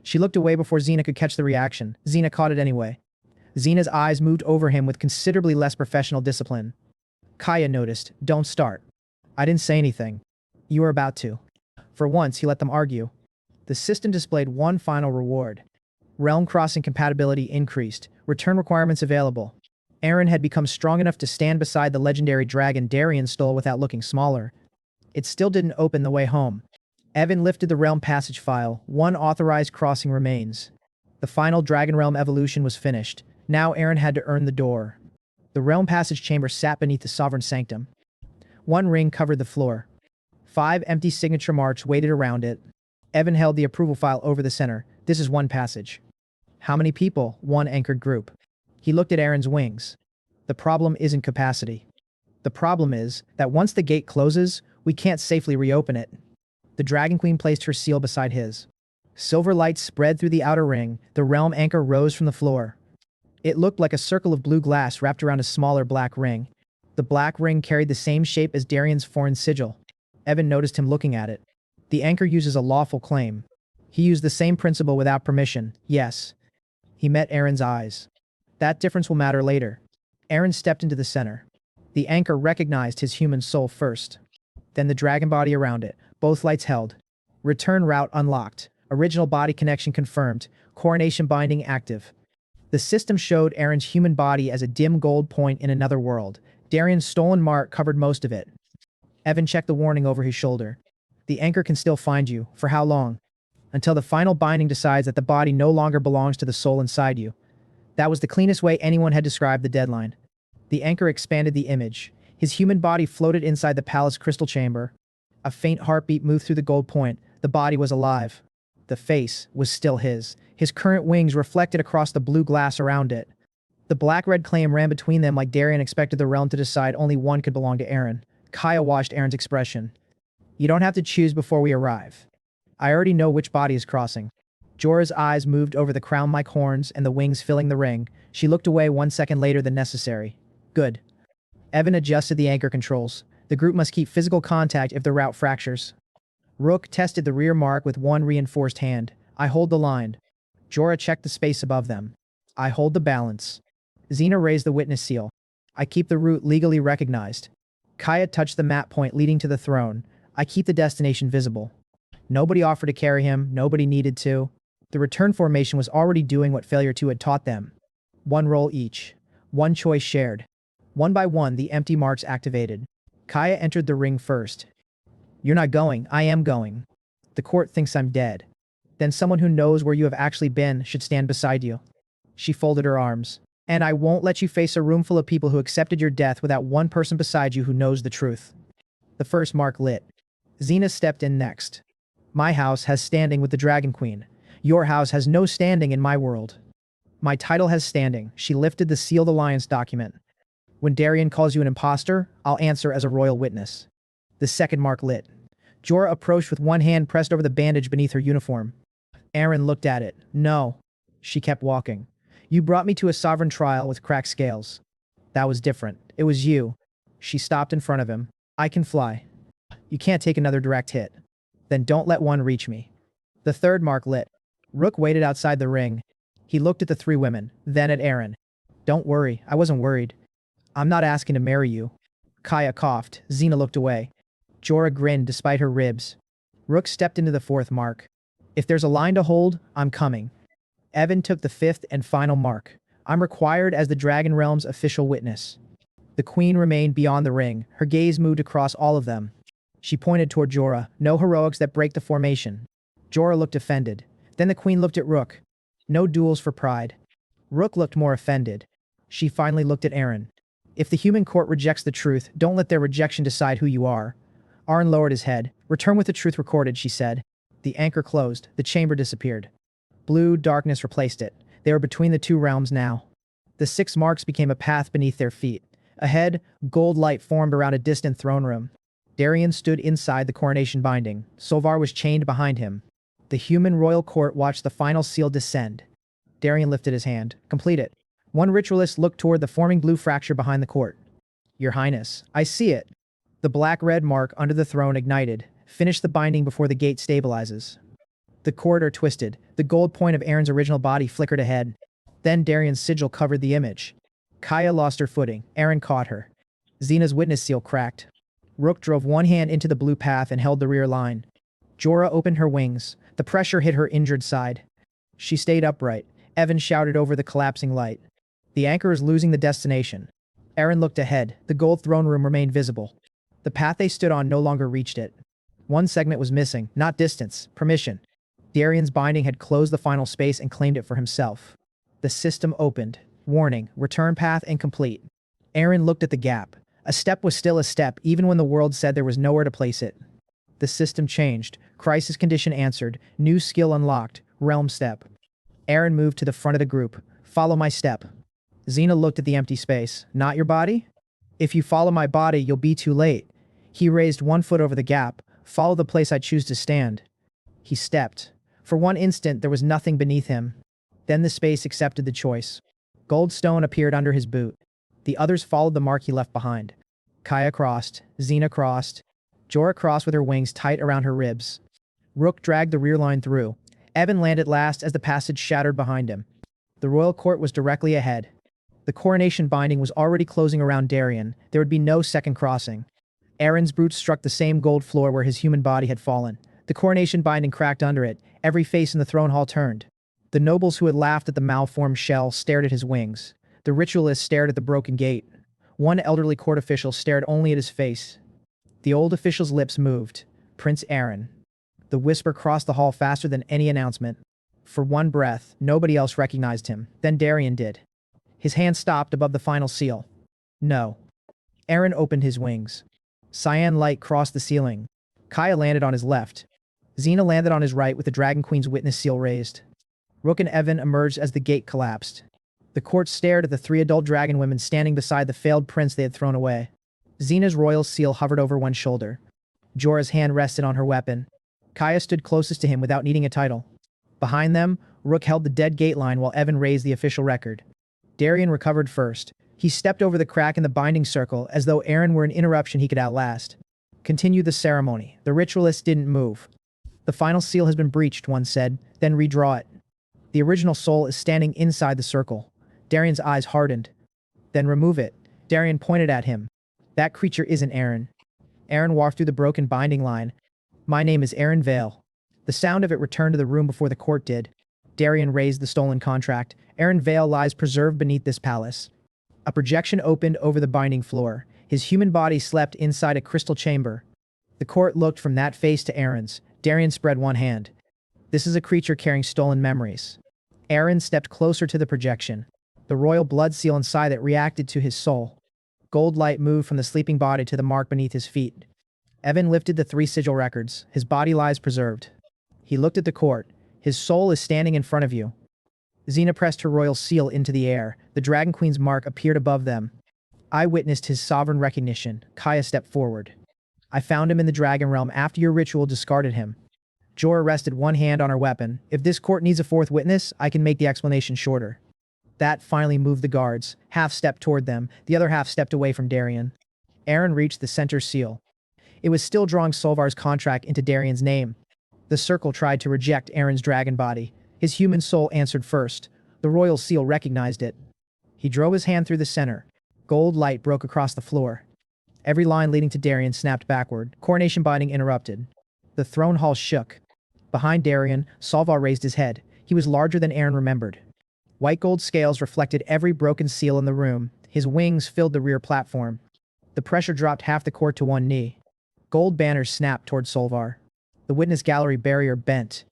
She looked away before Xena could catch the reaction. Xena caught it anyway. Xena's eyes moved over him with considerably less professional discipline. Kaya noticed. Don't start. I didn't say anything. You were about to. For once, he let them argue. The system displayed one final reward. Realm crossing compatibility increased. Return requirements available. Eren had become strong enough to stand beside the legendary dragon Darien stole without looking smaller. It still didn't open the way home. Evan lifted the realm passage file. One authorized crossing remains. The final Dragon Realm evolution was finished. Now Eren had to earn the door. The realm passage chamber sat beneath the sovereign sanctum. One ring covered the floor. 5 empty signature marks waited around it. Evan held the approval file over the center. This is one passage. How many people? One anchored group. He looked at Eren's wings. The problem isn't capacity. The problem is that once the gate closes, we can't safely reopen it. The Dragon Queen placed her seal beside his. Silver light spread through the outer ring. The realm anchor rose from the floor. It looked like a circle of blue glass wrapped around a smaller black ring. The black ring carried the same shape as Darien's foreign sigil. Evan noticed him looking at it. The anchor uses a lawful claim. He used the same principle without permission, yes. He met Eren's eyes. That difference will matter later. Eren stepped into the center. The anchor recognized his human soul first. Then the dragon body around it. Both lights held. Return route unlocked. Original body connection confirmed. Coronation binding active. The system showed Eren's human body as a dim gold point in another world. Darien's stolen mark covered most of it. Evan checked the warning over his shoulder. The anchor can still find you. For how long? Until the final binding decides that the body no longer belongs to the soul inside you. That was the cleanest way anyone had described the deadline. The anchor expanded the image. His human body floated inside the palace crystal chamber. A faint heartbeat moved through the gold point. The body was alive. The face was still his. His current wings reflected across the blue glass around it. The black-red claim ran between them like Darien expected the realm to decide only one could belong to Eren. Kaya watched Eren's expression. You don't have to choose before we arrive. I already know which body is crossing. Jorah's eyes moved over the crown-like horns and the wings filling the ring. She looked away 1 second later than necessary. Good. Evan adjusted the anchor controls. The group must keep physical contact if the route fractures. Rook tested the rear mark with one reinforced hand. I hold the line. Jorah checked the space above them. I hold the balance. Xena raised the witness seal. I keep the route legally recognized. Kaya touched the map point leading to the throne. I keep the destination visible. Nobody offered to carry him, nobody needed to. The return formation was already doing what Failure 2 had taught them. One roll each. One choice shared. One by one, the empty marks activated. Kaya entered the ring first. You're not going, I am going. The court thinks I'm dead. Then someone who knows where you have actually been should stand beside you. She folded her arms. And I won't let you face a room full of people who accepted your death without one person beside you who knows the truth. The first mark lit. Xena stepped in next. My house has standing with the Dragon Queen. Your house has no standing in my world. My title has standing. She lifted the sealed alliance document. When Darien calls you an imposter, I'll answer as a royal witness. The second mark lit. Jorah approached with one hand pressed over the bandage beneath her uniform. Aaron looked at it. No. She kept walking. You brought me to a sovereign trial with cracked scales. That was different. It was you. She stopped in front of him. I can fly. You can't take another direct hit. Then don't let one reach me. The third mark lit. Rook waited outside the ring. He looked at the three women, then at Aaron. Don't worry, I wasn't worried. I'm not asking to marry you. Kaya coughed. Xena looked away. Jorah grinned despite her ribs. Rook stepped into the fourth mark. If there's a line to hold, I'm coming. Evan took the fifth and final mark. I'm required as the Dragon Realm's official witness. The queen remained beyond the ring. Her gaze moved across all of them. She pointed toward Jorah. No heroics that break the formation. Jorah looked offended. Then the queen looked at Rook. No duels for pride. Rook looked more offended. She finally looked at Aaron. If the human court rejects the truth, don't let their rejection decide who you are. Aaron lowered his head. Return with the truth recorded, she said. The anchor closed. The chamber disappeared. Blue darkness replaced it. They were between the two realms now. The 6 marks became a path beneath their feet. Ahead, gold light formed around a distant throne room. Darien stood inside the coronation binding. Solvar was chained behind him. The human royal court watched the final seal descend. Darien lifted his hand. Complete it. One ritualist looked toward the forming blue fracture behind the court. Your Highness, I see it. The black-red mark under the throne ignited. Finish the binding before the gate stabilizes. The corridor twisted. The gold point of Aaron's original body flickered ahead. Then Darien's sigil covered the image. Kaya lost her footing. Aaron caught her. Xena's witness seal cracked. Rook drove one hand into the blue path and held the rear line. Jorah opened her wings. The pressure hit her injured side. She stayed upright. Evan shouted over the collapsing light. The anchor is losing the destination. Aaron looked ahead. The gold throne room remained visible. The path they stood on no longer reached it. One segment was missing, not distance, permission. Darien's binding had closed the final space and claimed it for himself. The system opened. Warning, return path incomplete. Aaron looked at the gap. A step was still a step, even when the world said there was nowhere to place it. The system changed. Crisis condition answered. New skill unlocked. Realm step. Aaron moved to the front of the group. Follow my step. Xena looked at the empty space. Not your body? If you follow my body, you'll be too late. He raised one foot over the gap. Follow the place I choose to stand. He stepped. For one instant, there was nothing beneath him. Then the space accepted the choice. Gold stone appeared under his boot. The others followed the mark he left behind. Kaya crossed. Xena crossed. Jorah crossed with her wings tight around her ribs. Rook dragged the rear line through. Evan landed last as the passage shattered behind him. The royal court was directly ahead. The coronation binding was already closing around Darien. There would be no second crossing. Aaron's brute struck the same gold floor where his human body had fallen. The coronation binding cracked under it. Every face in the throne hall turned. The nobles who had laughed at the malformed shell stared at his wings. The ritualists stared at the broken gate. One elderly court official stared only at his face. The old official's lips moved. Prince Aaron. The whisper crossed the hall faster than any announcement. For one breath, nobody else recognized him. Then Darien did. His hand stopped above the final seal. No. Aaron opened his wings. Cyan light crossed the ceiling. Kaya landed on his left. Xena landed on his right with the Dragon Queen's witness seal raised. Rook and Evan emerged as the gate collapsed. The court stared at the 3 adult dragon women standing beside the failed prince they had thrown away. Xena's royal seal hovered over one shoulder. Jorah's hand rested on her weapon. Kaya stood closest to him without needing a title. Behind them, Rook held the dead gate line while Evan raised the official record. Darien recovered first. He stepped over the crack in the binding circle as though Aaron were an interruption he could outlast. Continue the ceremony. The ritualist didn't move. The final seal has been breached, one said. Then redraw it. The original soul is standing inside the circle. Darien's eyes hardened. Then remove it. Darien pointed at him. That creature isn't Aaron. Aaron walked through the broken binding line. My name is Aaron Vale. The sound of it returned to the room before the court did. Darian raised the stolen contract. Aaron Vale lies preserved beneath this palace. A projection opened over the binding floor. His human body slept inside a crystal chamber. The court looked from that face to Aaron's. Darian spread one hand. This is a creature carrying stolen memories. Aaron stepped closer to the projection. The royal blood seal inside it reacted to his soul. Gold light moved from the sleeping body to the mark beneath his feet. Evan lifted the 3 sigil records. His body lies preserved. He looked at the court. His soul is standing in front of you. Xena pressed her royal seal into the air. The Dragon Queen's mark appeared above them. I witnessed his sovereign recognition. Kaya stepped forward. I found him in the Dragon Realm after your ritual discarded him. Jorah rested one hand on her weapon. If this court needs a 4th witness, I can make the explanation shorter. That finally moved the guards. Half stepped toward them. The other half stepped away from Darian. Aaron reached the center seal. It was still drawing Solvar's contract into Darian's name. The circle tried to reject Aaron's dragon body. His human soul answered first. The royal seal recognized it. He drove his hand through the center. Gold light broke across the floor. Every line leading to Darian snapped backward. Coronation binding interrupted. The throne hall shook. Behind Darian, Solvar raised his head. He was larger than Aaron remembered. White gold scales reflected every broken seal in the room. His wings filled the rear platform. The pressure dropped half the court to one knee. Gold banners snapped toward Solvar. The witness gallery barrier bent.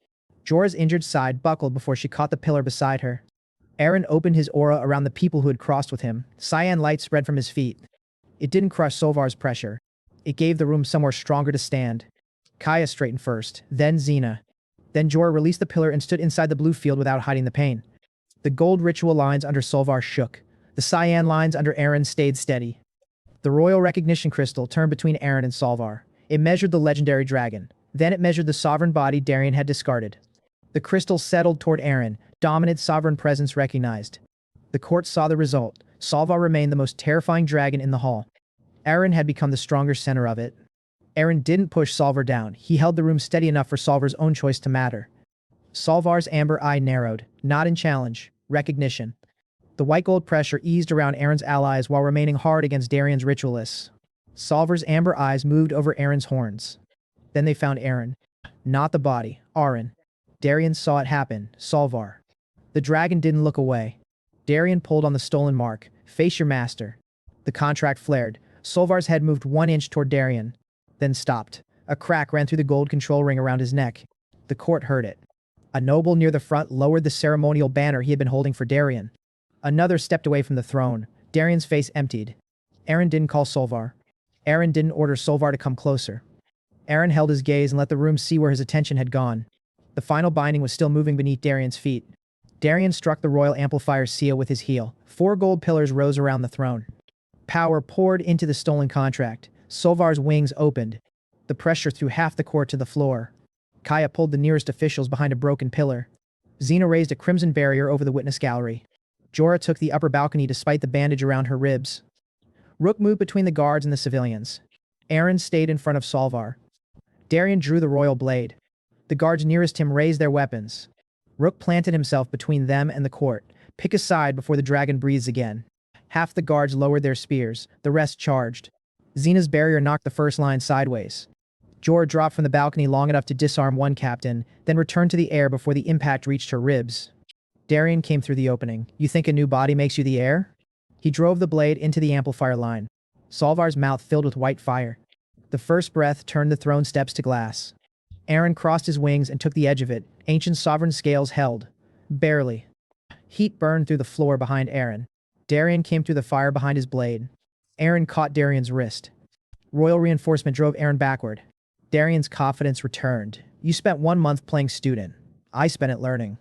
Jorah's injured side buckled before she caught the pillar beside her. Aaron opened his aura around the people who had crossed with him. Cyan light spread from his feet. It didn't crush Solvar's pressure. It gave the room somewhere stronger to stand. Kaya straightened first, then Xena. Then Jorah released the pillar and stood inside the blue field without hiding the pain. The gold ritual lines under Solvar shook. The cyan lines under Aaron stayed steady. The royal recognition crystal turned between Aaron and Solvar. It measured the legendary dragon. Then it measured the sovereign body Darian had discarded. The crystal settled toward Aaron. Dominant sovereign presence recognized. The court saw the result. Solvar remained the most terrifying dragon in the hall. Aaron had become the stronger center of it. Aaron didn't push Solvar down. He held the room steady enough for Solvar's own choice to matter. Solvar's amber eye narrowed. Not in challenge. Recognition. The white gold pressure eased around Aaron's allies while remaining hard against Darian's ritualists. Solvar's amber eyes moved over Aaron's horns. Then they found Aaron. Not the body. Aaron. Darian saw it happen. Solvar. The dragon didn't look away. Darian pulled on the stolen mark. Face your master. The contract flared. Solvar's head moved 1 inch toward Darian. Then stopped. A crack ran through the gold control ring around his neck. The court heard it. A noble near the front lowered the ceremonial banner he had been holding for Darian. Another stepped away from the throne. Darian's face emptied. Aaron didn't call Solvar. Aaron didn't order Solvar to come closer. Aaron held his gaze and let the room see where his attention had gone. The final binding was still moving beneath Darian's feet. Darian struck the royal amplifier seal with his heel. 4 gold pillars rose around the throne. Power poured into the stolen contract. Solvar's wings opened. The pressure threw half the court to the floor. Kaya pulled the nearest officials behind a broken pillar. Xena raised a crimson barrier over the witness gallery. Jorah took the upper balcony despite the bandage around her ribs. Rook moved between the guards and the civilians. Aaron stayed in front of Solvar. Darian drew the royal blade. The guards nearest him raised their weapons. Rook planted himself between them and the court. Pick a side before the dragon breathes again. Half the guards lowered their spears. The rest charged. Xena's barrier knocked the first line sideways. Jorah dropped from the balcony long enough to disarm one captain, then returned to the air before the impact reached her ribs. Darian came through the opening. You think a new body makes you the heir? He drove the blade into the amplifier line. Solvar's mouth filled with white fire. The first breath turned the throne steps to glass. Aaron crossed his wings and took the edge of it. Ancient sovereign scales held. Barely. Heat burned through the floor behind Aaron. Darian came through the fire behind his blade. Aaron caught Darian's wrist. Royal reinforcement drove Aaron backward. Darian's confidence returned. You spent 1 month playing student. I spent it learning.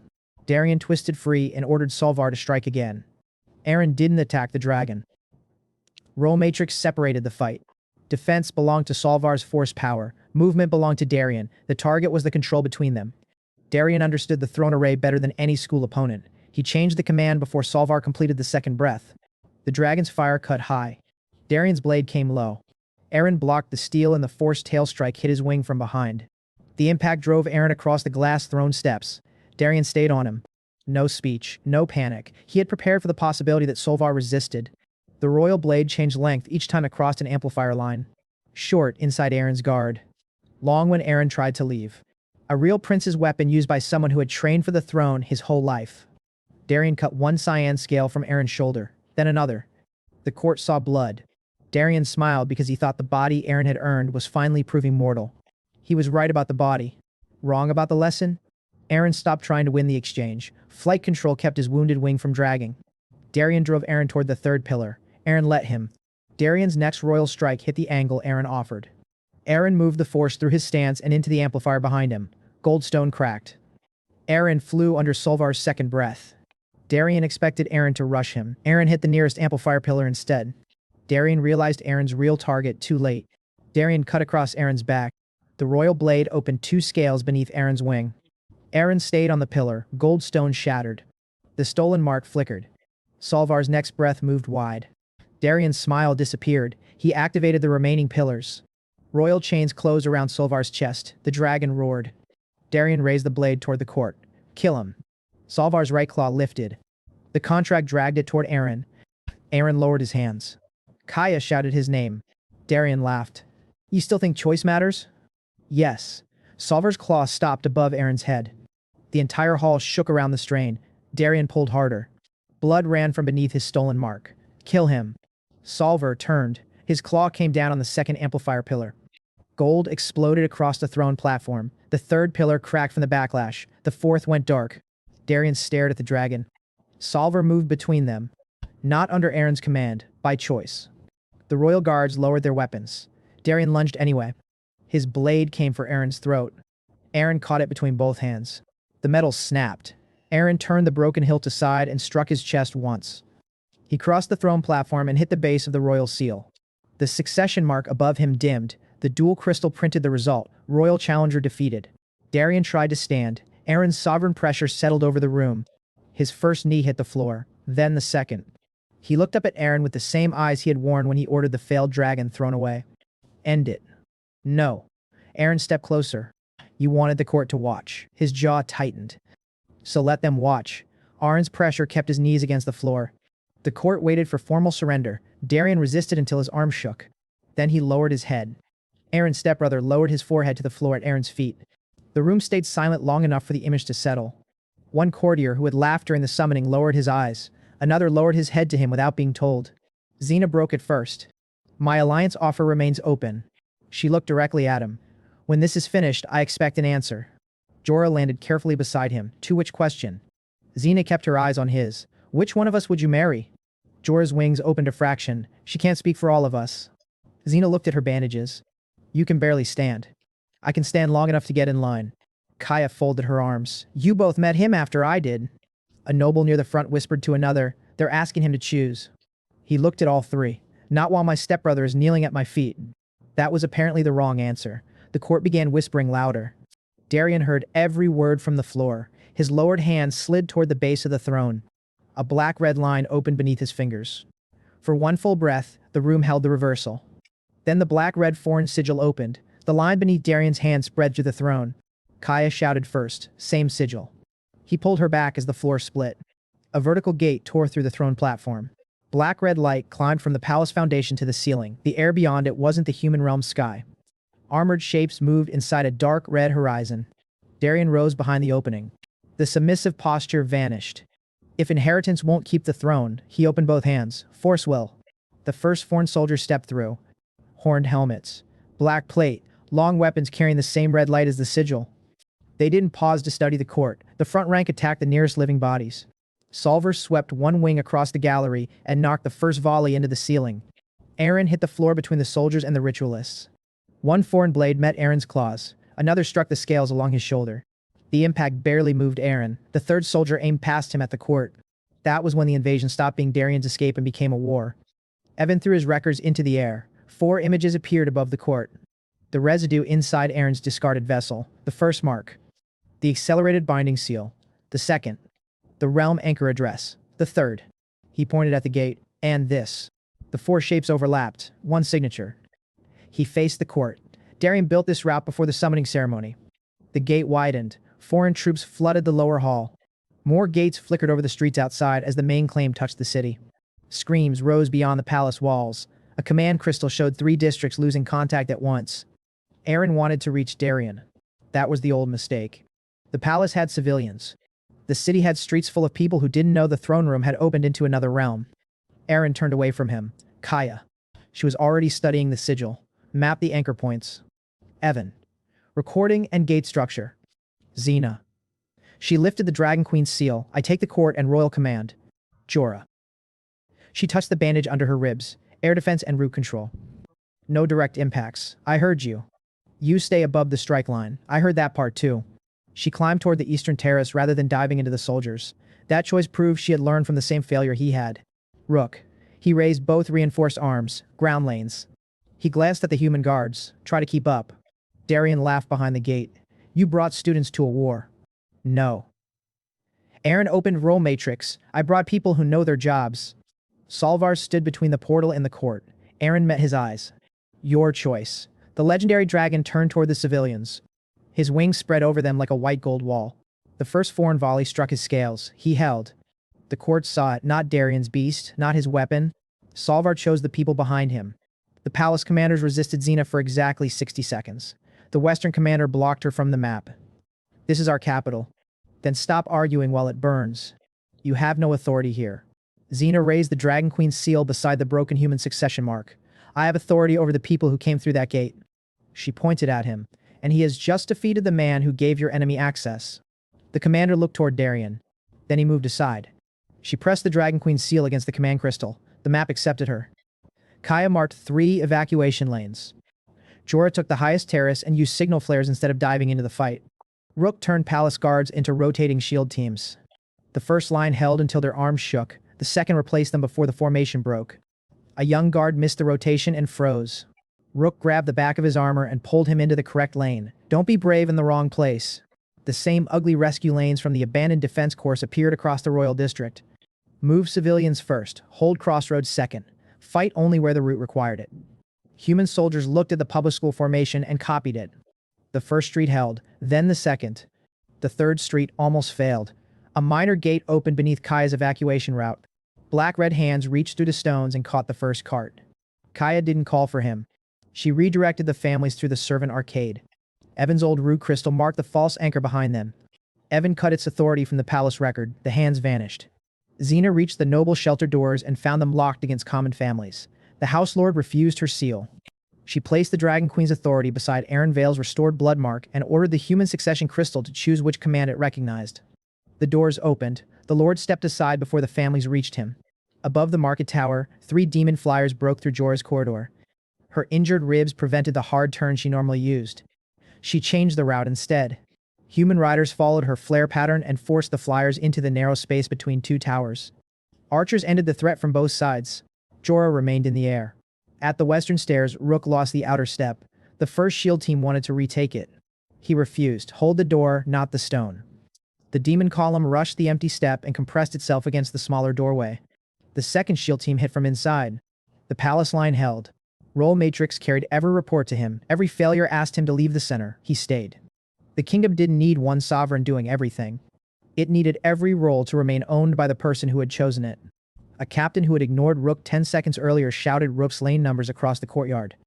Darian twisted free and ordered Solvar to strike again. Aaron didn't attack the dragon. Role matrix separated the fight. Defense belonged to Solvar's force power. Movement belonged to Darian. The target was the control between them. Darian understood the throne array better than any school opponent. He changed the command before Solvar completed the second breath. The dragon's fire cut high. Darian's blade came low. Aaron blocked the steel and the forced tail strike hit his wing from behind. The impact drove Aaron across the glass throne steps. Darian stayed on him. No speech, no panic. He had prepared for the possibility that Solvar resisted. The royal blade changed length each time it crossed an amplifier line. Short inside Aaron's guard. Long when Aaron tried to leave. A real prince's weapon used by someone who had trained for the throne his whole life. Darian cut one cyan scale from Aaron's shoulder, then another. The court saw blood. Darian smiled because he thought the body Aaron had earned was finally proving mortal. He was right about the body. Wrong about the lesson? Aaron stopped trying to win the exchange. Flight control kept his wounded wing from dragging. Darian drove Aaron toward the third pillar. Aaron let him. Darian's next royal strike hit the angle Aaron offered. Aaron moved the force through his stance and into the amplifier behind him. Goldstone cracked. Aaron flew under Solvar's second breath. Darian expected Aaron to rush him. Aaron hit the nearest amplifier pillar instead. Darian realized Aaron's real target too late. Darian cut across Aaron's back. The royal blade opened two scales beneath Aaron's wing. Aaron stayed on the pillar, Goldstone shattered. The stolen mark flickered. Solvar's next breath moved wide. Darian's smile disappeared. He activated the remaining pillars. Royal chains closed around Solvar's chest. The dragon roared. Darian raised the blade toward the court. Kill him. Solvar's right claw lifted. The contract dragged it toward Aaron. Aaron lowered his hands. Kaya shouted his name. Darian laughed. You still think choice matters? Yes. Solvar's claw stopped above Aaron's head. The entire hall shook around the strain. Darian pulled harder. Blood ran from beneath his stolen mark. Kill him. Solvar turned. His claw came down on the second amplifier pillar. Gold exploded across the throne platform. The third pillar cracked from the backlash. The fourth went dark. Darian stared at the dragon. Solvar moved between them. Not under Aaron's command, by choice. The royal guards lowered their weapons. Darian lunged anyway. His blade came for Aaron's throat. Aaron caught it between both hands. The metal snapped. Aaron turned the broken hilt aside and struck his chest once. He crossed the throne platform and hit the base of the royal seal. The succession mark above him dimmed. The dual crystal printed the result. Royal challenger defeated. Darian tried to stand. Aaron's sovereign pressure settled over the room. His first knee hit the floor, then the second. He looked up at Aaron with the same eyes he had worn when he ordered the failed dragon thrown away. End it. No. Aaron stepped closer. You wanted the court to watch. His jaw tightened. So let them watch. Aaron's pressure kept his knees against the floor. The court waited for formal surrender. Darian resisted until his arm shook. Then he lowered his head. Aaron's stepbrother lowered his forehead to the floor at Aaron's feet. The room stayed silent long enough for the image to settle. One courtier who had laughed during the summoning lowered his eyes. Another lowered his head to him without being told. Xena broke it first. My alliance offer remains open. She looked directly at him. When this is finished, I expect an answer. Jorah landed carefully beside him, to which question. Xena kept her eyes on his. Which one of us would you marry? Jorah's wings opened a fraction. She can't speak for all of us. Xena looked at her bandages. You can barely stand. I can stand long enough to get in line. Kaya folded her arms. You both met him after I did. A noble near the front whispered to another. They're asking him to choose. He looked at all three. Not while my stepbrother is kneeling at my feet. That was apparently the wrong answer. The court began whispering louder. Darian heard every word from the floor. His lowered hand slid toward the base of the throne. A black-red line opened beneath his fingers. For one full breath, the room held the reversal. Then the black-red foreign sigil opened. The line beneath Darian's hand spread to the throne. Kaya shouted first, same sigil. He pulled her back as the floor split. A vertical gate tore through the throne platform. Black-red light climbed from the palace foundation to the ceiling. The air beyond it wasn't the human realm sky. Armored shapes moved inside a dark red horizon. Darian rose behind the opening. The submissive posture vanished. If inheritance won't keep the throne, he opened both hands. Force will. The first foreign soldier stepped through. Horned helmets. Black plate. Long weapons carrying the same red light as the sigil. They didn't pause to study the court. The front rank attacked the nearest living bodies. Solvar swept one wing across the gallery and knocked the first volley into the ceiling. Aaron hit the floor between the soldiers and the ritualists. One foreign blade met Aaron's claws. Another struck the scales along his shoulder. The impact barely moved Aaron. The third soldier aimed past him at the court. That was when the invasion stopped being Darian's escape and became a war. Evan threw his records into the air. 4 images appeared above the court. The residue inside Aaron's discarded vessel. The first mark. The accelerated binding seal. The second. The realm anchor address. The third. He pointed at the gate. And this. The 4 shapes overlapped. One signature. He faced the court. Darian built this route before the summoning ceremony. The gate widened. Foreign troops flooded the lower hall. More gates flickered over the streets outside as the main claim touched the city. Screams rose beyond the palace walls. A command crystal showed 3 districts losing contact at once. Eren wanted to reach Darien. That was the old mistake. The palace had civilians. The city had streets full of people who didn't know the throne room had opened into another realm. Eren turned away from him. Kaya. She was already studying the sigil. Map the anchor points. Evan. Recording and gate structure. Xena. She lifted the Dragon Queen's seal. I take the court and royal command. Jorah. She touched the bandage under her ribs. Air defense and route control. No direct impacts. I heard you. You stay above the strike line. I heard that part too. She climbed toward the eastern terrace rather than diving into the soldiers. That choice proved she had learned from the same failure he had. Rook. He raised both reinforced arms, ground lanes. He glanced at the human guards. Try to keep up. Darien laughed behind the gate. You brought students to a war. No. Eren opened role matrix. I brought people who know their jobs. Salvar stood between the portal and the court. Eren met his eyes. Your choice. The legendary dragon turned toward the civilians. His wings spread over them like a white gold wall. The first foreign volley struck his scales. He held. The court saw it, not Darien's beast, not his weapon. Salvar chose the people behind him. The palace commanders resisted Xena for exactly 60 seconds. The western commander blocked her from the map. This is our capital. Then stop arguing while it burns. You have no authority here. Xena raised the Dragon Queen's seal beside the broken human succession mark. I have authority over the people who came through that gate. She pointed at him. And he has just defeated the man who gave your enemy access. The commander looked toward Darien. Then he moved aside. She pressed the Dragon Queen's seal against the command crystal. The map accepted her. Kaya marked 3 evacuation lanes. Jorah took the highest terrace and used signal flares instead of diving into the fight. Rook turned palace guards into rotating shield teams. The first line held until their arms shook. The second replaced them before the formation broke. A young guard missed the rotation and froze. Rook grabbed the back of his armor and pulled him into the correct lane. Don't be brave in the wrong place. The same ugly rescue lanes from the abandoned defense course appeared across the royal district. Move civilians first. Hold crossroads second. Fight only where the route required it. Human soldiers looked at the public school formation and copied it. The first street held, then the second. The third street almost failed. A minor gate opened beneath Kaya's evacuation route. Black-red hands reached through the stones and caught the first cart. Kaya didn't call for him. She redirected the families through the servant arcade. Evan's old root crystal marked the false anchor behind them. Evan cut its authority from the palace record. The hands vanished. Xena reached the noble shelter doors and found them locked against common families. The House Lord refused her seal. She placed the Dragon Queen's authority beside Eren Vale's restored blood mark and ordered the human succession crystal to choose which command it recognized. The doors opened. The Lord stepped aside before the families reached him. Above the market tower, 3 demon flyers broke through Jorah's corridor. Her injured ribs prevented the hard turn she normally used. She changed the route instead. Human riders followed her flare pattern and forced the flyers into the narrow space between 2 towers. Archers ended the threat from both sides. Jorah remained in the air. At the western stairs, Rook lost the outer step. The first shield team wanted to retake it. He refused. Hold the door, not the stone. The demon column rushed the empty step and compressed itself against the smaller doorway. The second shield team hit from inside. The palace line held. Roll Matrix carried every report to him. Every failure asked him to leave the center. He stayed. The kingdom didn't need one sovereign doing everything. It needed every role to remain owned by the person who had chosen it. A captain who had ignored Rook 10 seconds earlier shouted Rook's lane numbers across the courtyard.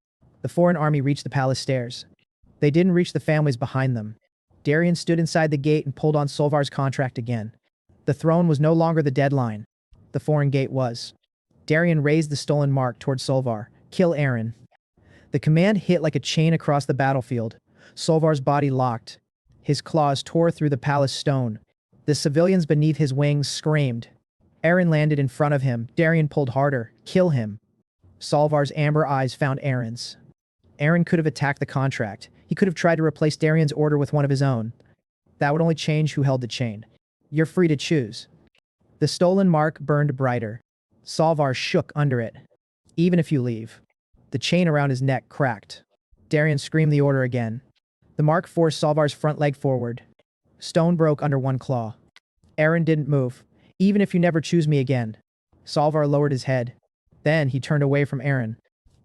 The foreign army reached the palace stairs. They didn't reach the families behind them. Darien stood inside the gate and pulled on Solvar's contract again. The throne was no longer the deadline. The foreign gate was. Darien raised the stolen mark toward Solvar. Kill Eren. The command hit like a chain across the battlefield. Solvar's body locked. His claws tore through the palace stone. The civilians beneath his wings screamed. Eren landed in front of him. Darien pulled harder. Kill him. Solvar's amber eyes found Eren's. Eren could have attacked the contract. He could have tried to replace Darien's order with one of his own. That would only change who held the chain. You're free to choose. The stolen mark burned brighter. Solvar shook under it. Even if you leave. The chain around his neck cracked. Darien screamed the order again. The mark forced Solvar's front leg forward. Stone broke under one claw. Eren didn't move. Even if you never choose me again. Solvar lowered his head. Then he turned away from Eren.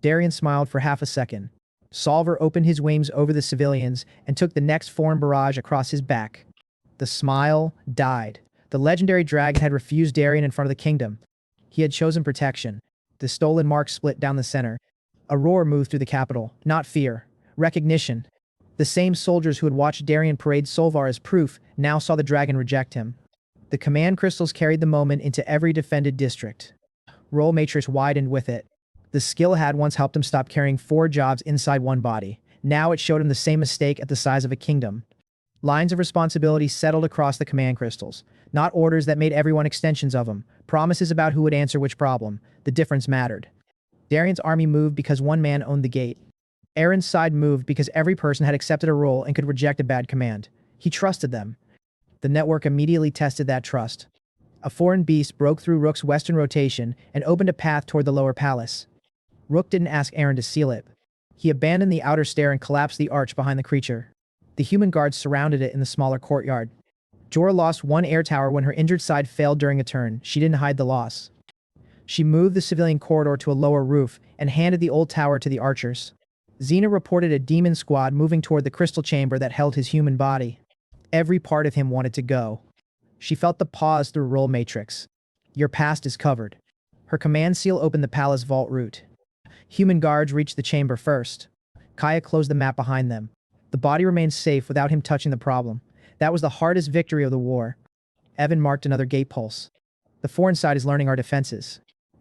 Darien smiled for half a second. Solvar opened his wings over the civilians and took the next foreign barrage across his back. The smile died. The legendary dragon had refused Darien in front of the kingdom. He had chosen protection. The stolen mark split down the center. A roar moved through the capital, not fear, recognition. The same soldiers who had watched Darien parade Solvar as proof now saw the dragon reject him. The command crystals carried the moment into every defended district. Role matrix widened with it. The skill had once helped him stop carrying 4 jobs inside one body. Now it showed him the same mistake at the size of a kingdom. Lines of responsibility settled across the command crystals. Not orders that made everyone extensions of them. Promises about who would answer which problem. The difference mattered. Darien's army moved because one man owned the gate. Aaron's side moved because every person had accepted a role and could reject a bad command. He trusted them. The network immediately tested that trust. A foreign beast broke through Rook's western rotation and opened a path toward the lower palace. Rook didn't ask Aaron to seal it. He abandoned the outer stair and collapsed the arch behind the creature. The human guards surrounded it in the smaller courtyard. Jorah lost one air tower when her injured side failed during a turn. She didn't hide the loss. She moved the civilian corridor to a lower roof and handed the old tower to the archers. Xena reported a demon squad moving toward the crystal chamber that held his human body. Every part of him wanted to go. She felt the pause through role matrix. Your past is covered. Her command seal opened the palace vault route. Human guards reached the chamber first. Kaya closed the map behind them. The body remained safe without him touching the problem. That was the hardest victory of the war. Evan marked another gate pulse. The foreign side is learning our defenses.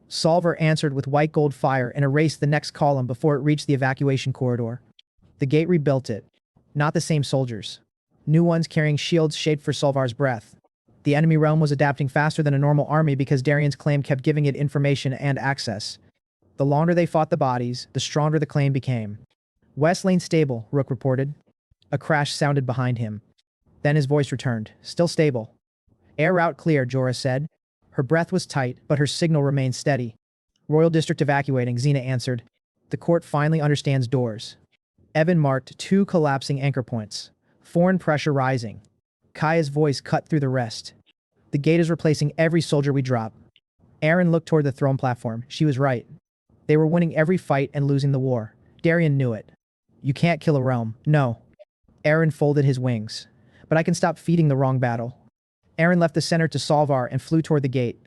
Solver answered with white gold fire and erased the next column before it reached the evacuation corridor. The gate rebuilt it. Not the same soldiers. New ones carrying shields shaped for Solvar's breath. The enemy realm was adapting faster than a normal army because Darien's claim kept giving it information and access. The longer they fought the bodies, the stronger the claim became. West Lane stable, Rook reported. A crash sounded behind him. Then his voice returned. Still stable. Air route clear, Jorah said. Her breath was tight, but her signal remained steady. Royal District evacuating, Xena answered. The court finally understands doors. Evan marked 2 collapsing anchor points. Foreign pressure rising. Kaya's voice cut through the rest. The gate is replacing every soldier we drop. Aaron looked toward the throne platform. She was right. They were winning every fight and losing the war. Darien knew it. You can't kill a realm. No. Aaron folded his wings. But I can stop feeding the wrong battle. Aaron left the center to Solvar and flew toward the gate.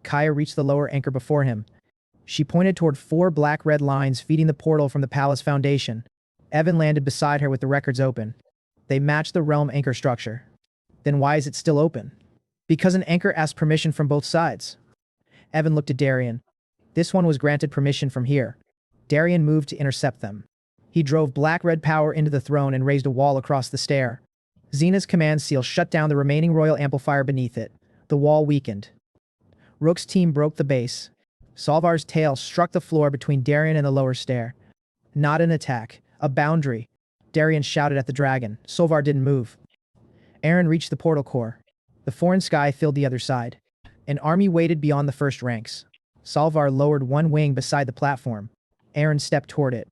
Kaya reached the lower anchor before him. She pointed toward 4 black-red lines feeding the portal from the palace foundation. Evan landed beside her with the records open. They matched the realm anchor structure. Then why is it still open? Because an anchor asked permission from both sides. Evan looked at Darien. This one was granted permission from here. Darien moved to intercept them. He drove black-red power into the throne and raised a wall across the stair. Xena's command seal shut down the remaining royal amplifier beneath it. The wall weakened. Rook's team broke the base. Solvar's tail struck the floor between Darien and the lower stair. Not an attack, a boundary. Darien shouted at the dragon. Solvar didn't move. Aaron reached the portal core. The foreign sky filled the other side. An army waited beyond the first ranks. Solvar lowered one wing beside the platform. Aaron stepped toward it.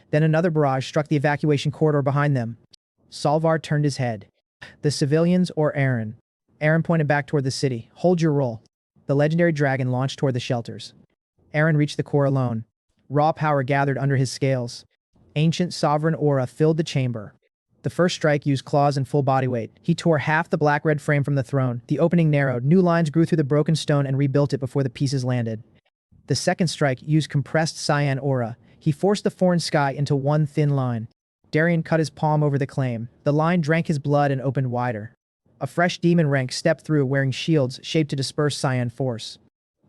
Then another barrage struck the evacuation corridor behind them. Solvar turned his head. The civilians or Aaron? Aaron pointed back toward the city. Hold your roll. The legendary dragon launched toward the shelters. Aaron reached the core alone. Raw power gathered under his scales. Ancient sovereign aura filled the chamber. The first strike used claws and full body weight. He tore half the black-red frame from the throne. The opening narrowed. New lines grew through the broken stone and rebuilt it before the pieces landed. The second strike used compressed cyan aura. He forced the foreign sky into one thin line. Darien cut his palm over the claim. The line drank his blood and opened wider. A fresh demon rank stepped through wearing shields shaped to disperse cyan force.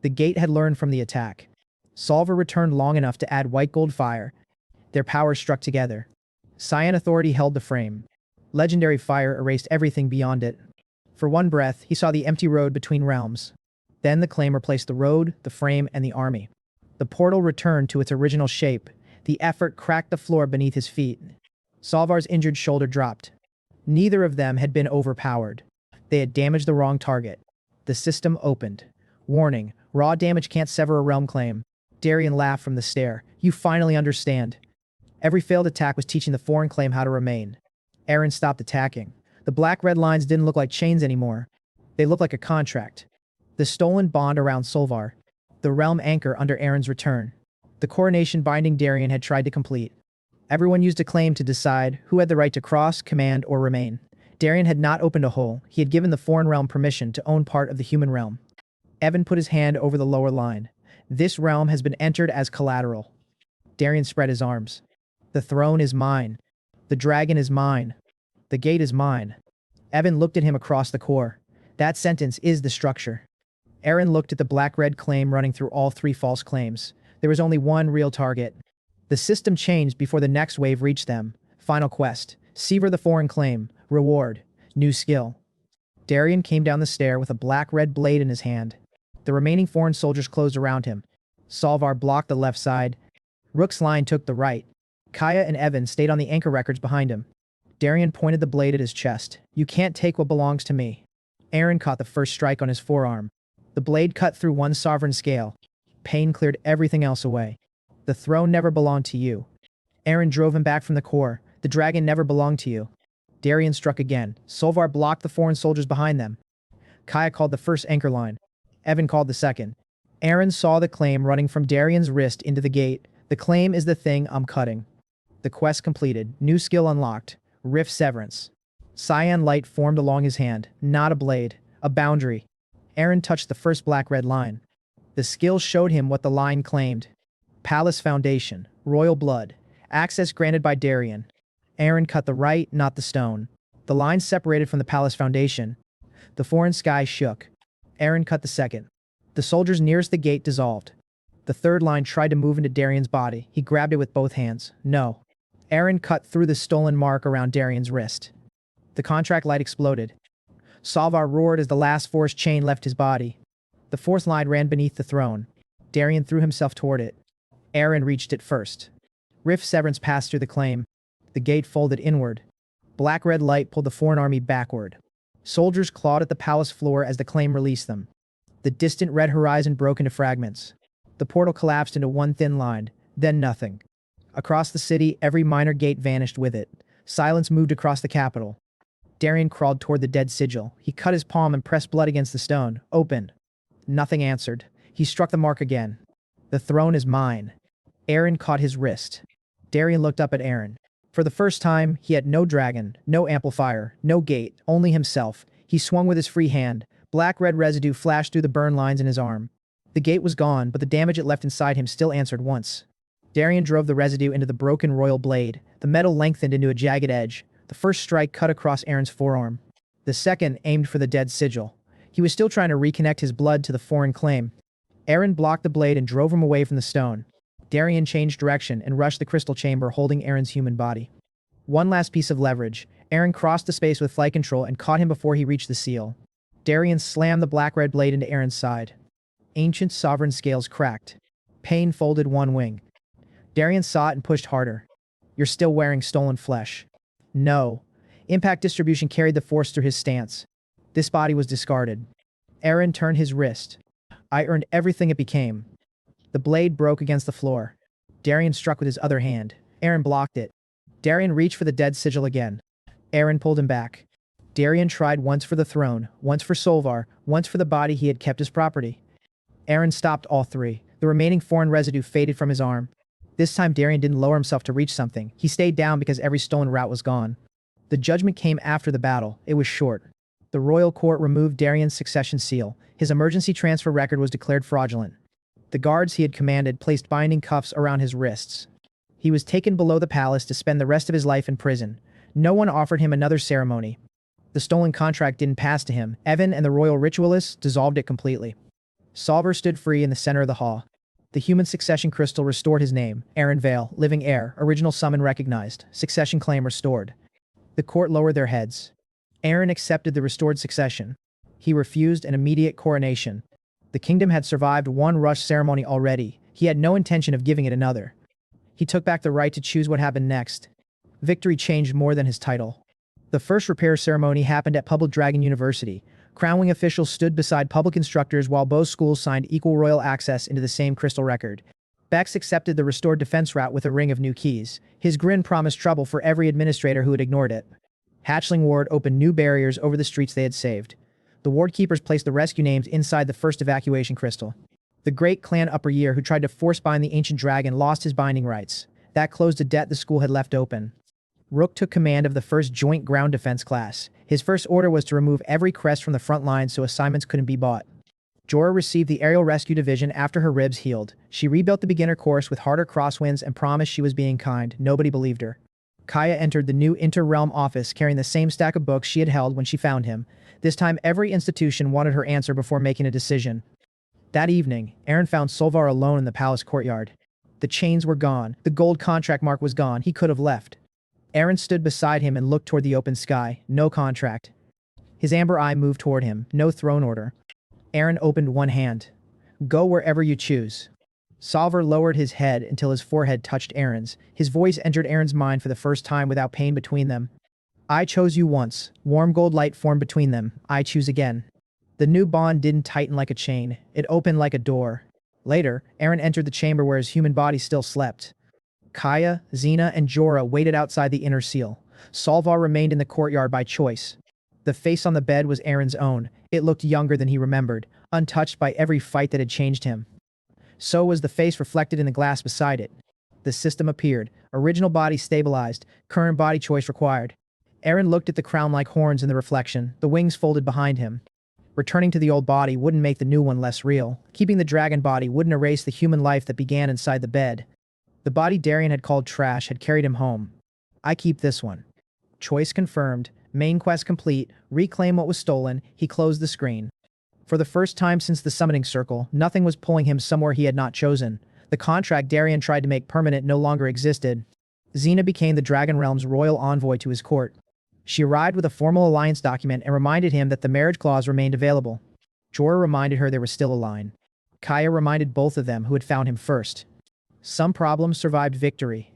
The gate had learned from the attack. Solver returned long enough to add white gold fire. Their powers struck together. Cyan authority held the frame. Legendary fire erased everything beyond it. For one breath, he saw the empty road between realms. Then the claim replaced the road, the frame, and the army. The portal returned to its original shape. The effort cracked the floor beneath his feet. Solvar's injured shoulder dropped. Neither of them had been overpowered. They had damaged the wrong target. The system opened. Warning, raw damage can't sever a realm claim. Darien laughed from the stair. You finally understand. Every failed attack was teaching the foreign claim how to remain. Aaron stopped attacking. The black-red lines didn't look like chains anymore. They looked like a contract. The stolen bond around Solvar. The realm anchor under Aaron's return. The coronation binding Darien had tried to complete. Everyone used a claim to decide who had the right to cross, command, or remain. Darien had not opened a hole. He had given the foreign realm permission to own part of the human realm. Evan put his hand over the lower line. This realm has been entered as collateral. Darian spread his arms. The throne is mine. The dragon is mine. The gate is mine. Evan looked at him across the core. That sentence is the structure. Aaron looked at the black-red claim running through all 3 false claims. There was only one real target. The system changed before the next wave reached them. Final quest. Sever the foreign claim. Reward. New skill. Darian came down the stair with a black-red blade in his hand. The remaining foreign soldiers closed around him. Salvar blocked the left side. Rook's line took the right. Kaya and Evan stayed on the anchor records behind him. Darian pointed the blade at his chest. You can't take what belongs to me. Aaron caught the first strike on his forearm. The blade cut through one sovereign scale. Pain cleared everything else away. The throne never belonged to you. Aaron drove him back from the core. The dragon never belonged to you. Darian struck again. Solvar blocked the foreign soldiers behind them. Kaya called the first anchor line. Evan called the second. Aaron saw the claim running from Darian's wrist into the gate. The claim is the thing I'm cutting. The quest completed. New skill unlocked. Rift Severance. Cyan light formed along his hand. Not a blade. A boundary. Aaron touched the first black-red line. The skill showed him what the line claimed. Palace Foundation. Royal blood. Access granted by Darian. Aaron cut the right, not the stone. The line separated from the palace foundation. The foreign sky shook. Aaron cut the second. The soldiers nearest the gate dissolved. The third line tried to move into Darian's body. He grabbed it with both hands. No. Aaron cut through the stolen mark around Darian's wrist. The contract light exploded. Salvar roared as the last force chain left his body. The fourth line ran beneath the throne. Darian threw himself toward it. Aaron reached it first. Rift Severance passed through the claim. The gate folded inward. Black-red light pulled the foreign army backward. Soldiers clawed at the palace floor as the claim released them. The distant red horizon broke into fragments. The portal collapsed into one thin line, then nothing. Across the city, every minor gate vanished with it. Silence moved across the capital. Darian crawled toward the dead sigil. He cut his palm and pressed blood against the stone. Open. Nothing answered. He struck the mark again. The throne is mine. Aaron caught his wrist. Darian looked up at Aaron. For the first time, he had no dragon, no amplifier, no gate, only himself. He swung with his free hand. Black-red residue flashed through the burn lines in his arm. The gate was gone, but the damage it left inside him still answered once. Darian drove the residue into the broken royal blade. The metal lengthened into a jagged edge. The first strike cut across Aaron's forearm. The second aimed for the dead sigil. He was still trying to reconnect his blood to the foreign claim. Aaron blocked the blade and drove him away from the stone. Darian changed direction and rushed the crystal chamber holding Aaron's human body. One last piece of leverage. Aaron crossed the space with flight control and caught him before he reached the seal. Darian slammed the black-red blade into Aaron's side. Ancient sovereign scales cracked. Pain folded one wing. Darian saw it and pushed harder. You're still wearing stolen flesh. No. Impact distribution carried the force through his stance. This body was discarded. Aaron turned his wrist. I earned everything it became. The blade broke against the floor. Darian struck with his other hand. Aaron blocked it. Darian reached for the dead sigil again. Aaron pulled him back. Darian tried once for the throne, once for Solvar, once for the body he had kept as property. Aaron stopped all three. The remaining foreign residue faded from his arm. This time Darian didn't lower himself to reach something. He stayed down because every stolen route was gone. The judgment came after the battle. It was short. The royal court removed Darian's succession seal. His emergency transfer record was declared fraudulent. The guards he had commanded placed binding cuffs around his wrists. He was taken below the palace to spend the rest of his life in prison. No one offered him another ceremony. The stolen contract didn't pass to him. Evan and the royal ritualists dissolved it completely. Solver stood free in the center of the hall. The human succession crystal restored his name. Aaron Vale, living heir, original summon recognized, succession claim restored. The court lowered their heads. Aaron accepted the restored succession. He refused an immediate coronation. The kingdom had survived one rush ceremony already. He had no intention of giving it another. He took back the right to choose what happened next. Victory changed more than his title. The first repair ceremony happened at Public Dragon University. Crownwing officials stood beside public instructors while both schools signed equal royal access into the same crystal record. Bex accepted the restored defense route with a ring of new keys. His grin promised trouble for every administrator who had ignored it. Hatchling Ward opened new barriers over the streets they had saved. The ward keepers placed the rescue names inside the first evacuation crystal. The great clan Upper Year who tried to force bind the ancient dragon lost his binding rights. That closed a debt the school had left open. Rook took command of the first joint ground defense class. His first order was to remove every crest from the front line so assignments couldn't be bought. Jorah received the Aerial Rescue Division after her ribs healed. She rebuilt the beginner course with harder crosswinds and promised she was being kind. Nobody believed her. Kaya entered the new Inter-Realm office carrying the same stack of books she had held when she found him. This time every institution wanted her answer before making a decision. That evening, Eren found Solvar alone in the palace courtyard. The chains were gone. The gold contract mark was gone. He could have left. Eren stood beside him and looked toward the open sky. No contract. His amber eye moved toward him. No throne order. Eren opened one hand. Go wherever you choose. Solvar lowered his head until his forehead touched Eren's. His voice entered Eren's mind for the first time without pain between them. I chose you once. Warm gold light formed between them. I choose again. The new bond didn't tighten like a chain. It opened like a door. Later, Eren entered the chamber where his human body still slept. Kaya, Xena, and Jorah waited outside the inner seal. Solvar remained in the courtyard by choice. The face on the bed was Eren's own. It looked younger than he remembered, untouched by every fight that had changed him. So was the face reflected in the glass beside it. The system appeared. Original body stabilized. Current body choice required. Eren looked at the crown-like horns in the reflection, the wings folded behind him. Returning to the old body wouldn't make the new one less real. Keeping the dragon body wouldn't erase the human life that began inside the bed. The body Darien had called trash had carried him home. I keep this one. Choice confirmed. Main quest complete. Reclaim what was stolen. He closed the screen. For the first time since the summoning circle, nothing was pulling him somewhere he had not chosen. The contract Darien tried to make permanent no longer existed. Xena became the Dragon Realm's royal envoy to his court. She arrived with a formal alliance document and reminded him that the marriage clause remained available. Jorah reminded her there was still a line. Kaya reminded both of them who had found him first. Some problems survived victory.